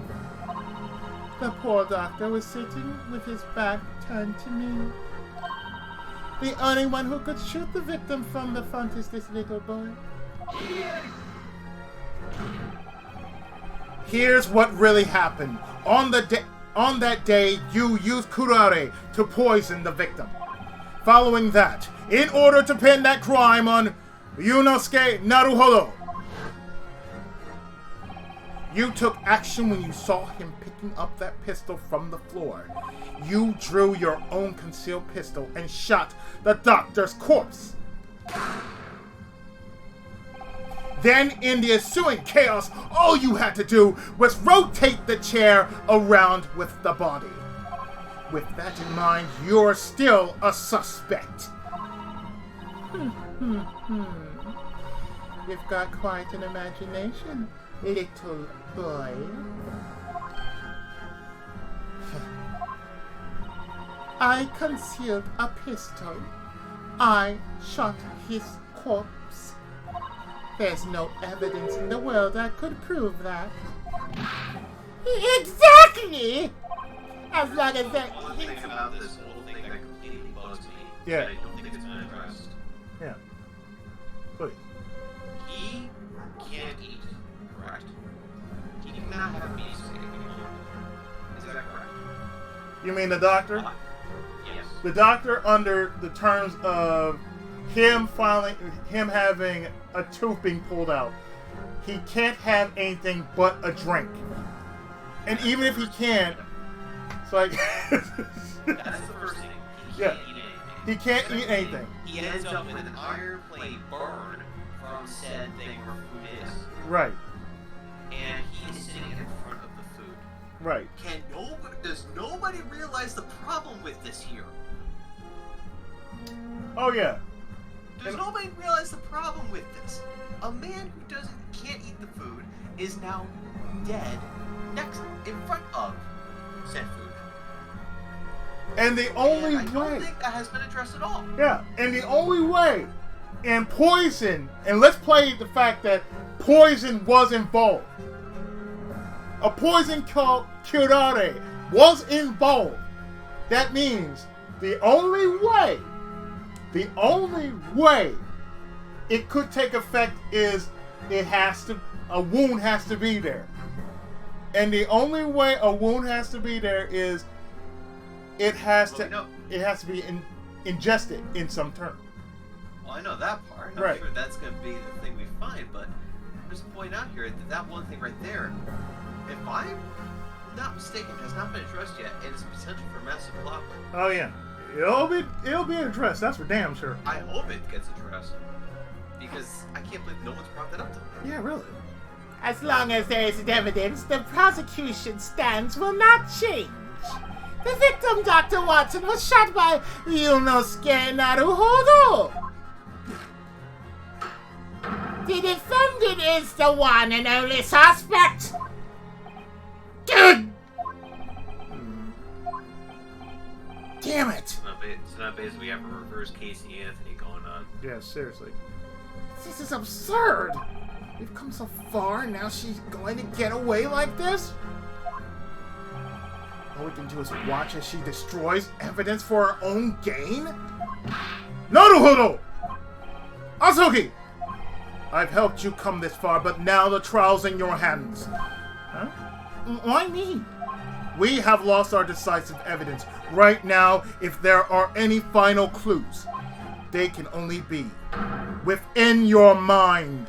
The poor doctor was sitting with his back turned to me. The only one who could shoot the victim from the front is this little boy. Here's what really happened. On that day, you used curare to poison the victim. Following that, in order to pin that crime on Yunosuke Naruhodo, you took action when you saw him picking up that pistol from the floor. You drew your own concealed pistol and shot the doctor's corpse. Then, in the ensuing chaos, all you had to do was rotate the chair around with the body. With that in mind, you're still a suspect. You've got quite an imagination, little boy. I concealed a pistol. I shot his corpse. There's no evidence in the world that could prove that. Exactly! As long as that... One thing about this whole thing that completely bugs me, Yeah. and I don't think it's been addressed. Yeah. Please. He can't eat, correct? He cannot have meat stick anymore. Is that correct? You mean the doctor? Yes. The doctor, under the terms of him having a tooth being pulled out, he can't have anything but a drink. And even if he can, it's like That's the first thing. He Yeah. can't eat anything. he can't Second eat thing, anything. He ends up with an iron plate burn from said thing where food is. Right, And he's sitting in front of the food. right. Does nobody realize the problem with this here? Oh yeah. Does nobody realize the problem with this? A man who can't eat the food is now dead in front of said food. And the only I way... don't think that has been addressed at all. Yeah, and the only way... And poison... And let's play the fact that poison was involved. A poison called curare was involved. That means the only way it could take effect is a wound has to be there. And the only way a wound has to be there is it has to be ingested in some term. Well, I know that part. I'm sure that's going to be the thing we find, but just to point out here that one thing right there, if I'm not mistaken, has not been addressed yet, and it's potential for massive plot. Oh yeah, it'll be addressed. That's for damn sure. I hope it gets addressed, because I can't believe no one's brought that up to me. Yeah, really. As long as there isn't evidence, the prosecution's stance will not change. The victim, Dr. Watson, was shot by Ryunosuke Naruhodo. The defendant is the one and only suspect. Dude! Damn it! So now basically we have a reverse Casey Anthony going on. Yeah, seriously. This is absurd. We've come so far, and now she's going to get away like this? All we can do is watch as she destroys evidence for her own gain? Naruhodo! Asogi! I've helped you come this far, but now the trial's in your hands. Huh? Why me? We have lost our decisive evidence. Right now, if there are any final clues, they can only be within your mind.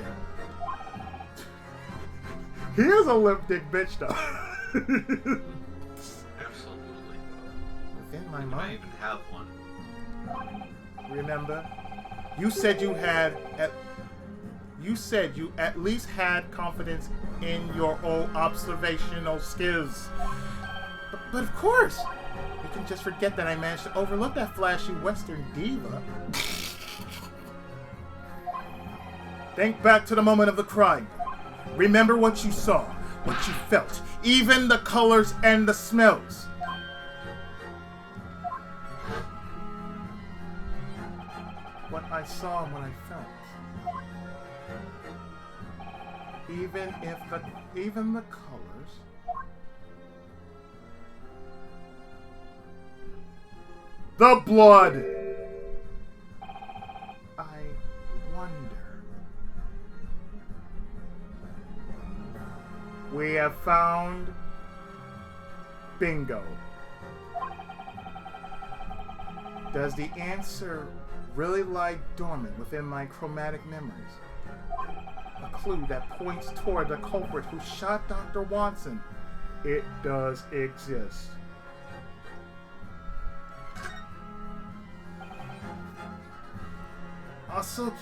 He is a limp dick bitch, though. Absolutely. Within my I mind. even have one. Remember, you said you at least had confidence in your own observational skills. But of course, you can just forget that I managed to overlook that flashy Western diva. Think back to the moment of the crime. Remember what you saw, what you felt, even the colors and the smells. What I saw and what I felt. Even the colors. The blood. I wonder. We have found bingo. Does the answer really lie dormant within my chromatic memories? A clue that points toward the culprit who shot Dr. Watson. It does exist. Asuki,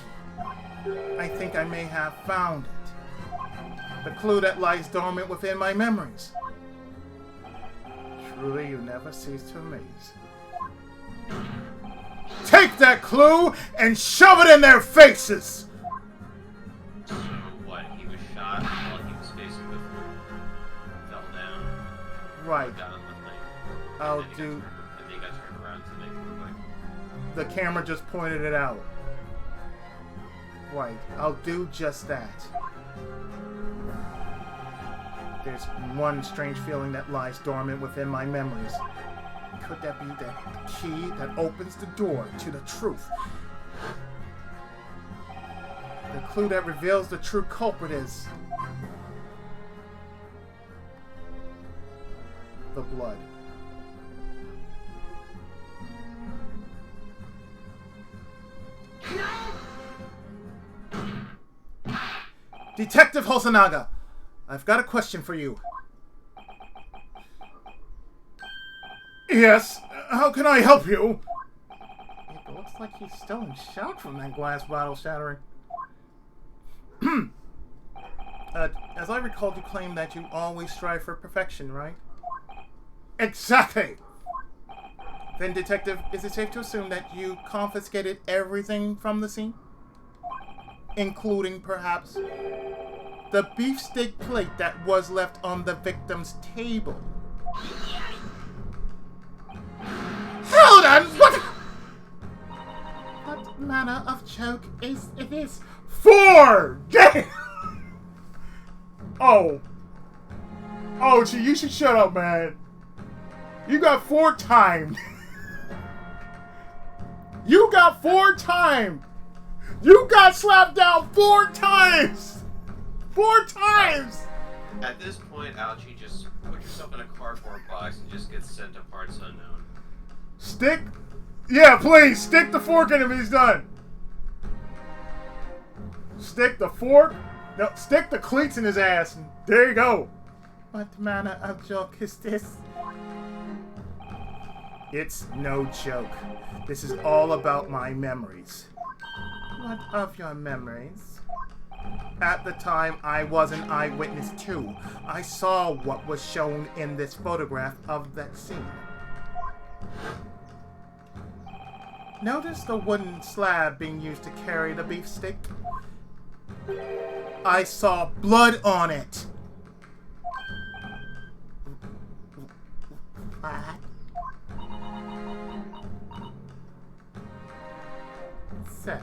I think I may have found it. The clue that lies dormant within my memories. Truly, you never cease to amaze. Take that clue and shove it in their faces! So what, he was shot while he was facing the floor? Fell down. Right. Down on the thing. I'll And then do... he got turned around to make it look like... The camera just pointed it out. Right. I'll do just that. There's one strange feeling that lies dormant within my memories. Could that be the key that opens the door to the truth? The clue that reveals the true culprit is... the blood. Detective Hosonaga, I've got a question for you. Yes, how can I help you? It looks like he's still in shock from that glass bottle shattering. As I recall, you claimed that you always strive for perfection, right? Exactly! Then, Detective, is it safe to assume that you confiscated everything from the scene? Including, perhaps, the beefsteak plate that was left on the victim's table? Hold on! What manner of joke is this? 4! Damn! Oh, gee, you should shut up, man. You got 4 timed. You got 4 timed. You got slapped down 4 times. 4 times. At this point, Algie, just put yourself in a cardboard box and just get sent to parts unknown. Yeah, please, stick the fork in him, he's done. Stick the fork? No, stick the cleats in his ass. There you go. What manner of joke is this? It's no joke. This is all about my memories. What of your memories? At the time, I was an eyewitness too. I saw what was shown in this photograph of that scene. Notice the wooden slab being used to carry the beefsteak? I saw blood on it. What? So,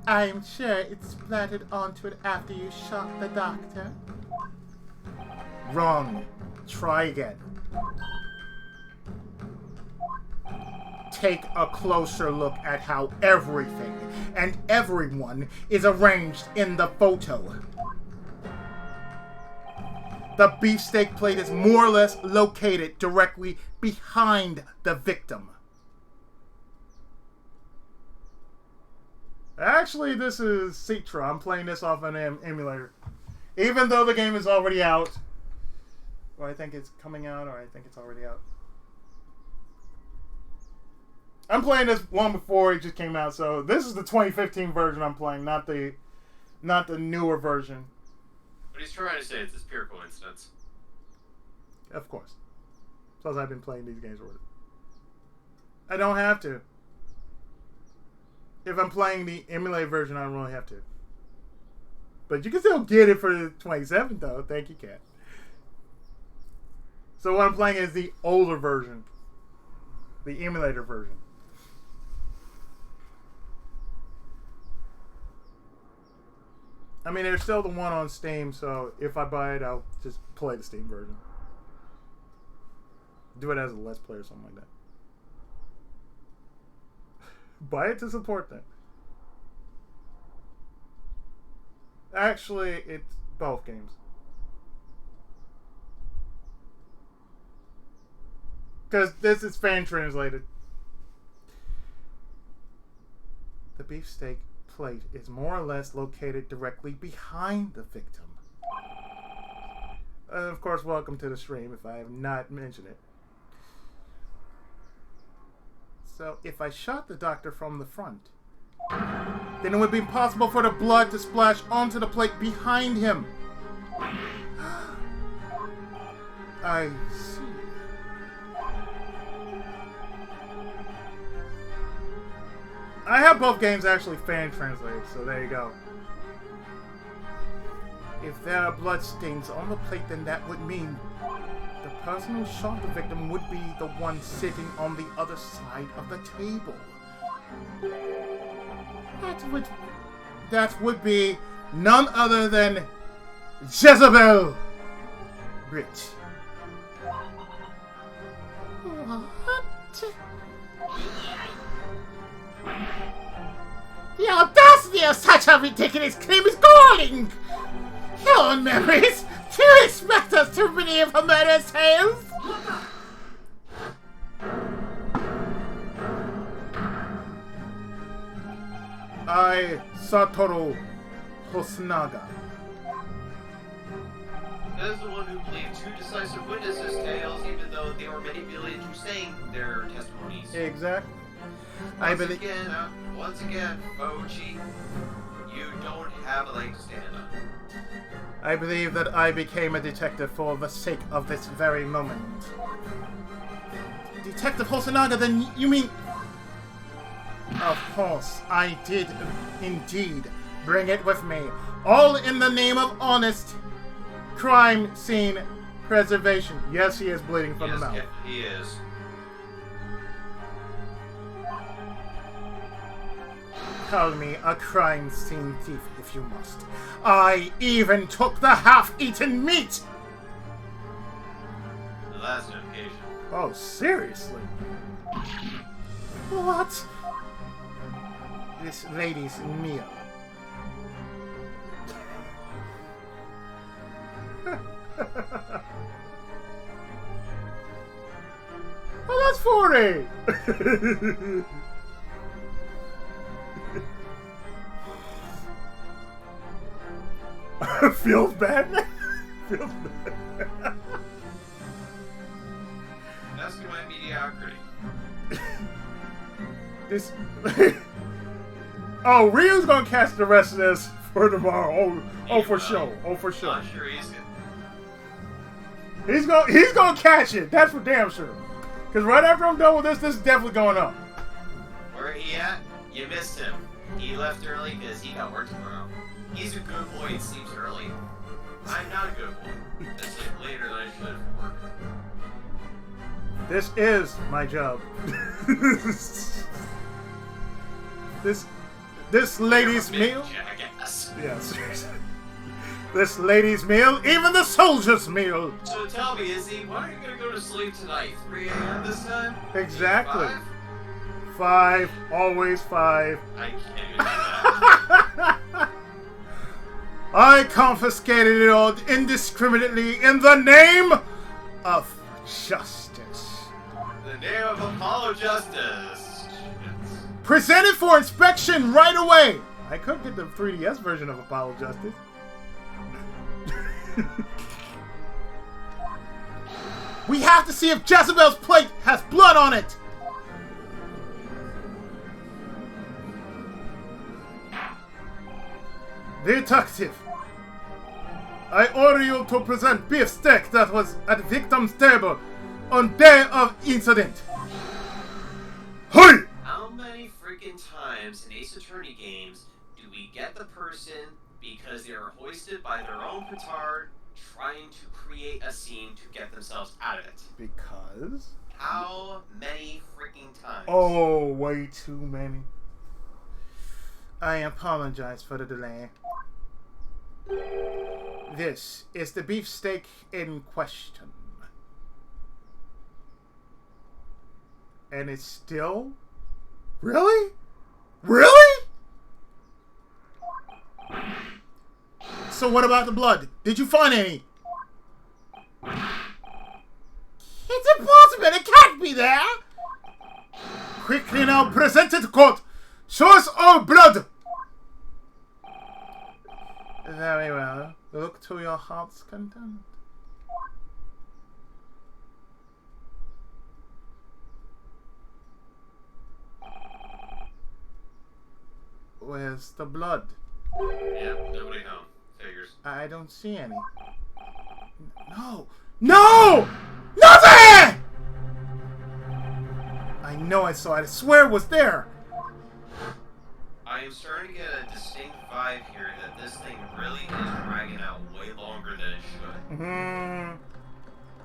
I'm sure it splattered onto it after you shot the doctor. Wrong. Try again. Take a closer look at how everything and everyone is arranged in the photo. The beefsteak plate is more or less located directly behind the victim. Actually, this is Citra. I'm playing this off an emulator. Even though the game is already out. Or I think it's coming out, or I think it's already out. I'm playing this one before it just came out, so this is the 2015 version I'm playing, not the newer version. What he's trying to say is it's pure coincidence. Of course. Plus I've been playing these games with it. I don't have to. If I'm playing the emulated version, I don't really have to. But you can still get it for the 27 though. Thank you, Cat. So what I'm playing is the older version. The emulator version. I mean, there's still the one on Steam, so if I buy it, I'll just play the Steam version. Do it as a Let's Play or something like that. Buy it to support that. Actually, it's both games. Because this is fan translated. The beefsteak plate is more or less located directly behind the victim. Of course, welcome to the stream if I have not mentioned it. So, if I shot the doctor from the front, then it would be impossible for the blood to splash onto the plate behind him. I see. I have both games actually fan translated, so there you go. If there are blood stains on the plate, then that would mean the person who shot the victim would be the one sitting on the other side of the table. That would be none other than Jezebel Rich. What? The audacity of such a ridiculous claim is galling! Your memories? Do you expect us to believe a murderous tales? I Satoru Hosonaga. That is the one who believed two decisive witnesses' tales, even though they were manipulated to saying their testimonies. Exactly. Once again, Foji, You don't have a leg to stand on. I believe that I became a detective for the sake of this very moment. Detective Hosonaga, then you mean... Of course, I did indeed bring it with me. All in the name of honest crime scene preservation. Yes, he is bleeding from the mouth. Yes, he is. Call me a crime scene thief if you must. I even took the half-eaten meat! The last notification. Oh, seriously? What? This lady's meal. Oh, that's 40! Feels bad, man. Feels bad. That's my mediocrity. This. Oh, Ryu's gonna catch the rest of this for tomorrow. Oh, for sure. Oh, for sure. I'm sure he's good. He's gonna catch it. That's for damn sure. Cause right after I'm done with this is definitely going up. Where he at? You missed him. He left early because he got work tomorrow. He's a good boy and sleeps early. I'm not a good boy. I sleep later than I should for work. This is my job. This lady's meal. Jackass. Yes. This lady's meal, even the soldier's meal. So tell me, Izzy, when are you gonna go to sleep tonight? 3 a.m. this time? Exactly. 5? 5, always 5. I can't even do that. I confiscated it all indiscriminately in the name of justice. The name of Apollo Justice. Presented for inspection right away. I could get the 3DS version of Apollo Justice. We have to see if Jezebel's plate has blood on it. Detective, I order you to present beef steak that was at victim's table on day of incident. Hey! How many freaking times in Ace Attorney games do we get the person because they are hoisted by their own petard trying to create a scene to get themselves out of it? Because? How many freaking times? Oh, way too many. I apologize for the delay. This is the beefsteak in question. And it's still... Really? Really? So what about the blood? Did you find any? It's impossible! It can't be there! Quickly now, present it to court! Show us all blood! Very well. Look to your heart's content. Where's the blood? Yep, nobody home. Figures. I don't see any. No! No! Nothing! I know I saw it. I swear it was there. I am starting to get a distinct vibe here that this thing really is dragging out way longer than it should. Mm-hmm.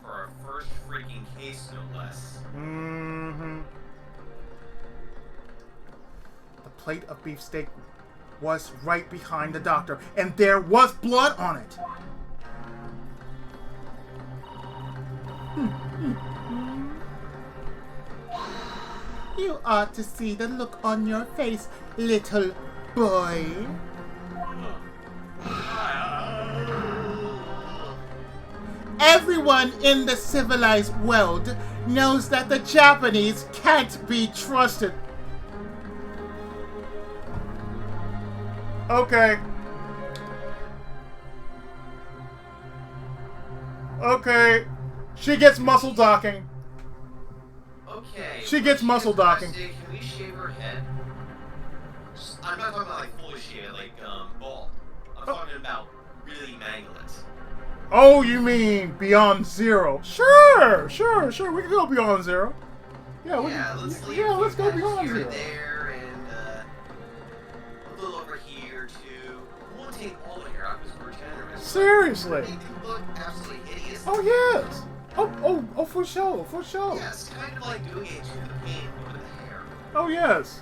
For our first freaking case, no less. Mm-hmm. The plate of beefsteak was right behind the doctor, and there was blood on it. You ought to see the look on your face, little boy. Everyone in the civilized world knows that the Japanese can't be trusted. Okay. Okay. She gets muscle docking. Okay. She gets muscle docking. Can we shave her head? I'm not talking about like fully shaved, like bald. I'm talking about really mangled. Oh, you mean Beyond Zero? Sure. We can go Beyond Zero. Yeah, let's go Beyond Zero. There and a little over here too. We won't take all the hair out because we're generous. Seriously. They look absolutely hideous. Oh yes. Oh, for sure. Yes, kind of like doing it to the paint with the hair. Oh yes.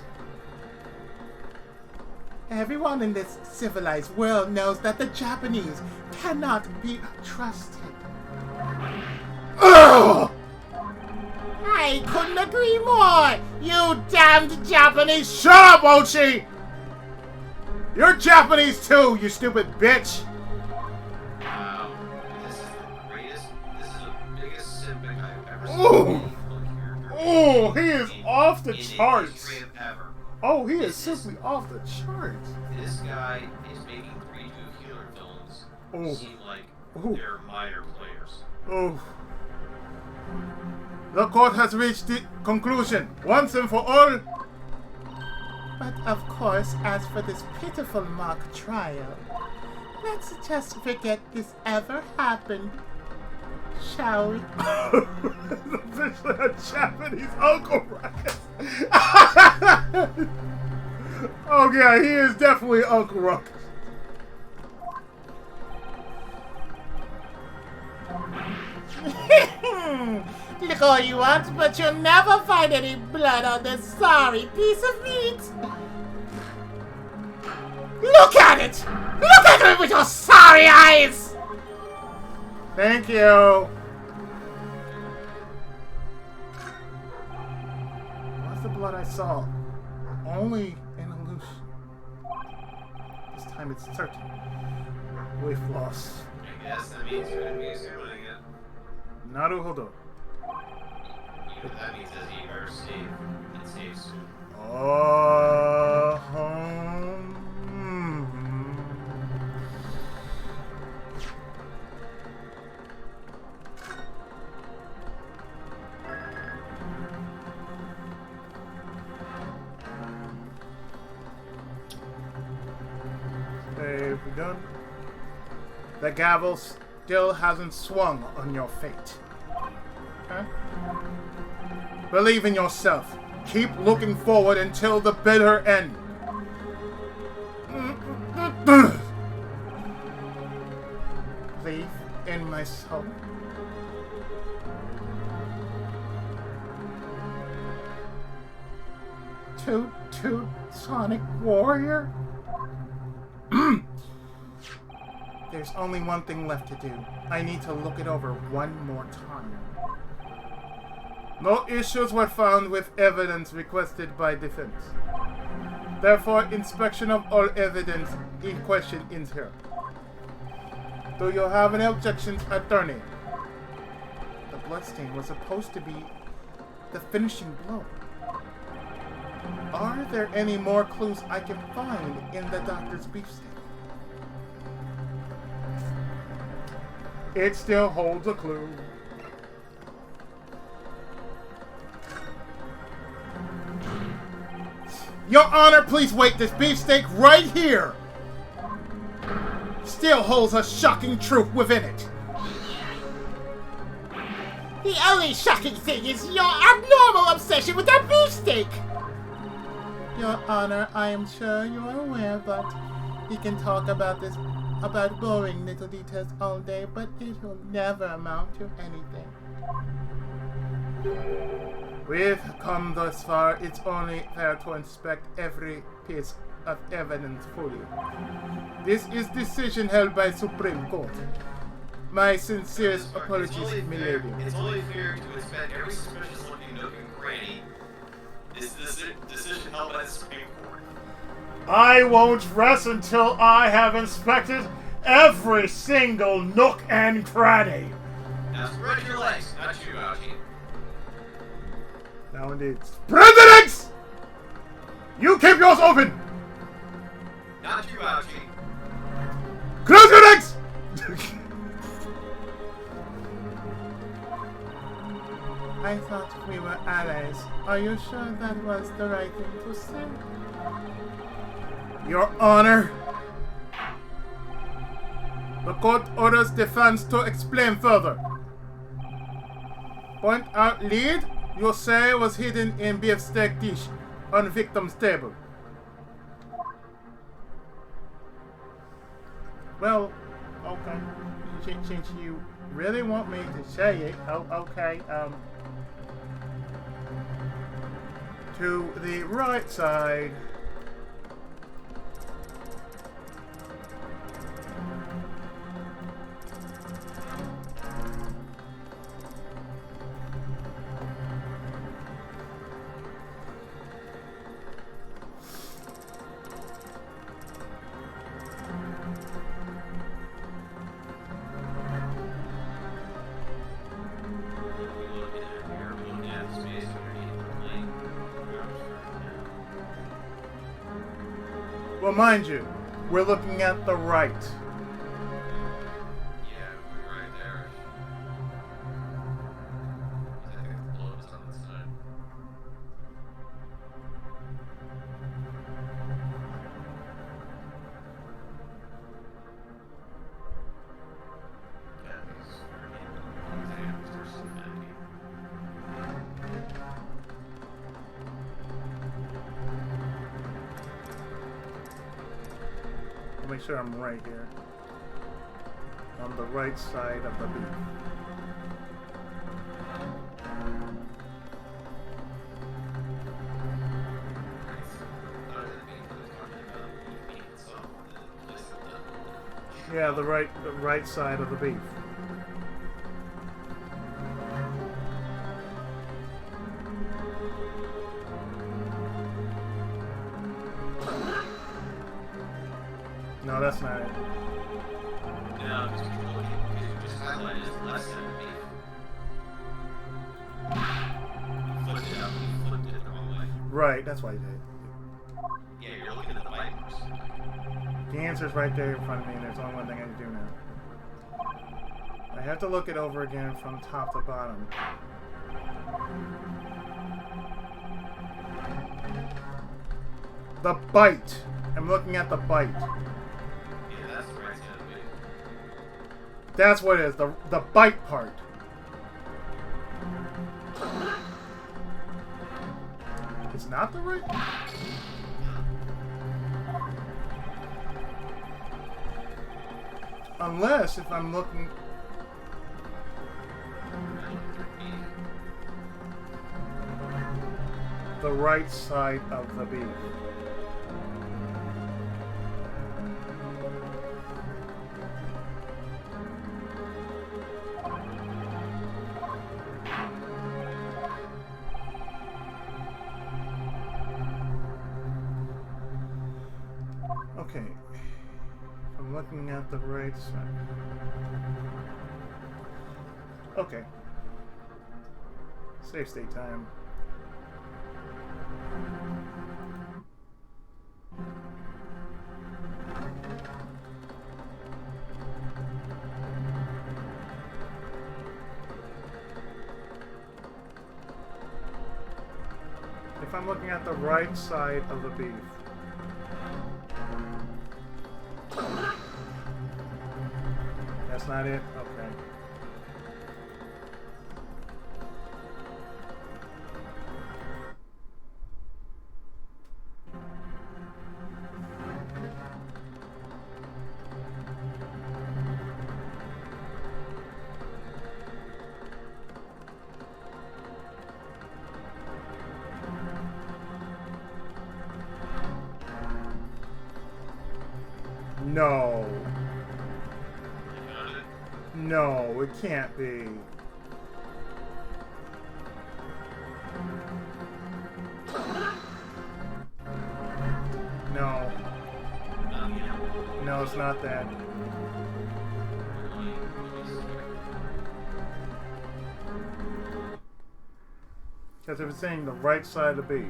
Everyone in this civilized world knows that the Japanese cannot be trusted. Ugh! I couldn't agree more, you damned Japanese. Shut up, Ochi! You're Japanese too, you stupid bitch! Wow, this is the greatest, this is the biggest simping I've ever Ooh. seen. Oh, he is off the charts. Ever. Oh, he is simply off the charts. This guy is making 3 new healer films seem like they're minor players. Oh. The court has reached the conclusion, once and for all. But of course, as for this pitiful mock trial, let's just forget this ever happened, shall we? It's officially a Japanese Uncle Ruckus. Oh yeah, he is definitely Uncle Ruckus. Look all you want, but you'll never find any blood on this sorry piece of meat. Look at it! Look at it with your sorry eyes! Thank you. What's the blood I saw? Only an illusion. This time it's certain. We've lost. I guess that means you're going to be assimilating it. Naruhodo. You know, that means that you better save and save soon. Have we done? The gavel still hasn't swung on your fate. Huh? Believe in yourself. Keep looking forward until the bitter end. Believe in my soul. Toot Sonic Warrior? There's only one thing left to do. I need to look it over one more time. No issues were found with evidence requested by defense. Therefore, inspection of all evidence in question ends here. Do you have any objections, attorney? The bloodstain was supposed to be the finishing blow. Are there any more clues I can find in the doctor's beefsteak? It still holds a clue. Your Honor, please wait. This beefsteak right here still holds a shocking truth within it. The only shocking thing is your abnormal obsession with that beefsteak! Your Honor, I am sure you are aware, but we can talk about boring little details all day, but it will never amount to anything. We've come thus far. It's only fair to inspect every piece of evidence fully. This is decision held by Supreme Court. My sincerest apologies, milady. It's only fair to inspect every suspicious-looking nook and cranny. This is a decision held by the Supreme Court. I won't rest until I have inspected every single nook and cranny. Now spread your legs, not you, Ouchie. Now indeed. Spread the legs! You keep yours open! Not you, Ouchie. Close your legs! I thought we were allies. Are you sure that was the right thing to say? Your Honor, the court orders defense to explain further. Point out lead, you say was hidden in beefsteak dish on victim's table. Well, okay. Since you really want me to say it, okay, to the right side. Well, mind you, we're looking at the right. Yeah, we're right there. I think the globe's on the side. Yeah, these exams are so many. I'll make sure I'm right here. On the right side of the beef. Yeah, the right side of the beef. No, that's not it. No, because you just highlighted left side of beef. You flipped it up, you flipped it the wrong way. Right, that's why I did. Yeah, you're looking at the Vipers. The answer's right there in front of me, and there's only one thing I can do now. I have to look it over again from top to bottom. The bite! I'm looking at the bite. Yeah, that's the right side of beef. That's what it is, the bite part. It's not the right? Unless if I'm looking... the right side of the beef. Okay, I'm looking at the right side. Okay. Save state time. If I'm looking at the right side of the beef. That's not it? Okay. No. No, it can't be. No. No, it's not that. Because if it's saying the right side of the beef.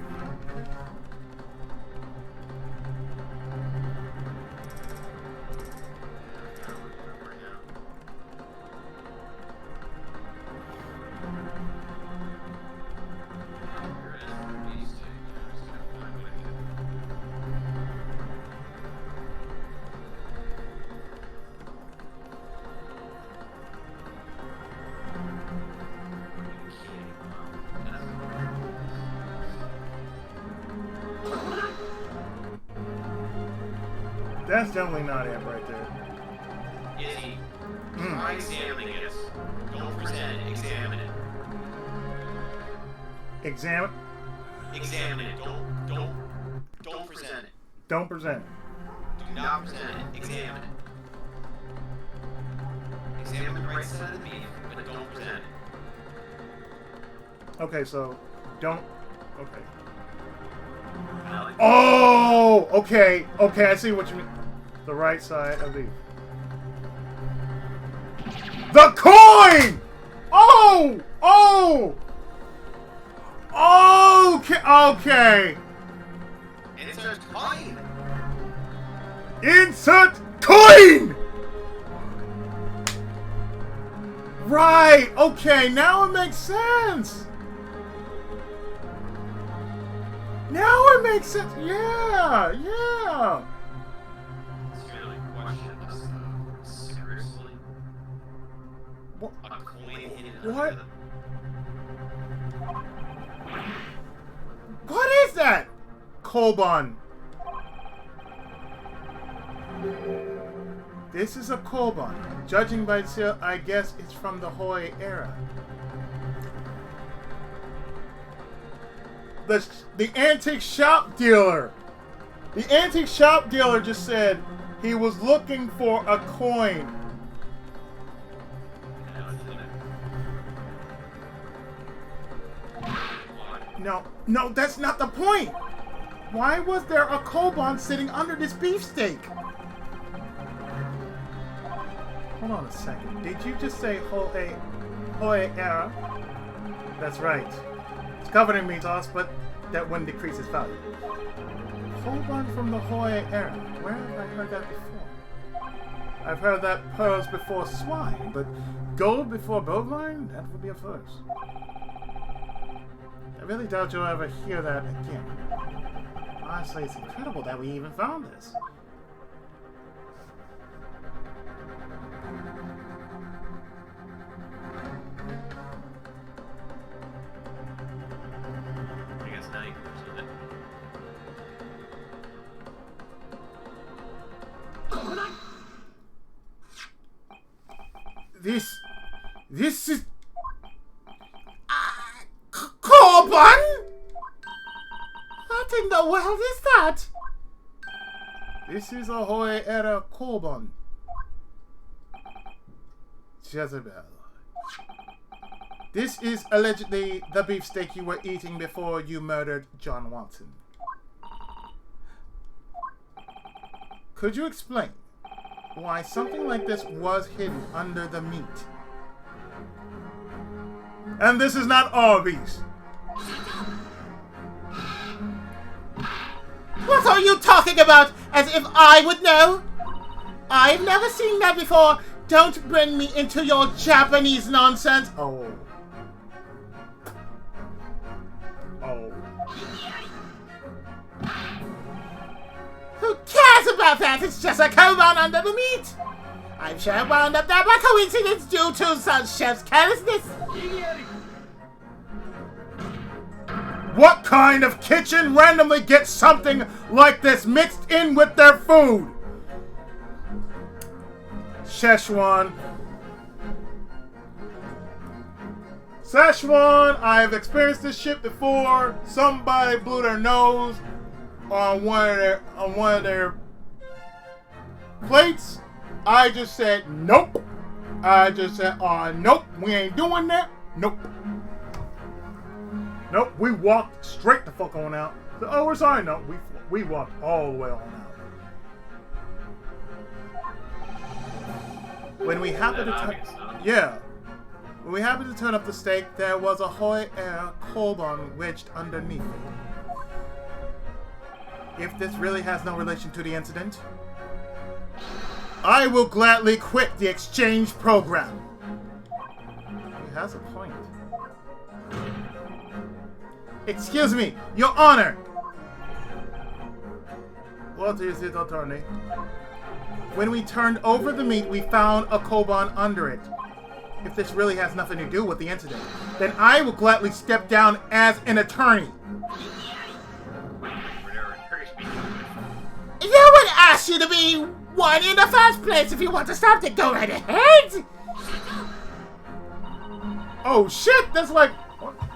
That's definitely not it right there. Izzy, try examining it. Don't present it. Examine it. Examine. Examine it. Don't present it. Don't present it. Do not present it. Examine it. Examine the right side of the beef, but don't present it. Okay, so don't. Okay. Like Oh, okay, okay. I see what you mean. The right side of the. The coin. Oh, oh. Okay, okay. Insert coin. Insert coin. Right. Okay. Now it makes sense. Now it makes sense. Yeah. Yeah. It's really question this. Seriously? What? A coin hidden What? under the... What is that? Koban. This is a koban. Judging by its, I guess it's from the Hoi era. The antique shop dealer. The antique shop dealer just said he was looking for a coin. No, that's not the point. Why was there a koban sitting under this beefsteak? Hold on a second. Did you just say Hoi era? That's right. It's covered in meat sauce, but that wouldn't decrease its value. Koban from the Hoi era. Where have I heard that before? I've heard that pearls before swine, but gold before bovine? That would be a first. I really doubt you'll ever hear that again. Honestly, it's incredible that we even found this. I guess now you can present it. This is... Koban? What in the world is that? This is a Hoi era Koban. Jezebel. This is allegedly the beefsteak you were eating before you murdered John Watson. Could you explain why something like this was hidden under the meat? And this is not all beef. What are you talking about? As if I would know? I've never seen that before. Don't bring me into your Japanese nonsense. Oh. Who cares about that? It's just a koban under the meat. I'm sure it wound up there by coincidence due to such chef's carelessness. What kind of kitchen randomly gets something like this mixed in with their food? Szechuan. Szechuan, I've experienced this shit before. Somebody blew their nose on one of their plates. I just said nope. I just said, nope, we ain't doing that. Nope. Nope, we walked straight the fuck on out. So, oh, we're sorry. No, we walked all the way on out. When we happened to when we happened to turn up the steak, there was a Hoi era koban wedged underneath it. If this really has no relation to the incident, I will gladly quit the exchange program. He has a point. Excuse me, Your Honor! What is it, attorney? When we turned over the meat, we found a koban under it. If this really has nothing to do with the incident, then I will gladly step down as an attorney. You would ask asked you to be one in the first place. If you want to stop, then go right ahead. Oh shit, that's like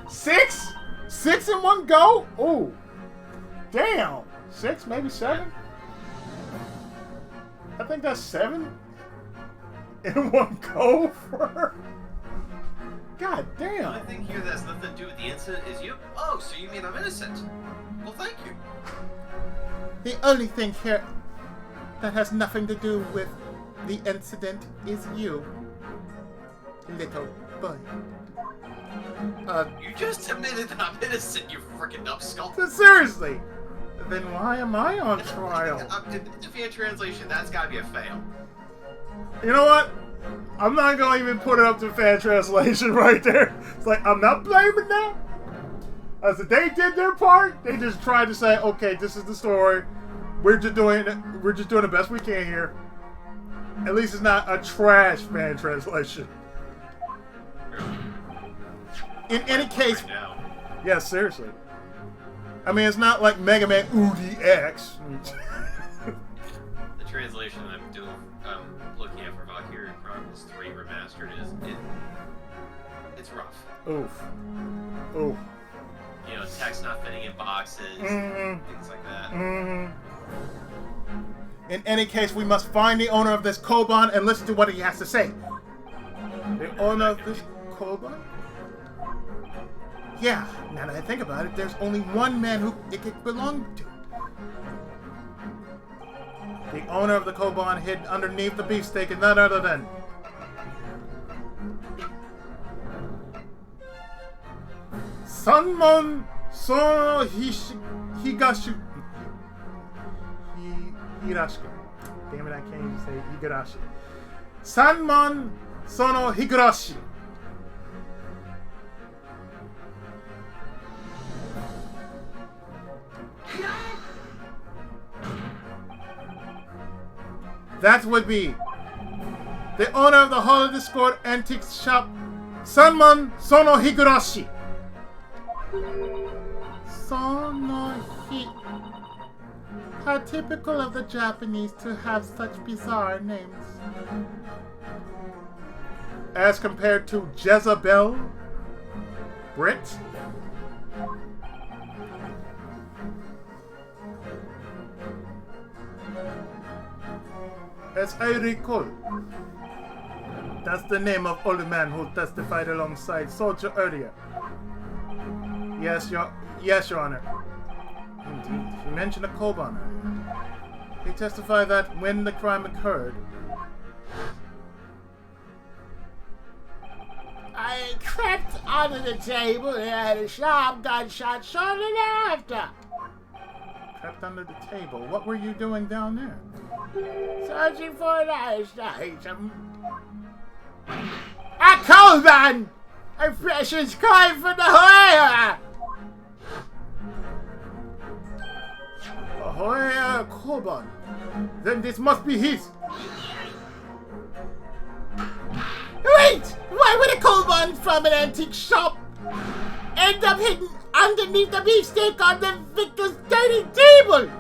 6? 6 in one go? Oh. Damn. 6, maybe 7? I think that's 7 in one go for her. God damn. The only thing here that has nothing to do with the incident is you? Oh, so you mean I'm innocent? Well, thank you. The only thing here that has nothing to do with the incident is you, little boy. You just admitted that I'm innocent, you freaking numbskull. Seriously. Then why am I on trial? To be a translation, that's gotta be a fail. You know what? I'm not gonna even put it up to fan translation right there. It's like, I'm not blaming them. I said they did their part. They just tried to say, okay, this is the story. We're just doing the best we can here. At least it's not a trash fan translation. In any case, yeah, seriously. I mean, it's not like Mega Man UDX. The translation I'm looking at for Valkyria Chronicles 3 Remastered it's rough. Oof. Oof. You know, text not fitting in boxes, things like that. In any case, we must find the owner of this Koban and listen to what he has to say. The owner of this Koban? Yeah, now that I think about it, there's only one man who it could belong to. The owner of the Koban hid underneath the beefsteak and none other than... Sanmon Sono Higashu... Hirashika. Damn it, I can't even say Higurashi. Sanmon Sono Higurashi. That would be the owner of the Holiday Discord Antiques Shop, Sanman Sono Higurashi. Sono-hi. How typical of the Japanese to have such bizarre names. As compared to Jezebel, Brit. As I recall, that's the name of old man who testified alongside soldier earlier. Yes, your honor. Indeed, he mentioned a Koban earlier. He testified that when the crime occurred, I crept under the table and had a sharp gunshot shortly thereafter. Crept under the table? What were you doing down there? Searching for an item. A Koban! A precious coin from the Hoya! A Hoya Koban. Then this must be his. Wait! Why would a Koban from an antique shop end up hidden underneath the beefsteak on the victor's dining table?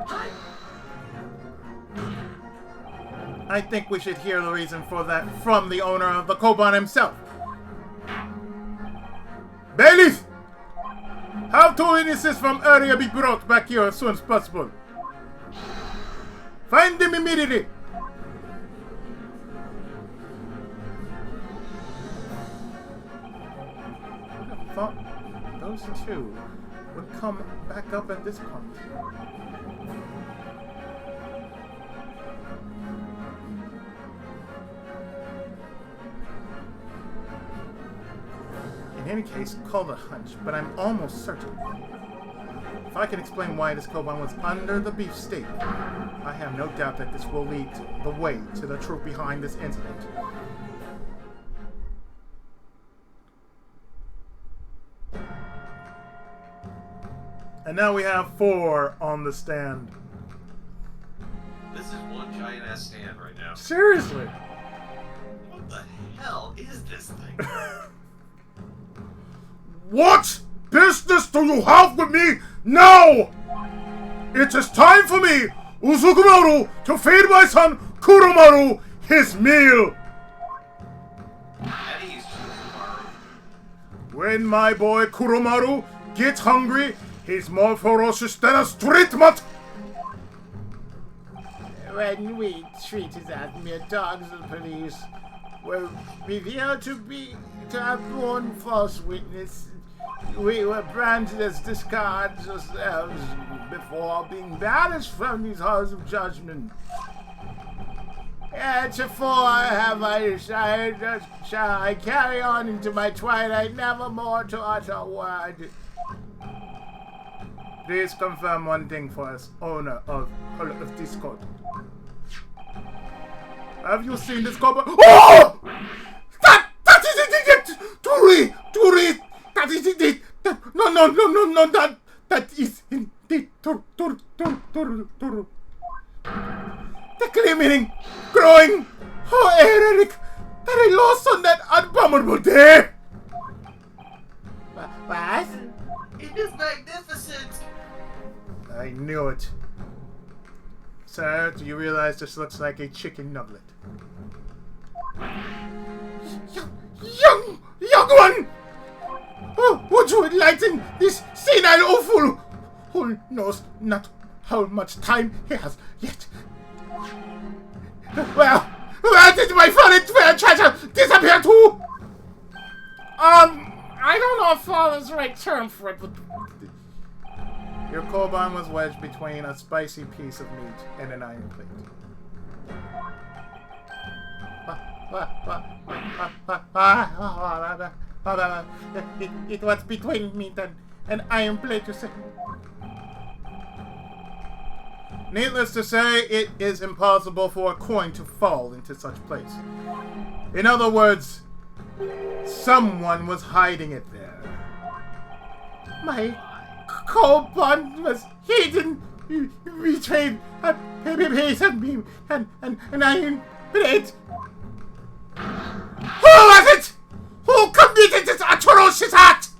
I think we should hear the reason for that from the owner of the Koban himself. Bailiff! Have 2 witnesses from area be brought back here as soon as possible. Find them immediately. I would have thought those 2 would come back up at this point. In any case, call it a hunch, but I'm almost certain. If I can explain why this Koban was under the beefsteak, I have no doubt that this will lead the way to the truth behind this incident. And now we have 4 on the stand. This is one giant ass stand right now. Seriously? What the hell is this thing? What business do you have with me now? It is time for me Usukumaru to feed my son Kuromaru his meal. At ease, Usukumaru. When my boy Kuromaru gets hungry, he's more ferocious than a street mutt. When we treated as mere dogs of police, were revealed to have borne false witness. We were branded as discards ourselves before being banished from these halls of judgment. Heretofore have I decided that shall I carry on into my twilight, never more to utter a word. Please confirm one thing for us, owner of Discord. Have you seen this cobra? Oh! That is it! Turi! That is it! No, that is indeed Tur. The gleaming, growing, oh, Eric, that I lost on that abominable day! What? It is magnificent! I knew it. Sir, do you realize this looks like a chicken nugget? Young one! Oh, would you enlighten this senile fool who knows not how much time he has yet? Well, where did my fallen treasure disappear to? I don't know if fall is the right term for it, but your koban was wedged between a spicy piece of meat and an iron plate. it was between meat and an iron plate, you say. Needless to say, it is impossible for a coin to fall into such place. In other words, someone was hiding it there. My koban was hidden between a piece of meat and an iron plate. Who was it? Who committed this atrocious act?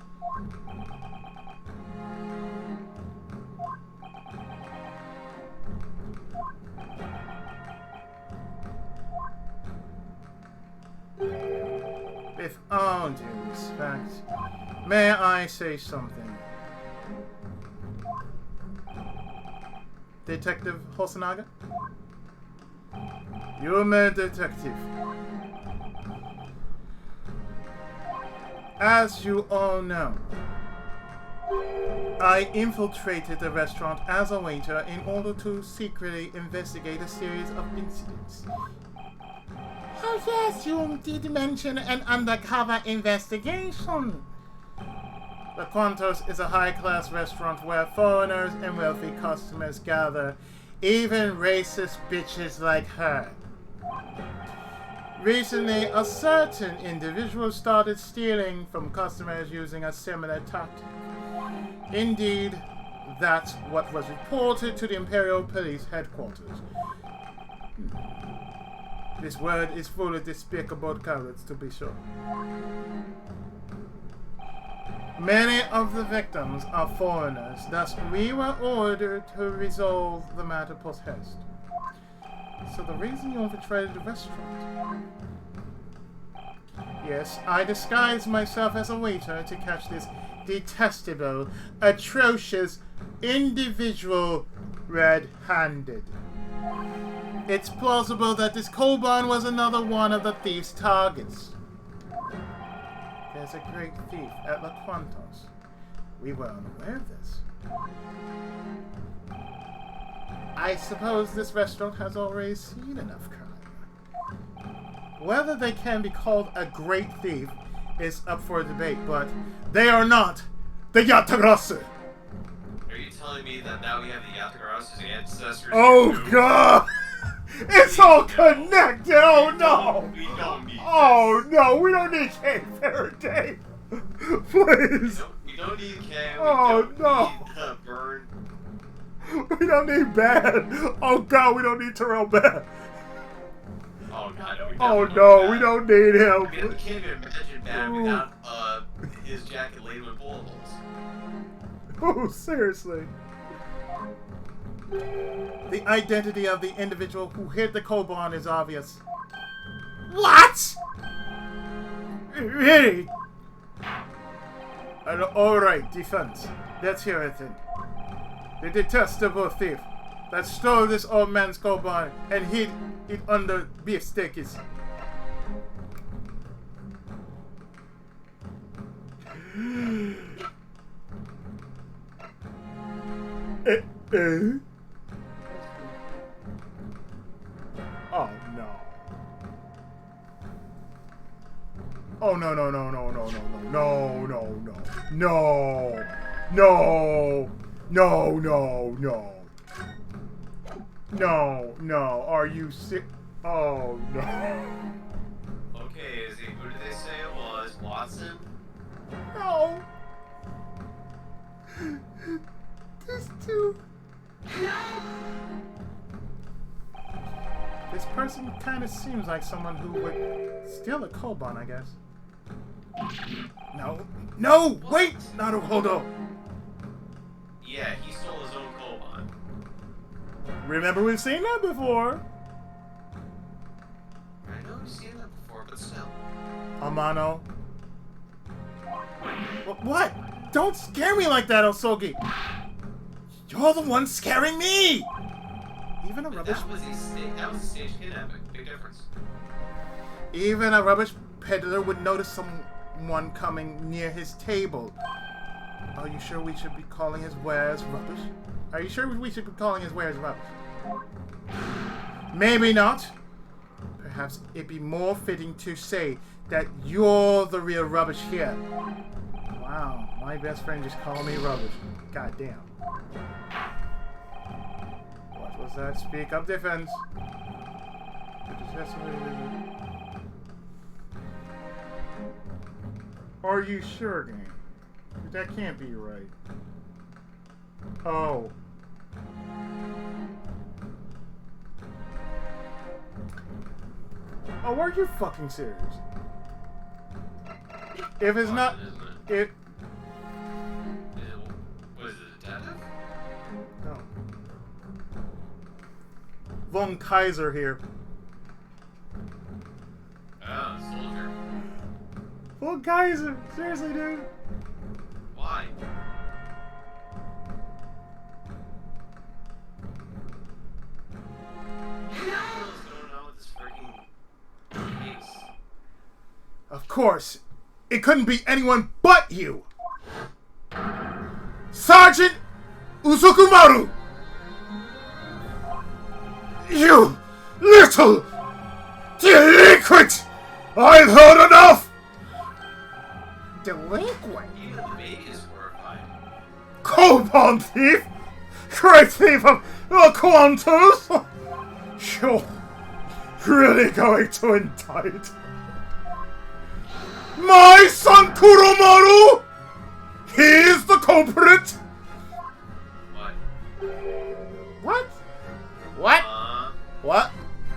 With all due respect, may I say something? Detective Hosonaga? You're a detective. As you all know, I infiltrated the restaurant as a waiter in order to secretly investigate a series of incidents. Oh yes, you did mention an undercover investigation. The Quantos is a high-class restaurant where foreigners and wealthy customers gather, even racist bitches like her. Recently, a certain individual started stealing from customers using a similar tactic. Indeed, that's what was reported to the Imperial Police Headquarters. This word is full of despicable cowards, to be sure. Many of the victims are foreigners, thus we were ordered to resolve the matter post haste. So the reason you infiltrated the restaurant? Yes, I disguised myself as a waiter to catch this detestable, atrocious individual red-handed. It's plausible that this koban was another one of the thief's targets. There's a great thief at La Quantos. We were unaware of this. I suppose this restaurant has already seen enough crime. Whether they can be called a great thief is up for debate, but they are not the Yatagarasu. Are you telling me that now we have the Yatagarasu's ancestors? Oh god! It's all connected! Oh no! We don't need Oh no, we don't need K Faraday! Please! We don't need K. Oh, we don't no. need Burn. We don't need Bad! Oh god, we don't need Terrell Bad! Oh god, no, we Oh definitely no, don't we need don't need him! Bad. We can't even imagine Bad without his jacket laden with bullet holes. Oh, seriously. The identity of the individual who hit the Koban is obvious. What? Really? Alright, defense. Let's hear it then. The detestable thief that stole this old man's Koban and hid it under beefsteaks. Oh no. Oh no no no no no no no no no no no no no no no no are you sick? Oh no. Okay, is he, who did they say it was? Watson? No. There's two. This person kind of seems like someone who would steal a Koban, I guess. No. No! Wait! Naruhodo! Yeah, he stole his own Koban. Remember, we've seen that before. I know we've seen that before, but still. Amano. What? Don't scare me like that, Osogi! You're the one scaring me! Even a rubbish... That was a stage kidnapping. Big difference. Even a rubbish peddler would notice someone coming near his table. Are you sure we should be calling his wares rubbish? Are you sure we should be calling his wares rubbish? Maybe not. Perhaps it'd be more fitting to say that you're the real rubbish here. Wow, my best friend just called me rubbish. God damn. What was that? Speak up, defense. Are you sure, gang? That can't be right. Oh. Oh, are you fucking serious? If it's not... It... Was it a detective? No. Von Kaiser here. Oh, soldier. Von Kaiser! Seriously, dude? Why? What's going on with this freaking case? Of course. It couldn't be anyone but you! Sergeant Usukumaru! You little delinquent! I've heard enough! Delinquent? Even the baby is horrified. Koban thief! Great thief of Quantus! You're really going to indict my son Kuromaru? He's the culprit! What? What? What? What?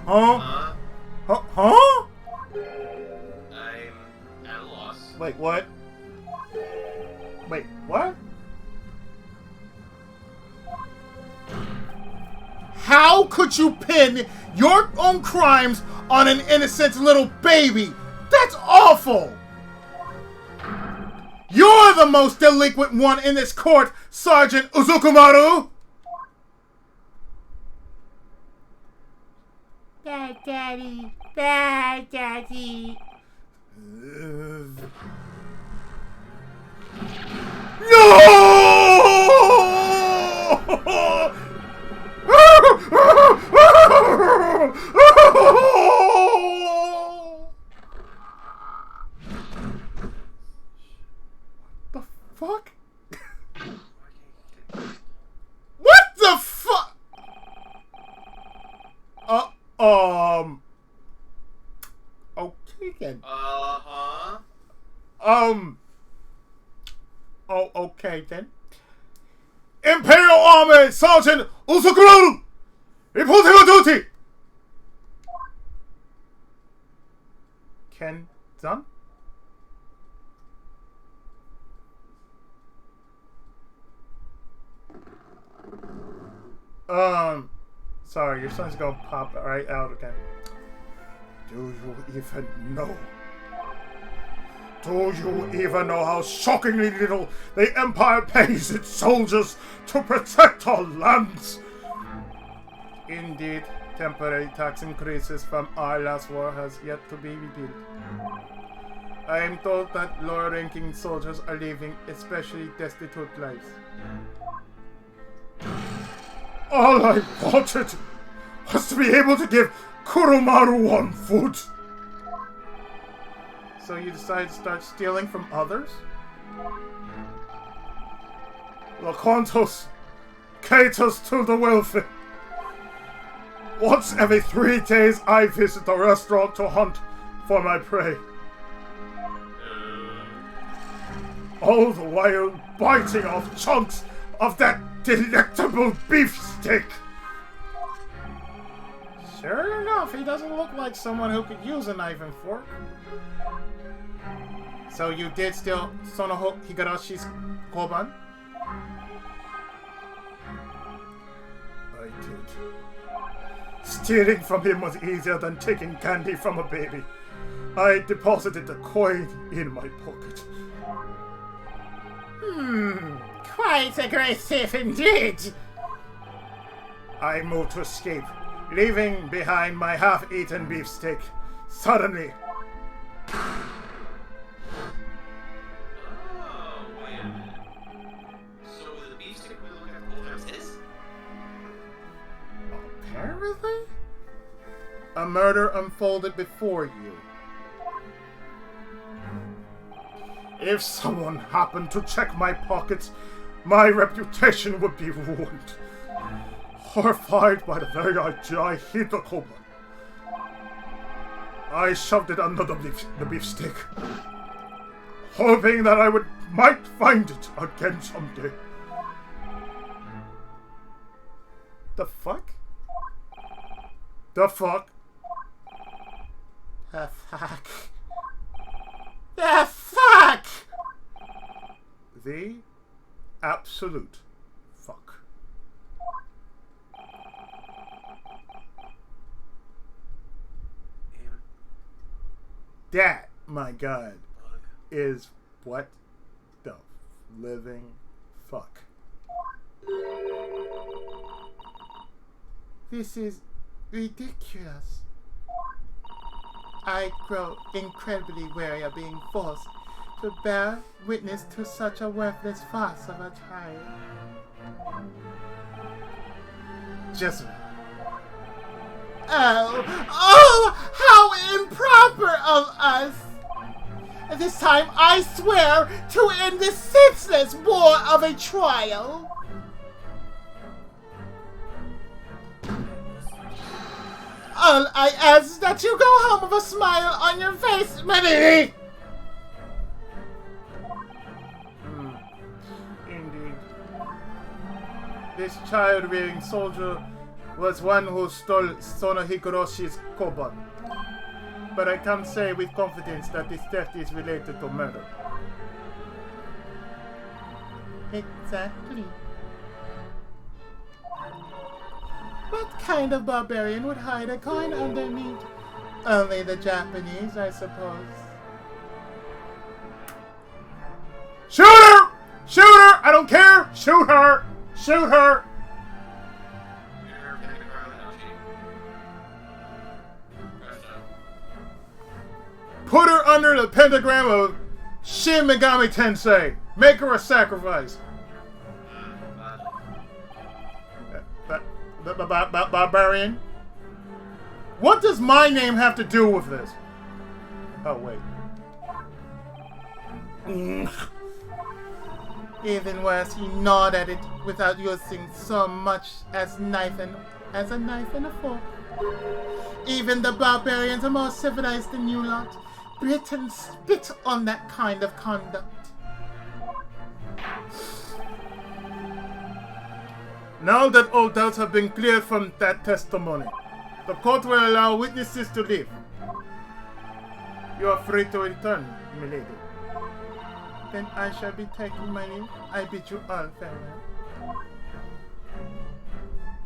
Huh? Huh? I'm at a loss. Wait, what? Wait, what? How could you pin your own crimes on an innocent little baby? That's awful! You're the most delinquent one in this court, Sergeant Uzukumaru! Bad Daddy. Bad Daddy. No! The fuck? What the fuck? Okay then. Oh, okay then. Imperial Army Sergeant Usukumaru! Reporting on duty! Ken done? Sorry, your son's gonna pop right out again. Do you even know? Do you even know how shockingly little the Empire pays its soldiers to protect our lands? Indeed, temporary tax increases from our last war has yet to be repealed. I am told that lower-ranking soldiers are living especially destitute lives. All I wanted was to be able to give Kurumaru-1 food. So you decide to start stealing from others? La Quantos caters to the wealthy. Once every 3 days I visit the restaurant to hunt for my prey. All the while biting off chunks of that delectable beefsteak. Sure enough, he doesn't look like someone who could use a knife and fork. So you did steal Sonoho Higarashi's koban? I did. Stealing from him was easier than taking candy from a baby. I deposited the coin in my pocket. Quite aggressive indeed. I moved to escape, leaving behind my half-eaten beefsteak. Suddenly, wait a minute. So the beefsteak we look at both times his? apparently, a murder unfolded before you. If someone happened to check my pockets, my reputation would be ruined. Horrified by the very idea I hid the koban, I shoved it under the beefsteak, hoping that I might find it again someday. The fuck? The fuck? The fuck? The fuck? The absolute fuck. That, my God, is what the living fuck. This is ridiculous. I grow incredibly wary of being forced to bear witness to such a worthless farce of a child. Jessamine. Oh, how improper of us! This time I swear to end this senseless war of a trial. All I ask is that you go home with a smile on your face, Manny! Indeed. This child-rearing soldier was one who stole Sono Higuroshi's koban. But I can't say with confidence that this theft is related to murder. Exactly. What kind of barbarian would hide a coin underneath? Only the Japanese, I suppose. Shoot her! Shoot her! I don't care! Shoot her! Shoot her! Put her under the pentagram of Shin Megami Tensei. Make her a sacrifice. Barbarian? What does my name have to do with this? Oh, wait. Even worse, he gnawed at it without using so much as a knife and a fork. Even the barbarians are more civilized than you lot. Britons spit on that kind of conduct. Now that all doubts have been cleared from that testimony, the court will allow witnesses to leave. You are free to return, milady. Then I shall be taking my leave. I bid you all farewell.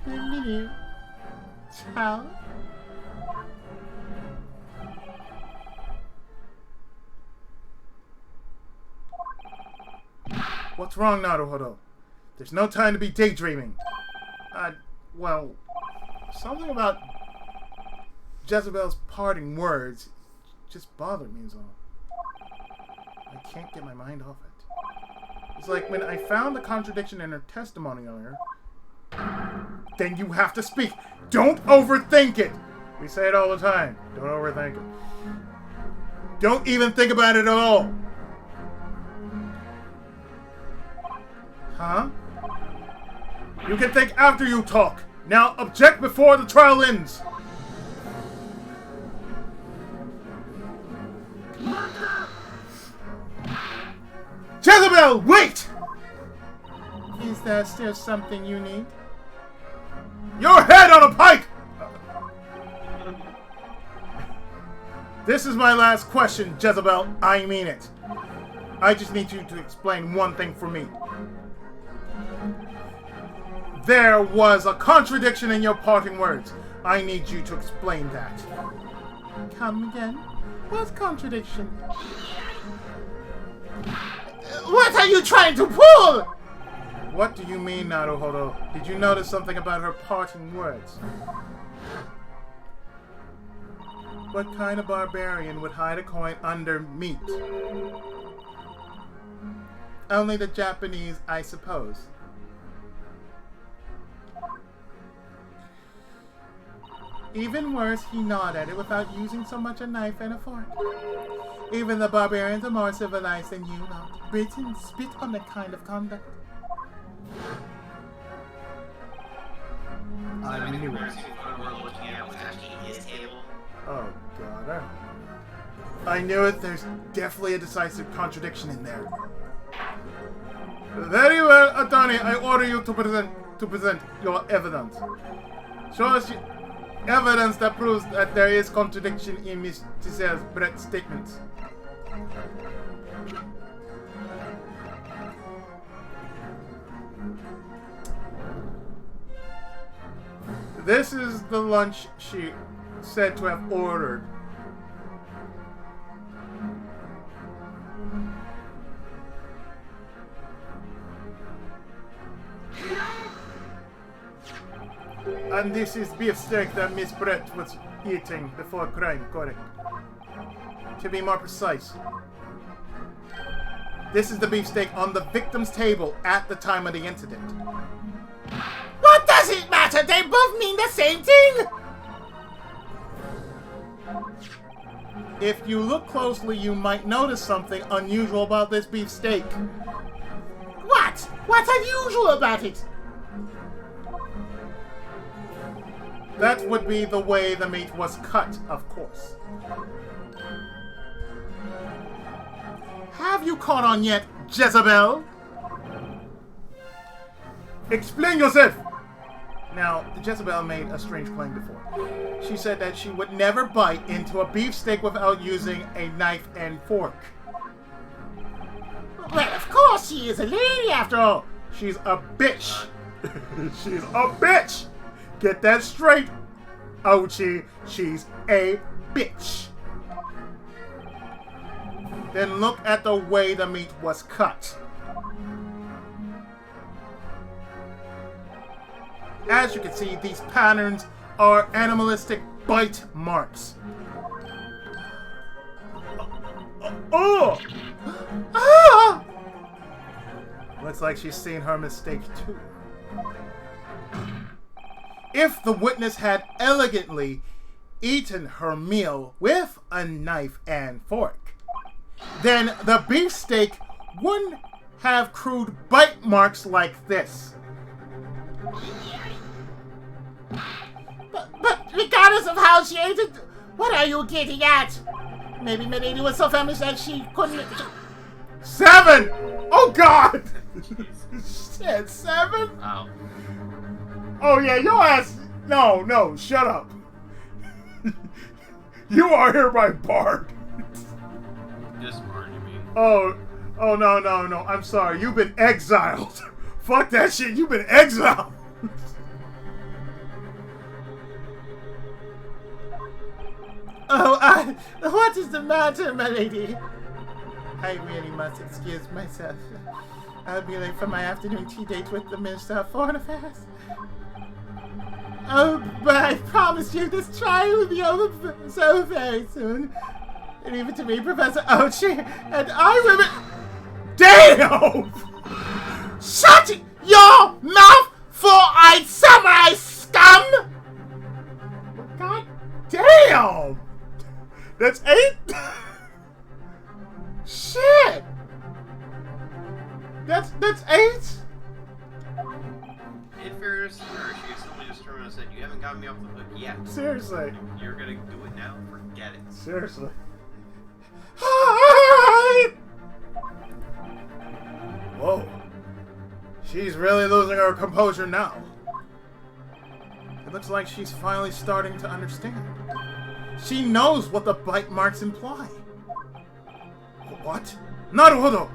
Bienvenue. Huh? What's wrong, Naruhodo? There's no time to be daydreaming. Well, something about Jezebel's parting words just bothered me is all. I can't get my mind off it. It's like when I found the contradiction in her testimony earlier. Then you have to speak. Don't overthink it. We say it all the time. Don't overthink it. Don't even think about it at all. Huh? You can think after you talk. Now object before the trial ends. Jezebel, wait! Is there still something you need? Your head on a pike! This is my last question, Jezebel. I mean it. I just need you to explain one thing for me. There was a contradiction in your parting words. I need you to explain that. Come again? What contradiction? What are you trying to pull? What do you mean, Naruhodo? Did you notice something about her parting words? What kind of barbarian would hide a coin under meat? Only the Japanese, I suppose. Even worse, he gnawed at it without using so much a knife and a fork. Even the barbarians are more civilized than you lot. Britons spit on that kind of conduct. I knew it. We're looking at was actually his table. Oh god, I knew it. There's definitely a decisive contradiction in there. Very well, attorney. I order you to present your evidence. Show us evidence that proves that there is contradiction in Miss Giselle's Brett's statements. This is the lunch she said to have ordered. And this is beef steak that Miss Brett was eating before crime, correct? To be more precise, this is the beefsteak on the victim's table at the time of the incident. What does it matter? They both mean the same thing! If you look closely, you might notice something unusual about this beefsteak. What? What's unusual about it? That would be the way the meat was cut, of course. Have you caught on yet, Jezebel? Explain yourself! Now, Jezebel made a strange claim before. She said that she would never bite into a beefsteak without using a knife and fork. Well, of course she is a lady after all. She's a bitch. She's a bitch! Get that straight, Ouchie. She's a bitch. Then look at the way the meat was cut. As you can see, these patterns are animalistic bite marks. Oh! Ah! Looks like she's seen her mistake too. If the witness had elegantly eaten her meal with a knife and fork, then the beefsteak wouldn't have crude bite marks like this. But regardless of how she ate it, what are you getting at? Maybe Milady was so famished that she couldn't... 7! Oh god! Shit, 7? Oh. Oh yeah, your ass... No, shut up. You are hereby barred. Just barred, you mean? Oh, no, I'm sorry. You've been exiled. Fuck that shit, you've been exiled. What is the matter, my lady? I really must excuse myself. I'll be late for my afternoon tea date with the Minister of Foreign Affairs. Oh, but I promise you this trial will be over so very soon. And even to me, Professor Ochi, and I will be... Damn! Shut your mouth, four-eyed samurai scum! God damn! That's 8? Shit! That's 8? In fairness to her, she simply just turned around and said, "You haven't gotten me off the hook yet. Seriously. You're gonna do it now? Forget it." Seriously. Whoa. She's really losing her composure now. It looks like she's finally starting to understand. She knows what the bite marks imply. What? Naruhodo!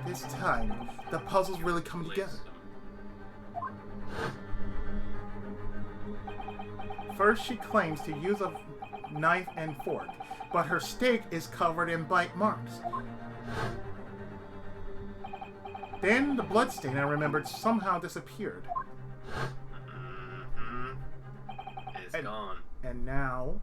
This time, the puzzle's really coming together. First, she claims to use a knife and fork, but her steak is covered in bite marks. Then the bloodstain I remembered somehow disappeared. It's gone. And now,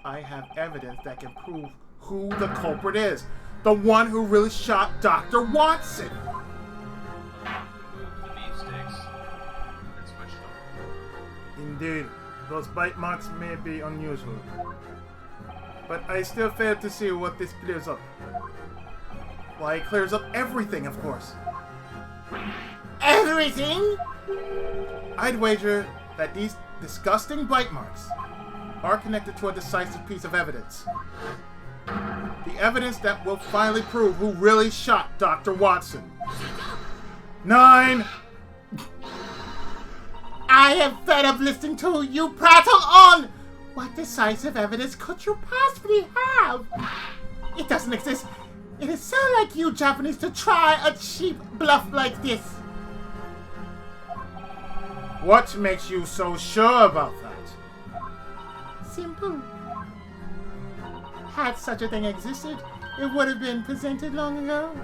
I have evidence that can prove who the culprit is. The one who really shot Dr. Watson. Remove the beefsteaks and switch them. Indeed, those bite marks may be unusual. But I still fail to see what this clears up. Why, it clears up everything, of course. Everything? I'd wager that these disgusting bite marks are connected to a decisive piece of evidence. The evidence that will finally prove who really shot Dr. Watson. 9! I am fed up listening to you prattle on! What decisive evidence could you possibly have? It doesn't exist. It is so like you Japanese to try a cheap bluff like this. What makes you so sure about that? Simple. Had such a thing existed, it would have been presented long ago.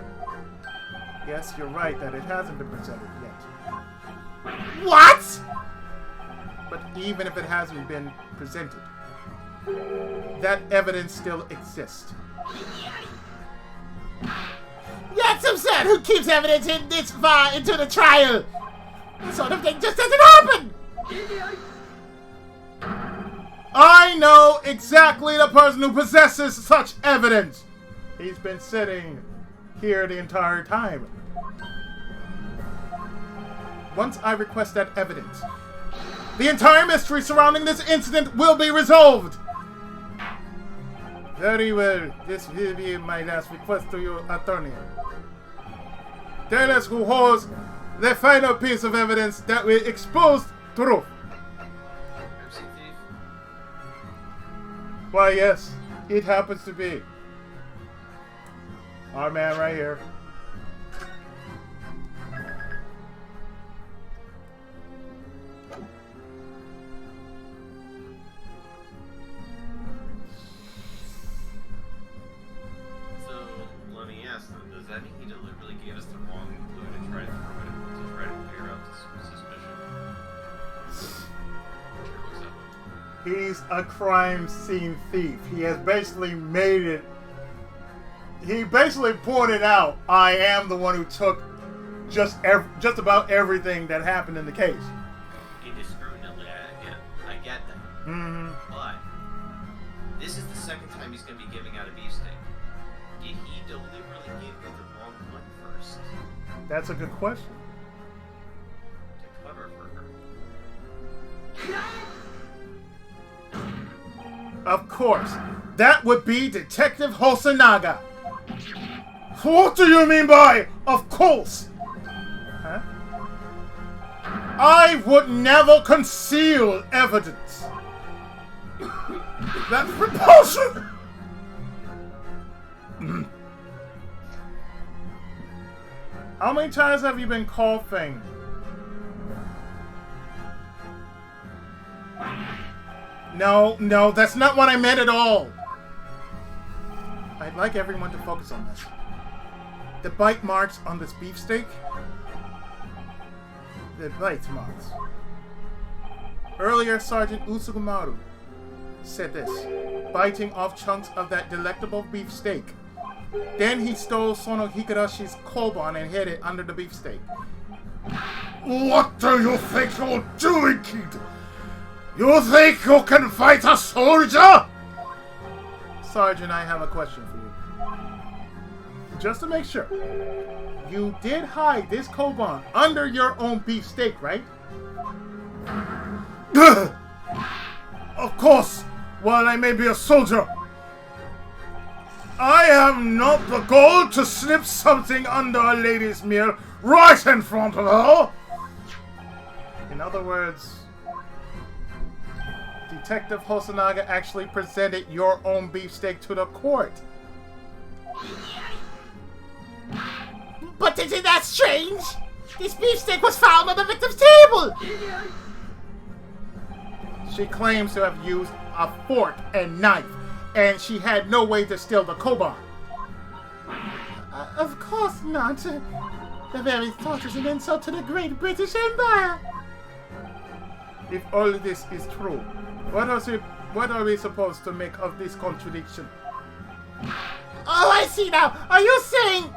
Yes, you're right that it hasn't been presented yet. What? But even if it hasn't been presented, that evidence still exists. That's absurd! Who keeps evidence in this far into the trial? This sort of thing just doesn't happen! I know exactly the person who possesses such evidence! He's been sitting here the entire time. Once I request that evidence, the entire mystery surrounding this incident will be resolved! Very well. This will be my last request to you, attorney. Tell us who holds the final piece of evidence that will expose truth. Mercy thief. Why, yes, it happens to be our man right here. Does that mean he deliberately gave us the wrong clue to try to clear up this suspicion? Sure looks that way. He's a crime scene thief. He has basically made it. He basically pointed out, I am the one who took just about everything that happened in the case. Indiscriminately, I get that. Mm-hmm. But this is the second time he's going to be giving out a beefsteak. Did he deliberately give you the wrong one first? That's a good question. To cover for her. Of course. That would be Detective Hosanaga. What do you mean by, of course? Huh? I would never conceal evidence. That's repulsion! How many times have you been coughing? No, that's not what I meant at all. I'd like everyone to focus on this. The bite marks on this beefsteak. The bite marks. Earlier, Sergeant Usugumaru said this, biting off chunks of that delectable beefsteak. Then he stole Sono Higarashi's koban and hid it under the beefsteak. What do you think you're doing, kid? You think you can fight a soldier? Sergeant, I have a question for you. Just to make sure, you did hide this koban under your own beefsteak, right? Of course, while I may be a soldier, I have not the goal to slip something under a lady's meal right in front of her. In other words, Detective Hosonaga actually presented your own beefsteak to the court. But isn't that strange? This beefsteak was found on the victim's table! She claims to have used a fork and knife, and she had no way to steal the koban. Of course not. The very thought is an insult to the great British Empire. If all this is true, what are we supposed to make of this contradiction? Oh, I see now. Are you saying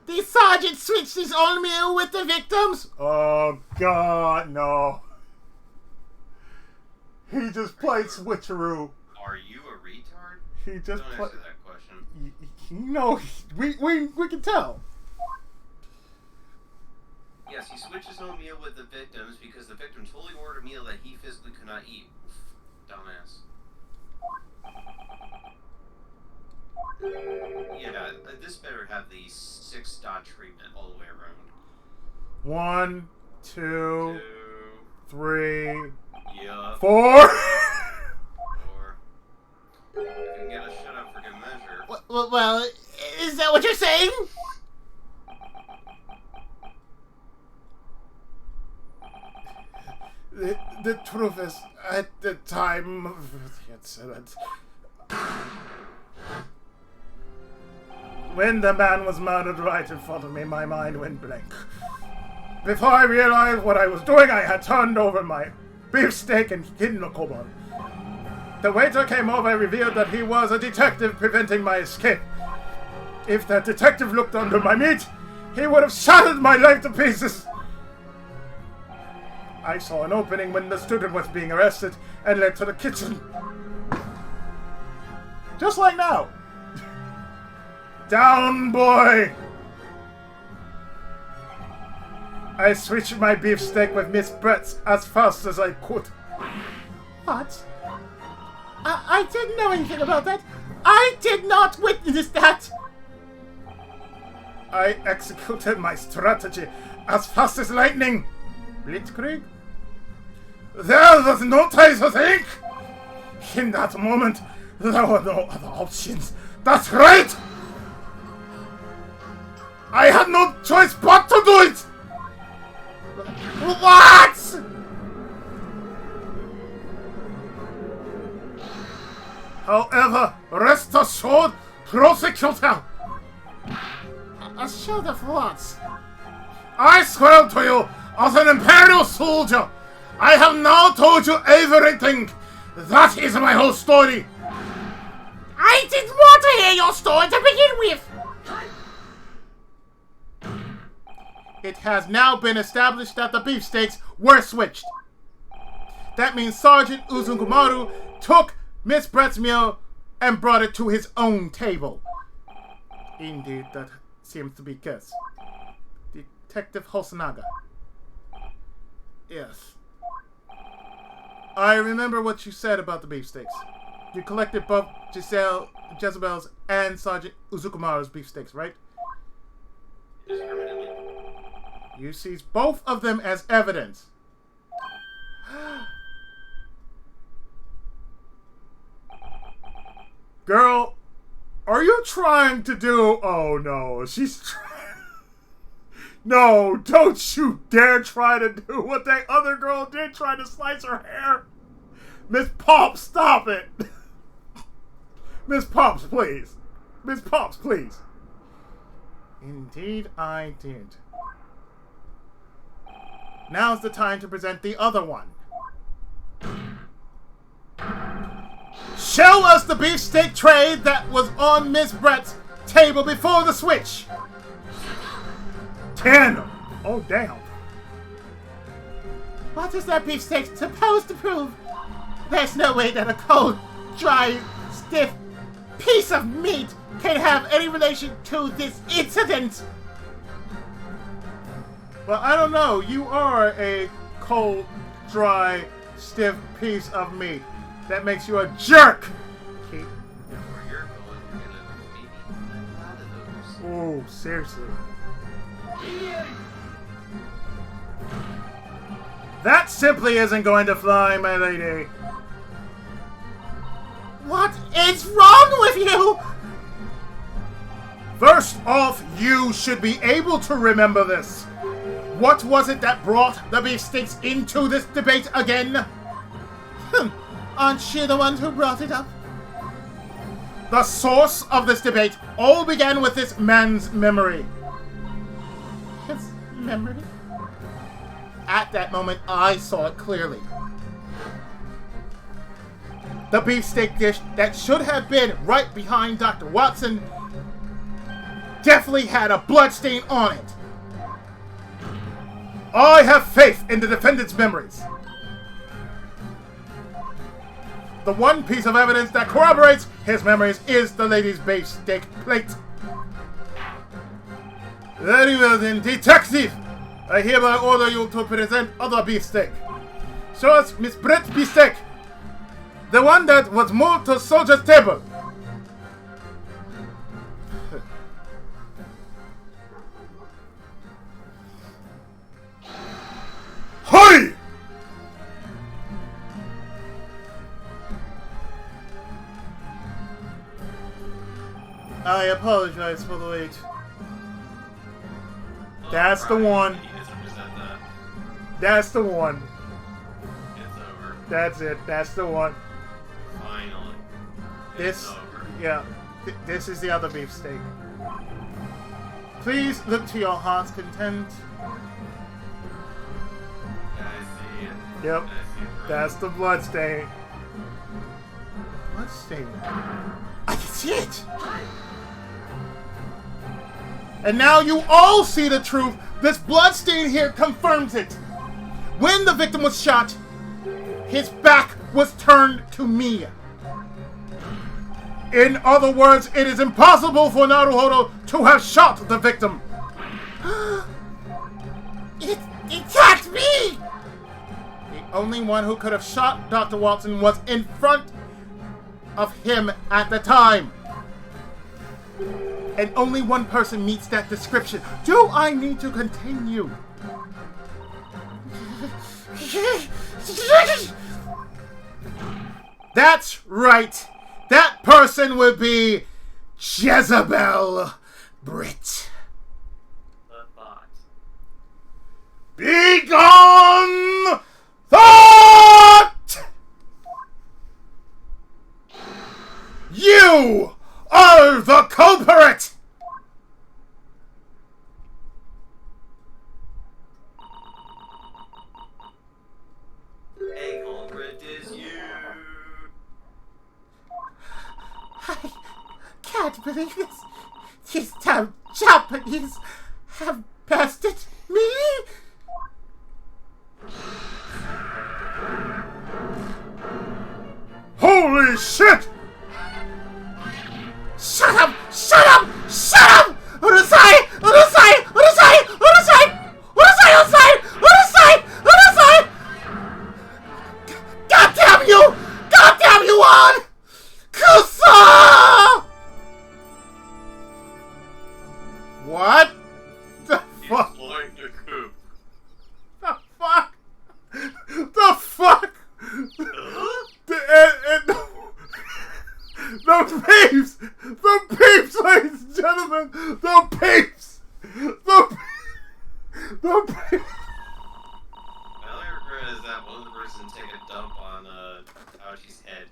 the sergeant switched his own meal with the victims? Oh, God, no. He just played switcheroo. Are you a retard? He just Don't answer that question. No, we can tell. Yes, he switched his own meal with the victims because the victims totally ordered a meal that he physically could not eat. Dumbass. Yeah, this better have the 6-dot treatment all the way around. 1, 2, 3, yeah. 4. 4. If you can get a shut up for good measure. Well, is that what you're saying? The truth is, at the time of the incident, when the man was murdered right in front of me, my mind went blank. Before I realized what I was doing, I had turned over my beefsteak and hidden the koban. The waiter came over and revealed that he was a detective preventing my escape. If that detective looked under my meat, he would have shattered my life to pieces. I saw an opening when the student was being arrested and led to the kitchen. Just like now. Down, boy! I switched my beefsteak with Miss Brett's as fast as I could. What? I didn't know anything about that. I did not witness that. I executed my strategy as fast as lightning. Blitzkrieg? There was no time to think! In that moment, there were no other options. That's right! I had no choice but to do it! What? However, rest assured, prosecutor! Assured of what? I swear to you, as an imperial soldier, I have now told you everything. That is my whole story. I didn't want to hear your story to begin with. It has now been established that the beefsteaks were switched. That means Sergeant Uzugumaru took Miss Brett's meal and brought it to his own table. Indeed, that seems to be the case. Detective Hosonaga. Yes. I remember what you said about the beefsteaks. You collected both Jezebel's and Sergeant Uzugumaru's beefsteaks, right? You seized both of them as evidence. Girl, are you trying to do... Oh no, she's trying... No, don't you dare try to do what that other girl did, trying to slice her hair. Miss Pops, stop it. Miss Pops, please. Miss Pops, please. Indeed I did. Now's the time to present the other one. Show us the beefsteak tray that was on Miss Brett's table before the switch. 10. Oh, damn. What is that beefsteak supposed to prove? There's no way that a cold, dry, stiff piece of meat can have any relation to this incident. Well, I don't know. You are a cold, dry, stiff piece of meat. That makes you a jerk. Keep. Where you're going, you're gonna maybe a lot of those. Oh, seriously. That simply isn't going to fly, my lady. What is wrong with you? First off, you should be able to remember this. What was it that brought the beefsteaks into this debate again? Aren't you the one who brought it up? The source of this debate all began with this man's memory. His memory? At that moment, I saw it clearly. The beefsteak dish that should have been right behind Dr. Watson definitely had a bloodstain on it. I have faith in the defendant's memories. The one piece of evidence that corroborates his memories is the lady's beefsteak plate. Very well then, detective! I hereby order you to present other beefsteak. Show us Miss Brett's beefsteak. The one that was moved to soldier's table. Hurry! I apologize for the wait. That's the one. That's the one. It's over. That's it. That's the one. Finally. This, It's over. yeah, this is the other beefsteak. Please look to your heart's content. I see it. Yep, I see it. that's the blood stain. Blood stain? I can see it. And now you all see the truth. This blood stain here confirms it. When the victim was shot, his back was turned to me. In other words, it is impossible for Naruhodo to have shot the victim. It can't be! The only one who could have shot Dr. Watson was in front of him at the time. And only one person meets that description. Do I need to continue? That's right. That person would be Jezebel Britt. The thought. Be gone, thought! You are the culprit! A culprit is you. I can't believe this. These damn Japanese have bested me. Holy shit! Shut up! Shut up! Shut up! Urusai! Urusai! Urusai! Urusai! Urusai! Urusai! Urusai! Urusai! God damn you! God damn you all! Kusa! What the fuck? Exploring the coop. The fuck? The fuck? The peeps, ladies and My only regret is that one of the person take a dump on Ouchie's head.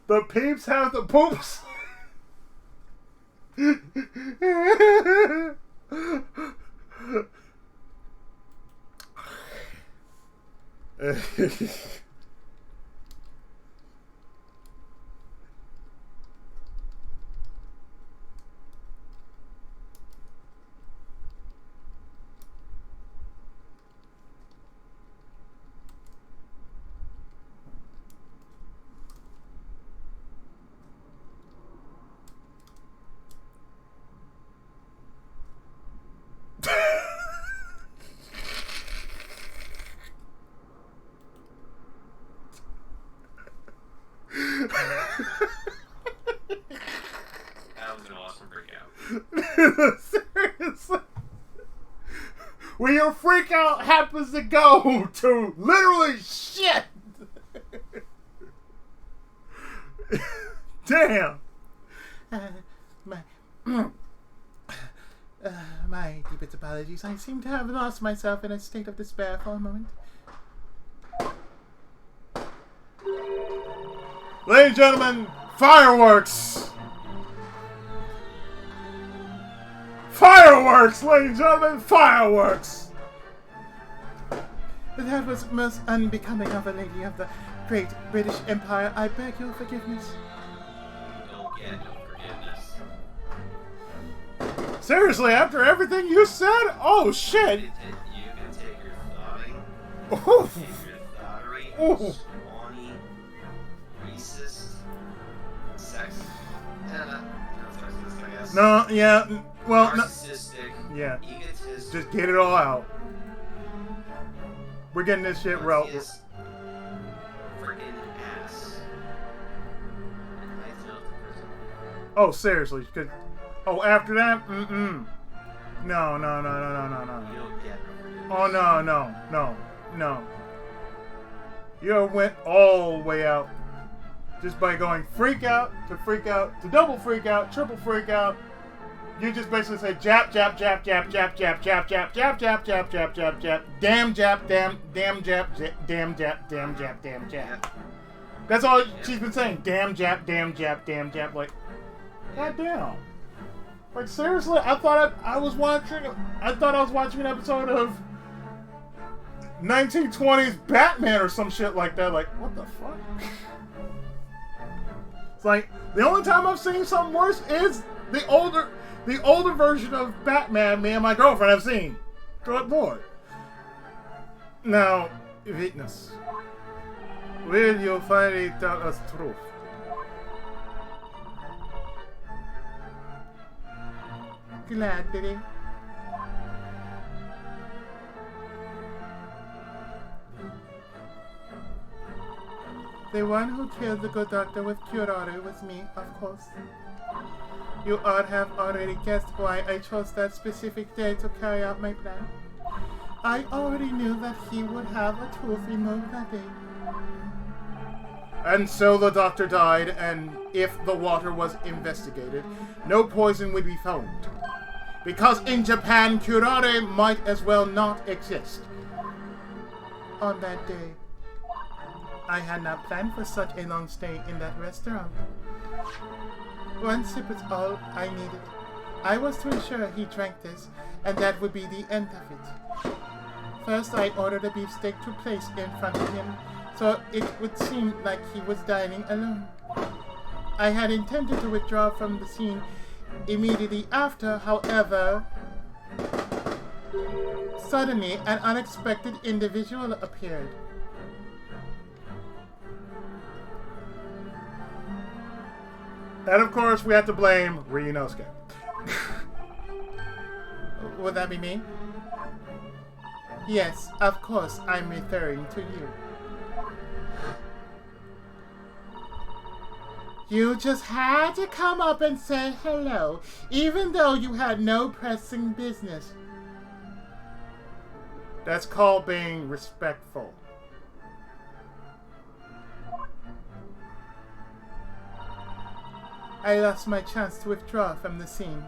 The peeps have the poops. That was an awesome breakout. Seriously. When your freak out happens to go to literally shit. Damn. My deepest apologies. I seem to have lost myself in a state of despair for a moment. Ladies and gentlemen, fireworks! Fireworks, ladies and gentlemen, fireworks! That was most unbecoming of a lady of the great British Empire. I beg your forgiveness. Don't get no forgiveness. Seriously, after everything you said? Oh, shit! You can take your thoughting, Oof. take your thoughterry, Oof. scrawny, racist, sex, sexist, I guess. No, yeah, well, no, Narcissistic, yeah. egotistic, Just get it all out. We're getting this shit right. freaking ass. I feel the person. Oh, seriously, oh, after that? No. You don't get no Oh, no. You went all the way out. Just by going freak out, to double freak out, triple freak out. You just basically say jap, jap, jap, jap, jap, jap, jap, jap, jap, jap, jap, jap, jap, jap, damn jap, damn jap, damn jap, damn jap, damn jap. That's all she's been saying. Damn jap, damn jap, damn jap. Like, goddamn. Like, seriously, I thought I was watching an episode of 1920s Batman or some shit like that. Like, what the fuck? It's like, the only time I've seen something worse is the older version of Batman me and my girlfriend have seen. Good lord. Now, witness, will you finally tell us truth? Gladly. The one who killed the good doctor with Curare was me, of course. You all have already guessed why I chose that specific day to carry out my plan. I already knew that he would have a tooth removed that day. And so the doctor died, and if the water was investigated, no poison would be found. Because in Japan, curare might as well not exist. On that day, I had not planned for such a long stay in that restaurant. One sip was all I needed. I was to ensure he drank this, and that would be the end of it. First, I ordered a beefsteak to place in front of him, so it would seem like he was dining alone. I had intended to withdraw from the scene immediately after, however, suddenly an unexpected individual appeared. And of course, we have to blame Ryunosuke. Would that be me? Yes, of course, I'm referring to you. You just had to come up and say hello, even though you had no pressing business. That's called being respectful. I lost my chance to withdraw from the scene.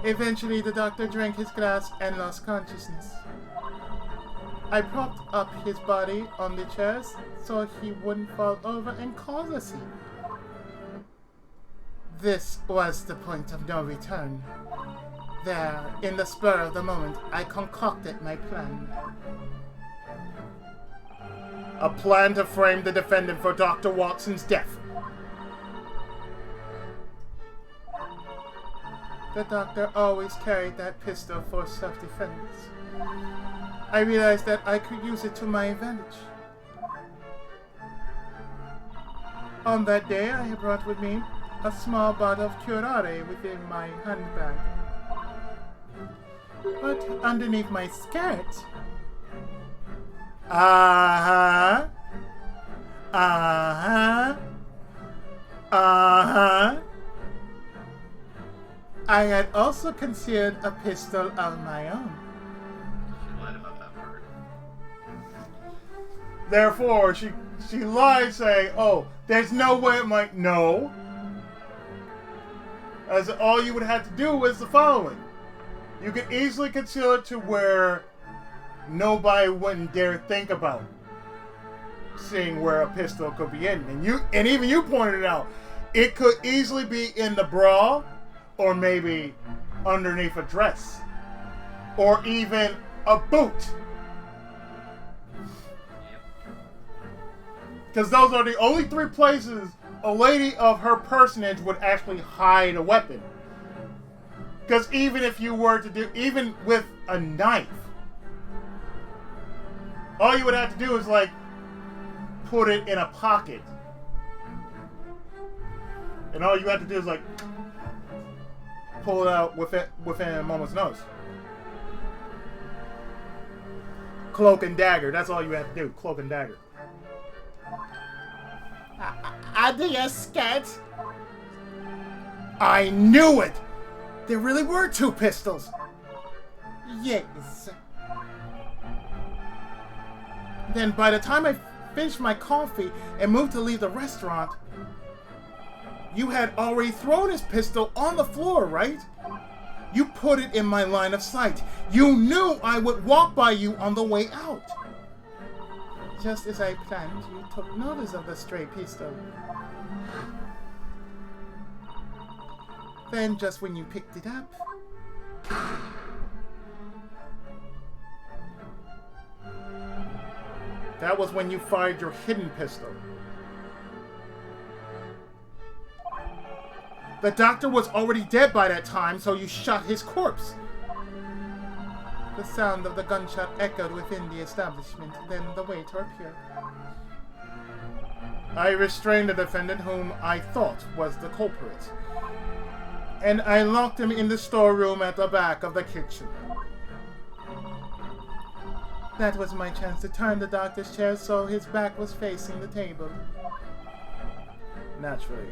Eventually, the doctor drank his glass and lost consciousness. I propped up his body on the chairs so he wouldn't fall over and cause a scene. This was the point of no return. There, in the spur of the moment, I concocted my plan. A plan to frame the defendant for Dr. Watson's death. The doctor always carried that pistol for self-defense. I realized that I could use it to my advantage. On that day, I had brought with me a small bottle of curare within my handbag. But underneath my skirt... I had also concealed a pistol of my own. She lied about that part. Therefore, she lied saying, oh, there's no way I'm like, no. As all you would have to do is the following. You could easily conceal it to where nobody wouldn't dare think about seeing where a pistol could be in. And even you pointed it out. It could easily be in the bra, or maybe underneath a dress, or even a boot. Because those are the only three places a lady of her personage would actually hide a weapon. Because even if you were to do, even with a knife, all you would have to do is like put it in a pocket. And all you have to do is like pull it out within a moment's notice. Cloak and dagger, that's all you have to do. Cloak and dagger. Under your skirt? I knew it! There really were two pistols. Yes. Then by the time I finished my coffee and moved to leave the restaurant, you had already thrown his pistol on the floor, right? You put it in my line of sight. You knew I would walk by you on the way out. Just as I planned, you took notice of the stray pistol. Then, just when you picked it up... That was when you fired your hidden pistol. The doctor was already dead by that time, so you shot his corpse. The sound of the gunshot echoed within the establishment, then the waiter appeared. I restrained the defendant, whom I thought was the culprit, and I locked him in the storeroom at the back of the kitchen. That was my chance to turn the doctor's chair so his back was facing the table. Naturally.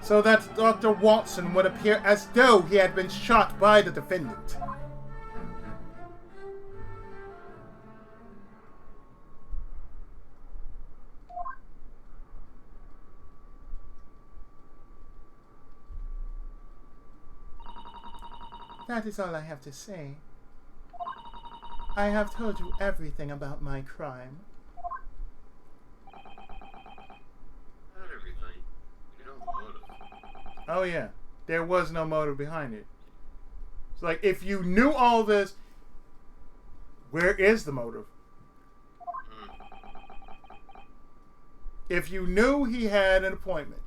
So that Dr. Watson would appear as though he had been shot by the defendant. That is all I have to say. I have told you everything about my crime. Not everything. You know the motive. Oh yeah, there was no motive behind it. It's like, if you knew all this, where is the motive? If you knew he had an appointment.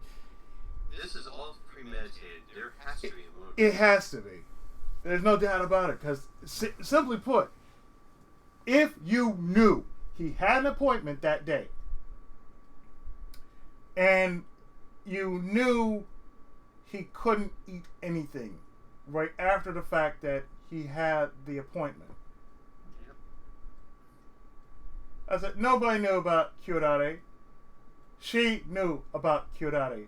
This is all premeditated. There has to be a motive. It has to be. There's no doubt about it, because simply put, if you knew he had an appointment that day, and you knew he couldn't eat anything right after the fact that he had the appointment. Yep. I said, nobody knew about curare. She knew about curare,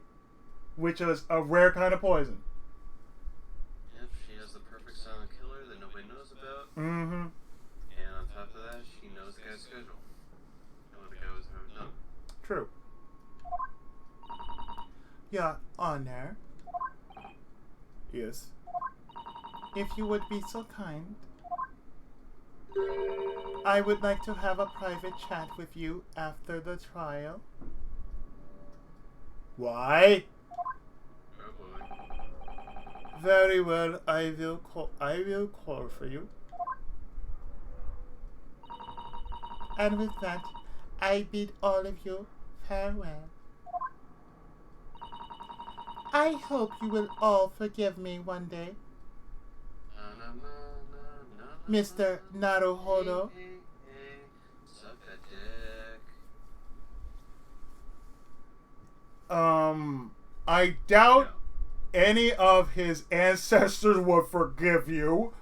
which is a rare kind of poison. Yep, she has the perfect silent killer that nobody knows about. Mm-hmm. And on top of that, she knows the guy's schedule. And what the guy was ever done. Your Honor. Yes. If you would be so kind, I would like to have a private chat with you after the trial. Why? Very well, I will call for you. And with that, I bid all of you farewell. I hope you will all forgive me one day. Mr. Naruhodo. Suck a dick. I doubt any of his ancestors would forgive you.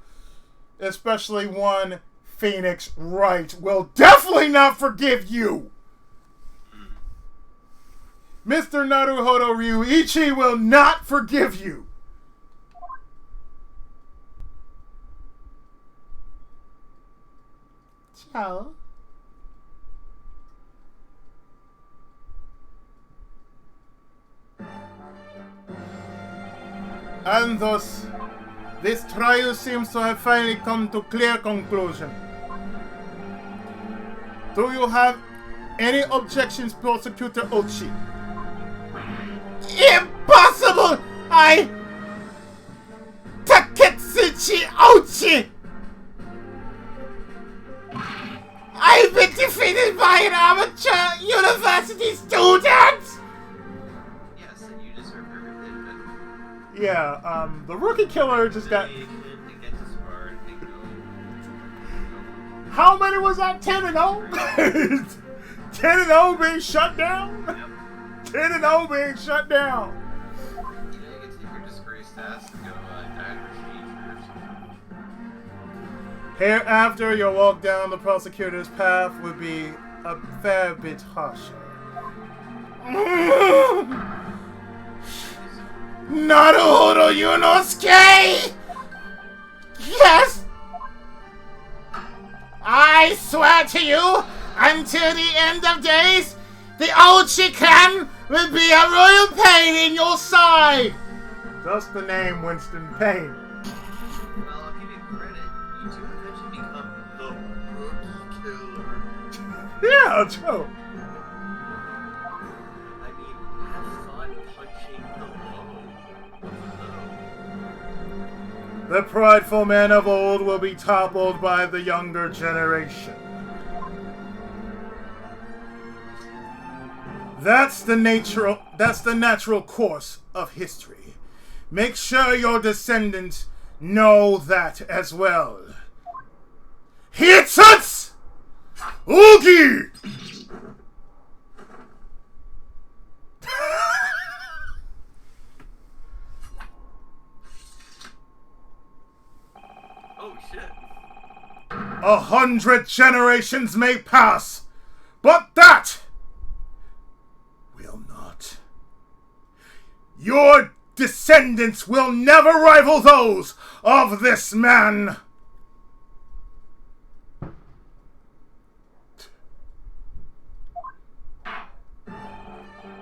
Especially one Phoenix Wright will definitely not forgive you. Mr. Naruhodo Ryuichi will not forgive you. Ciao. And thus, this trial seems to have finally come to clear conclusion. Do you have any objections, Prosecutor Ochi? Impossible! Taketsuchi Ochi! I've been defeated by an amateur university student! Yes, and you deserve everything, but... Yeah, the rookie killer just got... They get disbarred, they go... How many was that? 10 and 0? 10 and 0 being shut down? Yep. 10 and 0 being shut down. You know, you can take your disgraced ass and go die to procedure or something. Hereafter, your walk down the prosecutor's path would be a fair bit harsher. Naruhodo Yunosuke! Yes! I swear to you, until the end of days, the Ochi clan will be a royal pain in your side! Just the name Winston Payne. Well, I'll give you credit. You do eventually become the rookie killer. Yeah, true. I mean, have fun punching the low. The prideful men of old will be toppled by the younger generation. That's the natural course of history. Make sure your descendants know that as well. Hitsats! Oogie! Oh, shit. 100 generations may pass, but that will not. Your descendants will never rival those of this man.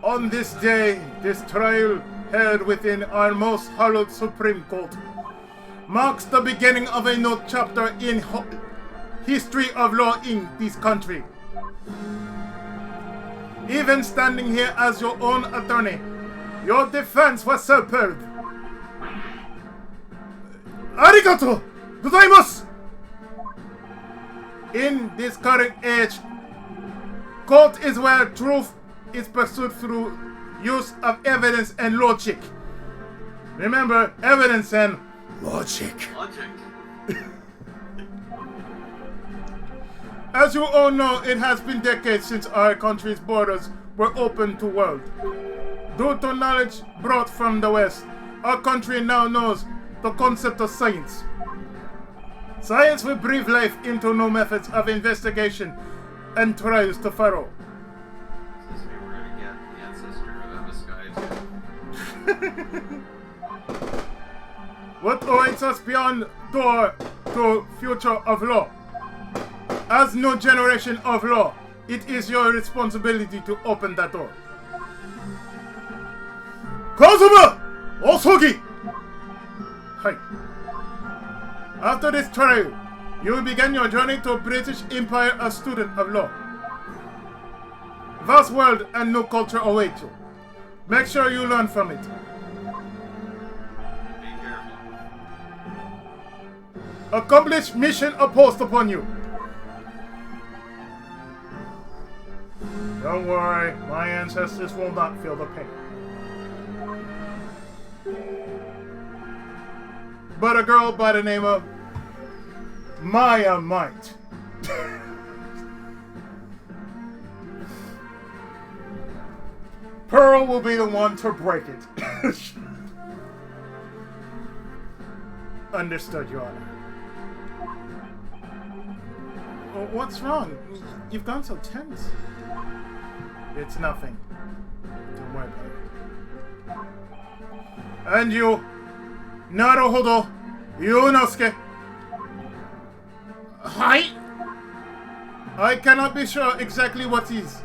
On this day, this trial held within our most hallowed Supreme Court marks the beginning of a new chapter in history of law in this country. Even standing here as your own attorney, your defense was superb. Arigato gozaimasu! In this current age, court is where truth is pursued through use of evidence and logic. Remember, evidence and logic. Logic. As you all know, it has been decades since our country's borders were open to the world. Due to knowledge brought from the West, our country now knows the concept of science. Science will breathe life into new methods of investigation and trials to follow. Since we were gonna get the ancestor of Emma Sky. What awaits us beyond door to future of law? As new generation of law, it is your responsibility to open that door. Kazuma! Osogi! Hi. After this trial, you will begin your journey to British Empire as student of law. Vast world and new culture await you. Make sure you learn from it. Be careful. Accomplish mission imposed upon you. Don't worry, my ancestors will not feel the pain. But a girl by the name of Maya might. Pearl will be the one to break it. Understood, Your Honor. What's wrong? You've gone so tense. It's nothing. Don't worry about it. And you, Naruhodo Yunosuke. Hi? I cannot be sure exactly what is,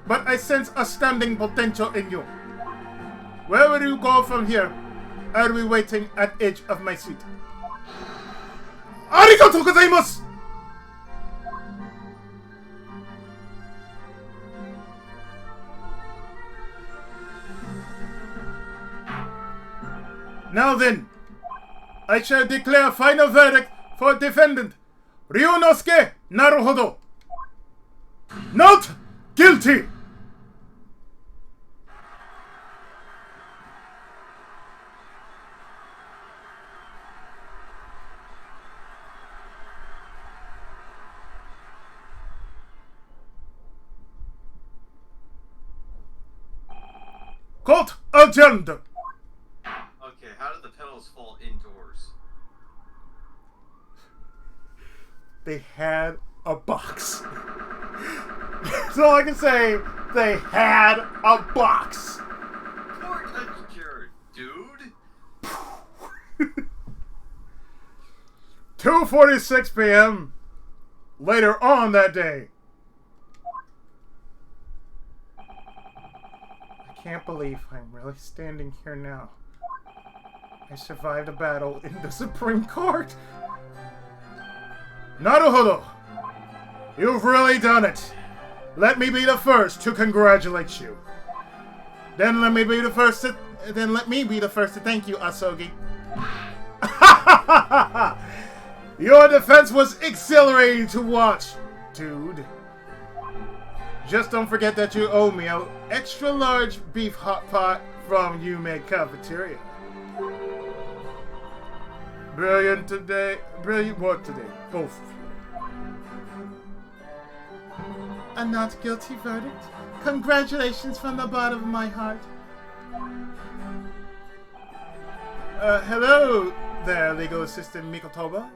but I sense astounding potential in you. Where will you go from here? I'll be waiting at edge of my seat. Arigatou gozaimasu! Now then, I shall declare final verdict for defendant Ryunosuke Naruhodo. Not guilty! Court adjourned. Okay, how did the petals fall indoors? They had a box. That's all I can say. They had a box. Court adjourned, dude. 2:46 p.m. later on that day. I can't believe I'm really standing here now. I survived a battle in the Supreme Court. Naruhodo, you've really done it. Let me be the first to congratulate you. Then let me be the first to thank you, Asogi. Your defense was exhilarating to watch, dude. Just don't forget that you owe me an extra large beef hot pot from Yume Cafeteria. Brilliant work today, both of you. A not guilty verdict? Congratulations from the bottom of my heart. Hello there, legal assistant Mikotoba.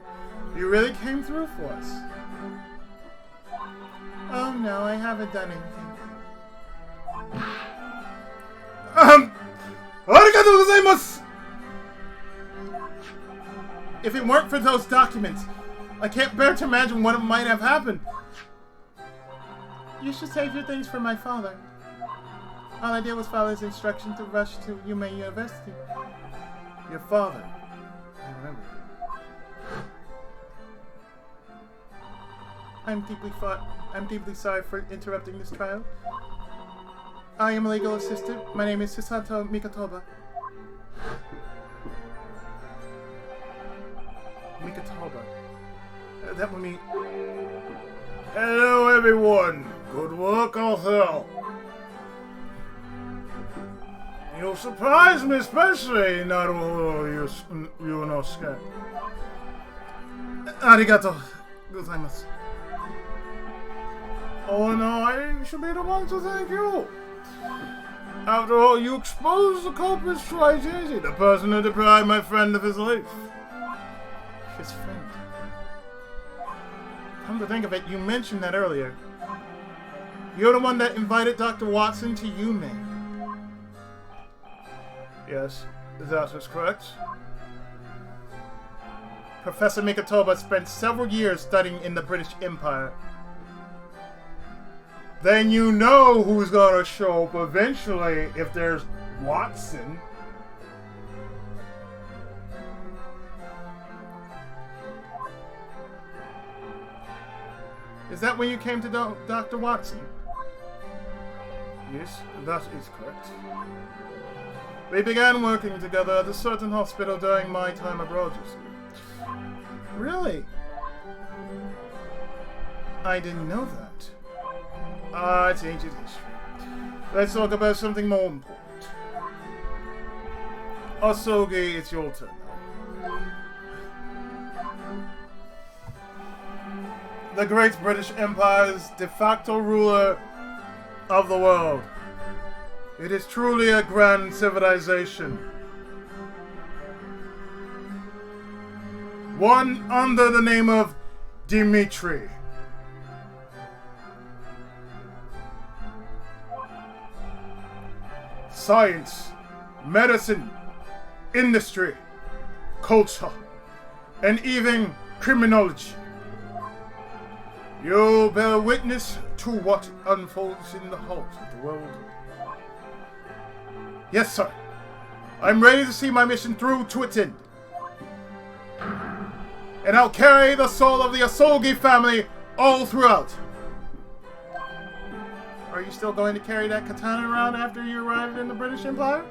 You really came through for us. Oh no, I haven't done anything. Arigatou gozaimasu! If it weren't for those documents, I can't bear to imagine what might have happened. You should save your things for my father. All I did was follow his instruction to rush to Yume University. Your father. I remember. I'm deeply sorry for interrupting this trial. I am a legal assistant. My name is Hisato Mikotoba. Mikotoba. That would mean... Hello, everyone. Good work, all hell. You surprised me, especially, Naruhodo Yunosuke. Arigatou gozaimasu. Oh no, I should be the one to thank you. After all, you exposed the culprits to identity, the person who deprived my friend of his life. His friend. Come to think of it, you mentioned that earlier. You're the one that invited Dr. Watson to Yume. Yes, that is correct. Professor Mikotoba spent several years studying in the British Empire. Then you know who's gonna show up eventually if there's Watson? Is that when you came to Dr. Watson? Yes, that is correct. We began working together at a certain hospital during my time abroad, you see. Really? I didn't know that. Ah, it's ancient history. Let's talk about something more important. Asogi, it's your turn now. The Great British Empire's de facto ruler of the world. It is truly a grand civilization. One under the name of Dimitri. Science, medicine, industry, culture, and even criminology. You bear witness to what unfolds in the heart of the world. Yes, sir. I'm ready to see my mission through to its end. And I'll carry the soul of the Asogi family all throughout. Are you still going to carry that katana around after you arrived in the British Empire?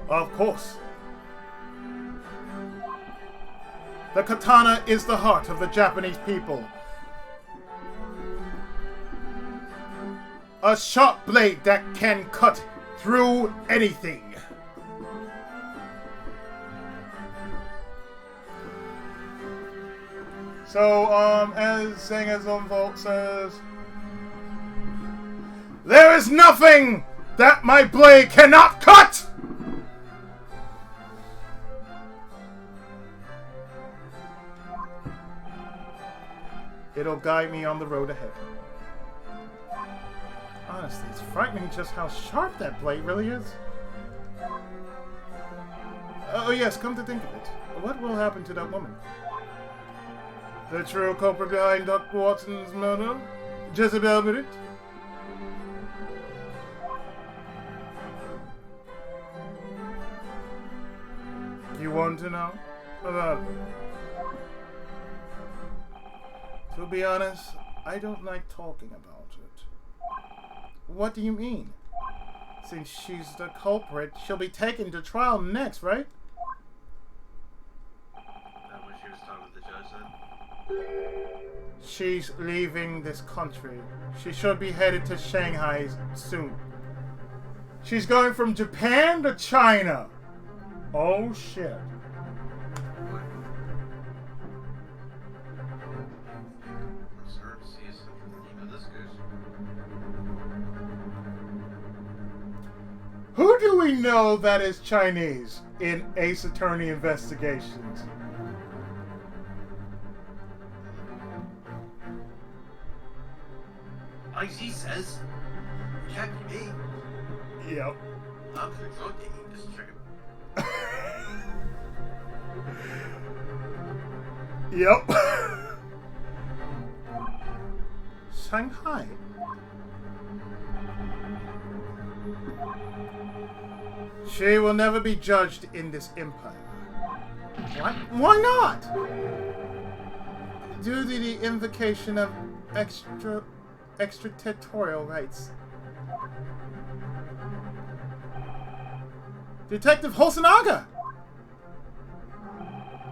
Of course. The katana is the heart of the Japanese people. A sharp blade that can cut through anything. So, as Senga's own vault says, there is nothing that my blade cannot cut! It'll guide me on the road ahead. Honestly, it's frightening just how sharp that blade really is. Oh yes, come to think of it. What will happen to that woman? The true culprit behind Dr. Watson's murder? Jezebel Bridget? You want to know about it? To be honest, I don't like talking about it. What do you mean? Since she's the culprit, she'll be taken to trial next, right? Is that what she was talking with the judge then? She's leaving this country. She should be headed to Shanghai soon. She's going from Japan to China. Oh shit. Who do we know that is Chinese in Ace Attorney investigations? Like she says, can't be me. Yep. I'm pretty drunk to eat this chicken. Yep. Shanghai. She will never be judged in this empire. What? Why not? Due to the invocation of extraterritorial rights. Detective Hosonaga!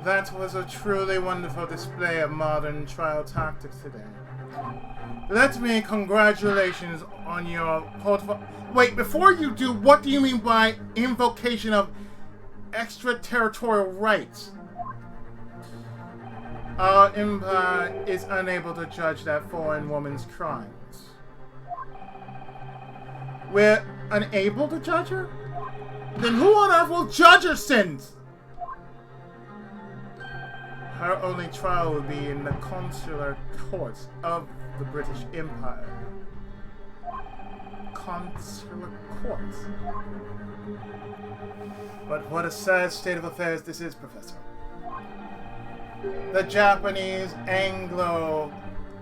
That was a truly wonderful display of modern trial tactics today. Let me congratulations on your portfolio. Wait, before you do, what do you mean by invocation of extraterritorial rights? Our empire is unable to judge that foreign woman's crimes. We're unable to judge her? Then who on earth will judge her sins? Her only trial will be in the consular courts of the British Empire. Consular courts. But what a sad state of affairs this is, Professor. The Japanese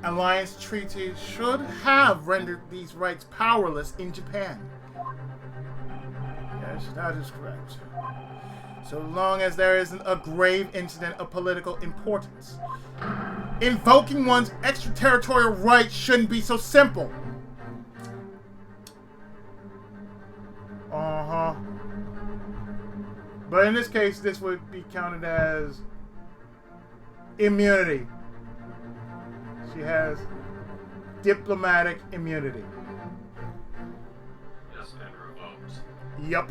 alliance treaty should have rendered these rights powerless in Japan. Yes, that is correct. So long as there isn't a grave incident of political importance. Invoking one's extraterritorial rights shouldn't be so simple. But in this case, this would be counted as immunity. She has diplomatic immunity. Yes, and revoked. Yep.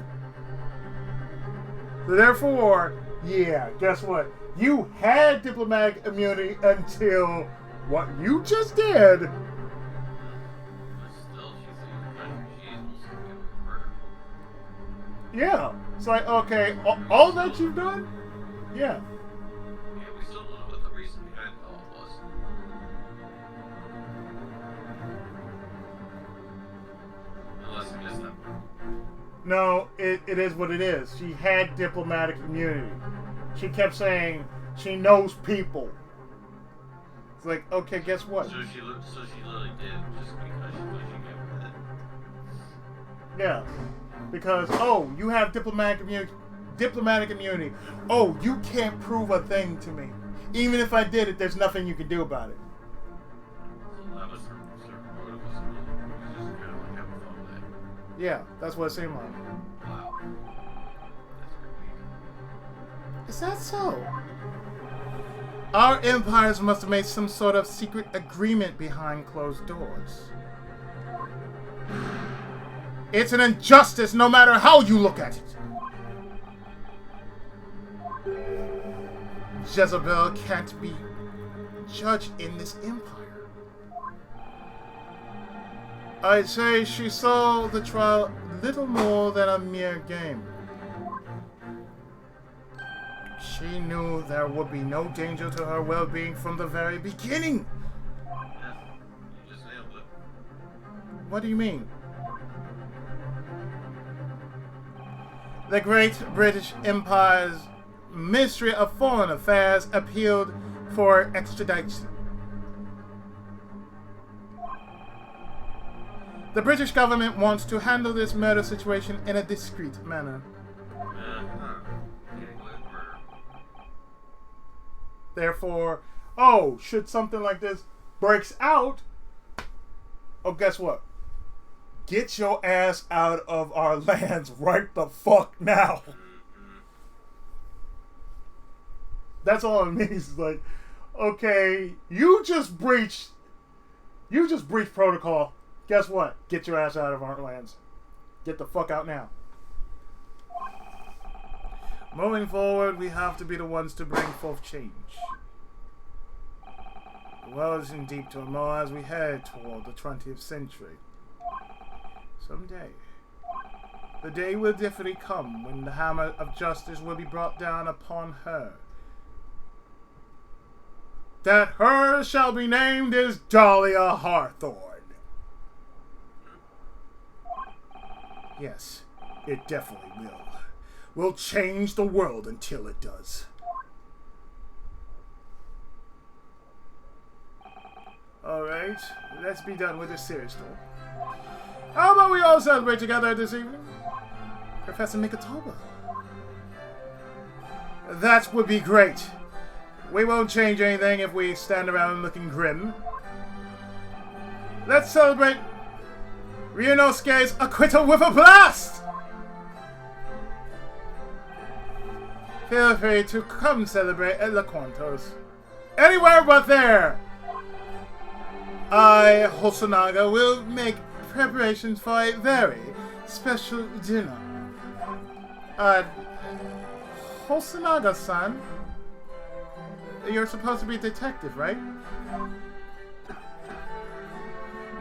So therefore, yeah, guess what? You had diplomatic immunity until what you just did. But still, she's also murder. Yeah. It's like, okay, all that you've done? Yeah. Yeah, we still don't know what the reason behind it all was. Unless I missed that part. No, it is what it is. She had diplomatic immunity. She kept saying she knows people. It's like, okay, guess what? So she literally did just because she thought she gave her that. Yeah. Because, oh, you have diplomatic immunity. Oh, you can't prove a thing to me. Even if I did it, there's nothing you can do about it. So that was her motive, was just kind of like having fun with it. Yeah, that's what it seemed like. Wow. That's pretty weak. Is that so? Our empires must have made some sort of secret agreement behind closed doors. It's an injustice no matter how you look at it. Jezebel can't be judged in this empire. I'd say she saw the trial little more than a mere game. She knew there would be no danger to her well-being from the very beginning. Yeah, you just nailed it. What do you mean? The Great British Empire's Ministry of Foreign Affairs appealed for extradition. The British government wants to handle this murder situation in a discreet manner. Getting away with murder. Therefore, oh, should something like this breaks out, oh, guess what? Get your ass out of our lands right the fuck now. That's all it means. Like, okay, you just breached protocol. Guess what? Get your ass out of our lands. Get the fuck out now. Moving forward, we have to be the ones to bring forth change. The world is in deep turmoil as we head toward the 20th century. Someday, the day will definitely come when the hammer of justice will be brought down upon her. That her shall be named is Dahlia Hawthorne. Yes, it definitely will. We'll change the world until it does. Alright, let's be done with this serious talk. How about we all celebrate together this evening? Professor Mikotoba. That would be great. We won't change anything if we stand around looking grim. Let's celebrate Ryunosuke's acquittal with a blast! Feel free to come celebrate at La Quantos. Anywhere but there! I, Hosonaga, will make preparations for a very special dinner. Hosonaga-san? You're supposed to be a detective, right?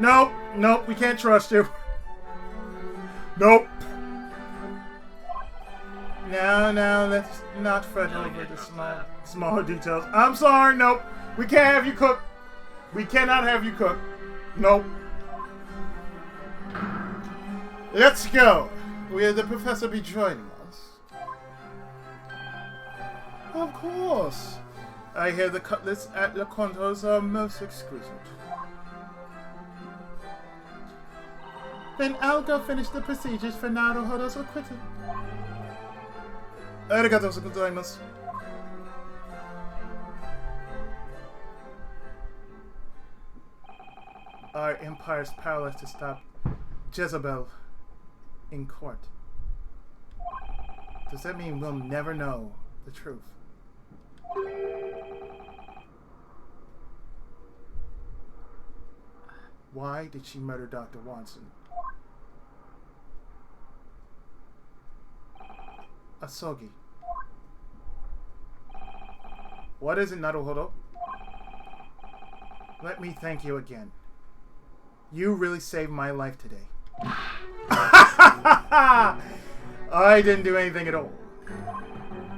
Nope, we can't trust you. Nope. Now, let's not fret over the small details. I'm sorry, nope. We can't have you cook. We cannot have you cook. Nope. Let's go. Will the professor be joining us? Of course. I hear the cutlets at La Contos are most exquisite. Then I'll go finish the procedures for Naruhodo's acquittal. Arigatou gozaimasu. Our empire's powerless to stop Jezebel in court. Does that mean we'll never know the truth? Why did she murder Dr. Watson? Asogi. What is it, Naruhodo? Let me thank you again. You really saved my life today. I didn't do anything at all.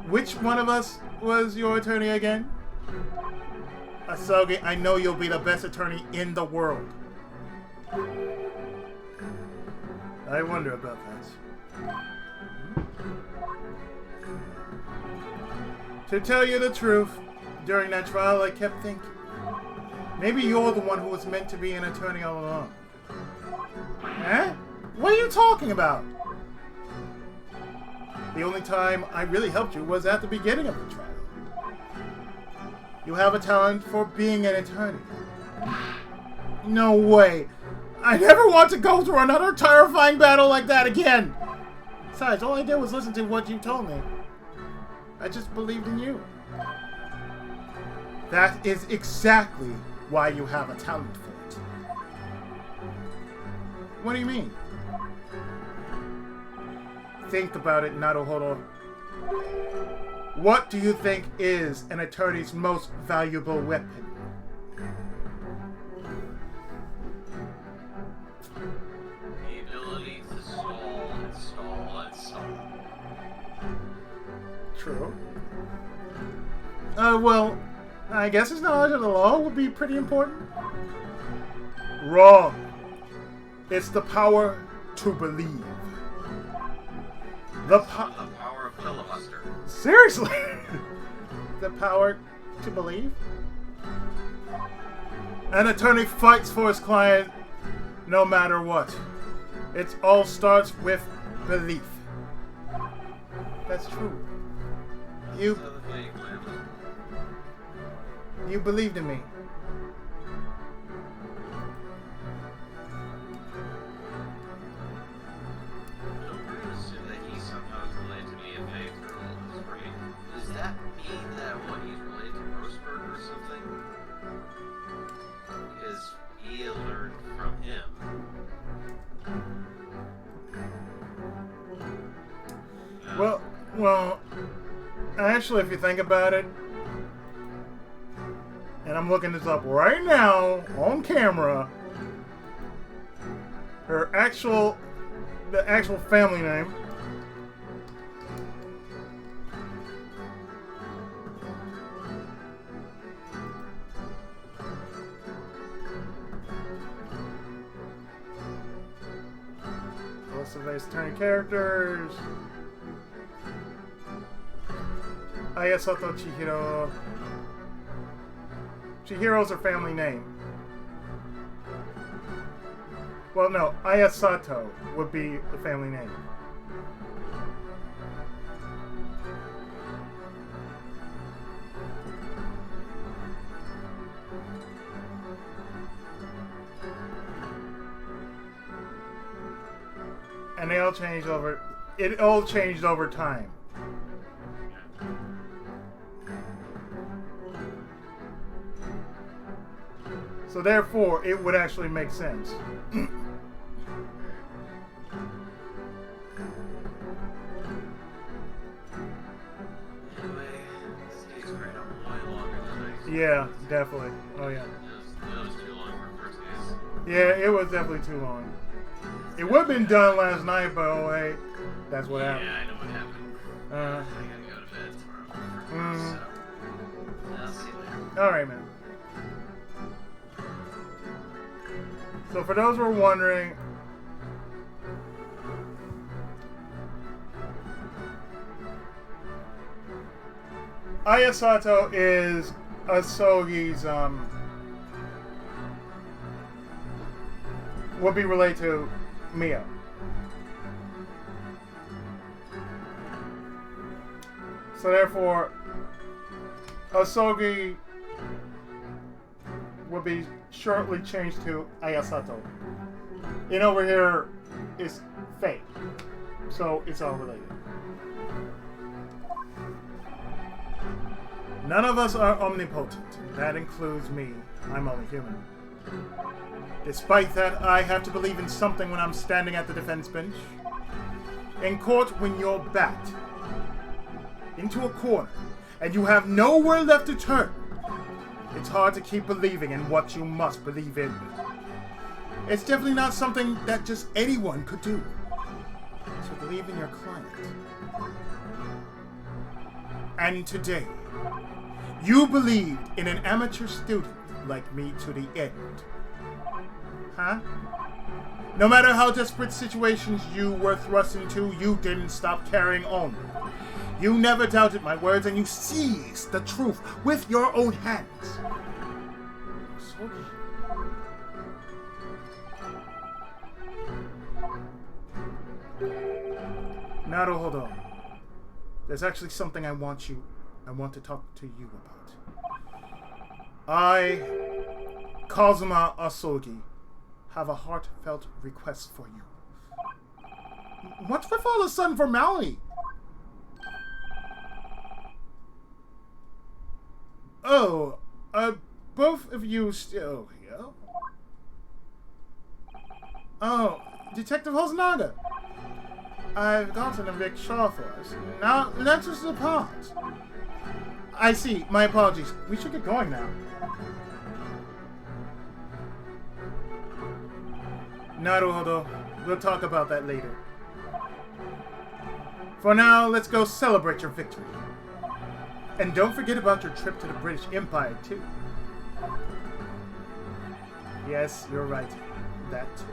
Which one of us was your attorney again? Asogi, I know you'll be the best attorney in the world. I wonder about that. To tell you the truth, during that trial I kept thinking, maybe you're the one who was meant to be an attorney all along. Eh? What are you talking about? The only time I really helped you was at the beginning of the trial. You have a talent for being an attorney. No way. I never want to go through another terrifying battle like that again. Besides, all I did was listen to what you told me. I just believed in you. That is exactly why you have a talent for it. What do you mean? Think about it, Naruhodo. What do you think is an attorney's most valuable weapon? The ability to stall and stall and stall. True. Well, I guess his knowledge of the law would be pretty important. Wrong. It's the power to believe. The power of filibuster. Seriously? The power to believe? An attorney fights for his client no matter what. It all starts with belief. That's true. You believed in me. Does that mean that what he's related to Roseburg or something? Because he learned from him. Well, actually, if you think about it, and I'm looking this up right now on camera, the actual family name. List of various attorney characters. Ayasato Chihiro. Chihiro's her family name. Well, no, Ayasato would be the family name. And they all changed over. It all changed over time. So therefore, it would actually make sense. Yeah, definitely. Oh yeah. It was too long for first case. Yeah, it was definitely too long. It would have been done last night, but oh hey, that's what happened. Yeah, I know what happened. I gotta go to bed tomorrow. So, I'll see you later. Alright, man. So for those who are wondering, Ayasato is Asogi's would be related to Mio. So therefore, Asogi will be shortly changed to Ayasato. And over here is Fate. So it's all related. None of us are omnipotent. That includes me. I'm only human. Despite that, I have to believe in something when I'm standing at the defense bench. In court, when you're backed into a corner and you have nowhere left to turn, it's hard to keep believing in what you must believe in. It's definitely not something that just anyone could do. So believe in your client. And today, you believed in an amateur student like me to the end. Huh? No matter how desperate situations you were thrust into, you didn't stop carrying on. You never doubted my words, and you seized the truth with your own hands. Naruhodo. There's actually something I want to talk to you about. I, Kazuma Asogi, have a heartfelt request for you. What's for father-son formality? Oh, both of you still here? Oh, Detective Hosonaga. I've gotten a big show for us. Now, let us depart. I see. My apologies. We should get going now. Naruhodo. We'll talk about that later. For now, let's go celebrate your victory. And don't forget about your trip to the British Empire, too. Yes, you're right. That too.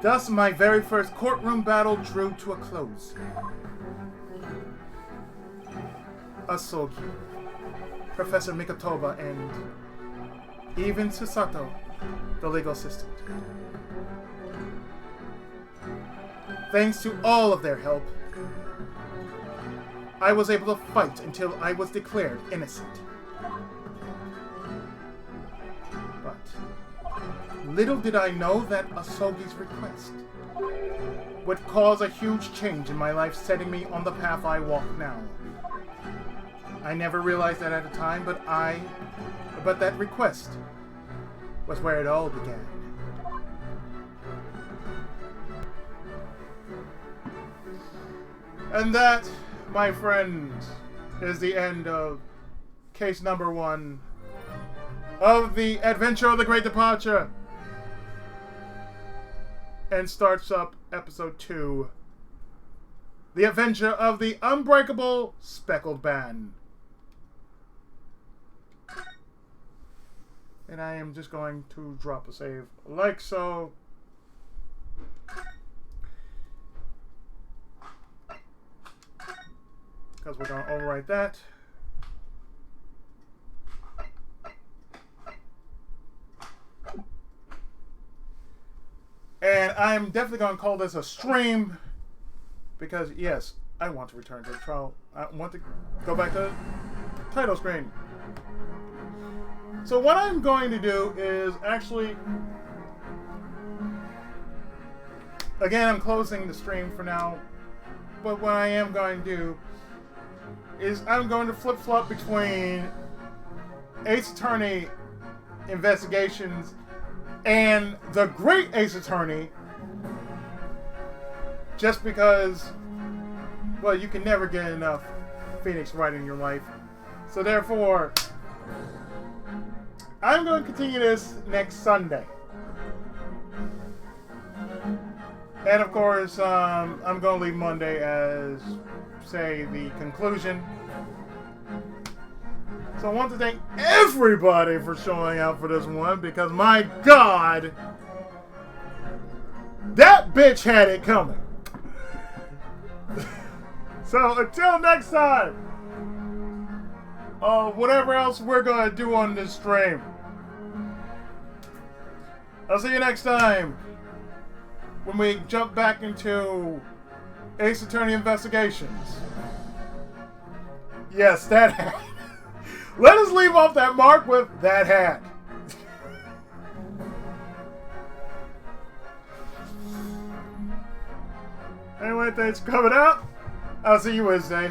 Thus, my very first courtroom battle drew to a close. Asogi, Professor Mikotoba, and even Susato, the legal assistant. Thanks to all of their help, I was able to fight until I was declared innocent. But little did I know that Asogi's request would cause a huge change in my life, setting me on the path I walk now. I never realized that at the time, but that request was where it all began. And that, my friends, is the end of case number 1 of the Adventure of the Great Departure. And starts up episode 2, The Adventure of the Unbreakable Speckled Band. And I am just going to drop a save like so. Because we're going to overwrite that. And I'm definitely going to call this a stream. Because, yes, I want to return to the trial. I want to go back to the title screen. So what I'm going to do is actually... Again, I'm closing the stream for now. But what I am going to do is I'm going to flip-flop between Ace Attorney Investigations and The Great Ace Attorney, just because, well, you can never get enough Phoenix Wright in your life. So therefore, I'm going to continue this next Sunday. And of course, I'm going to leave Monday as, say, the conclusion. So I want to thank everybody for showing out for this one, because my God, that bitch had it coming. So until next time, whatever else we're gonna do on this stream. I'll see you next time when we jump back into Ace Attorney Investigations. Yes, that hat. Let us leave off that mark with that hat. Anyway, thanks for coming out. I'll see you Wednesday.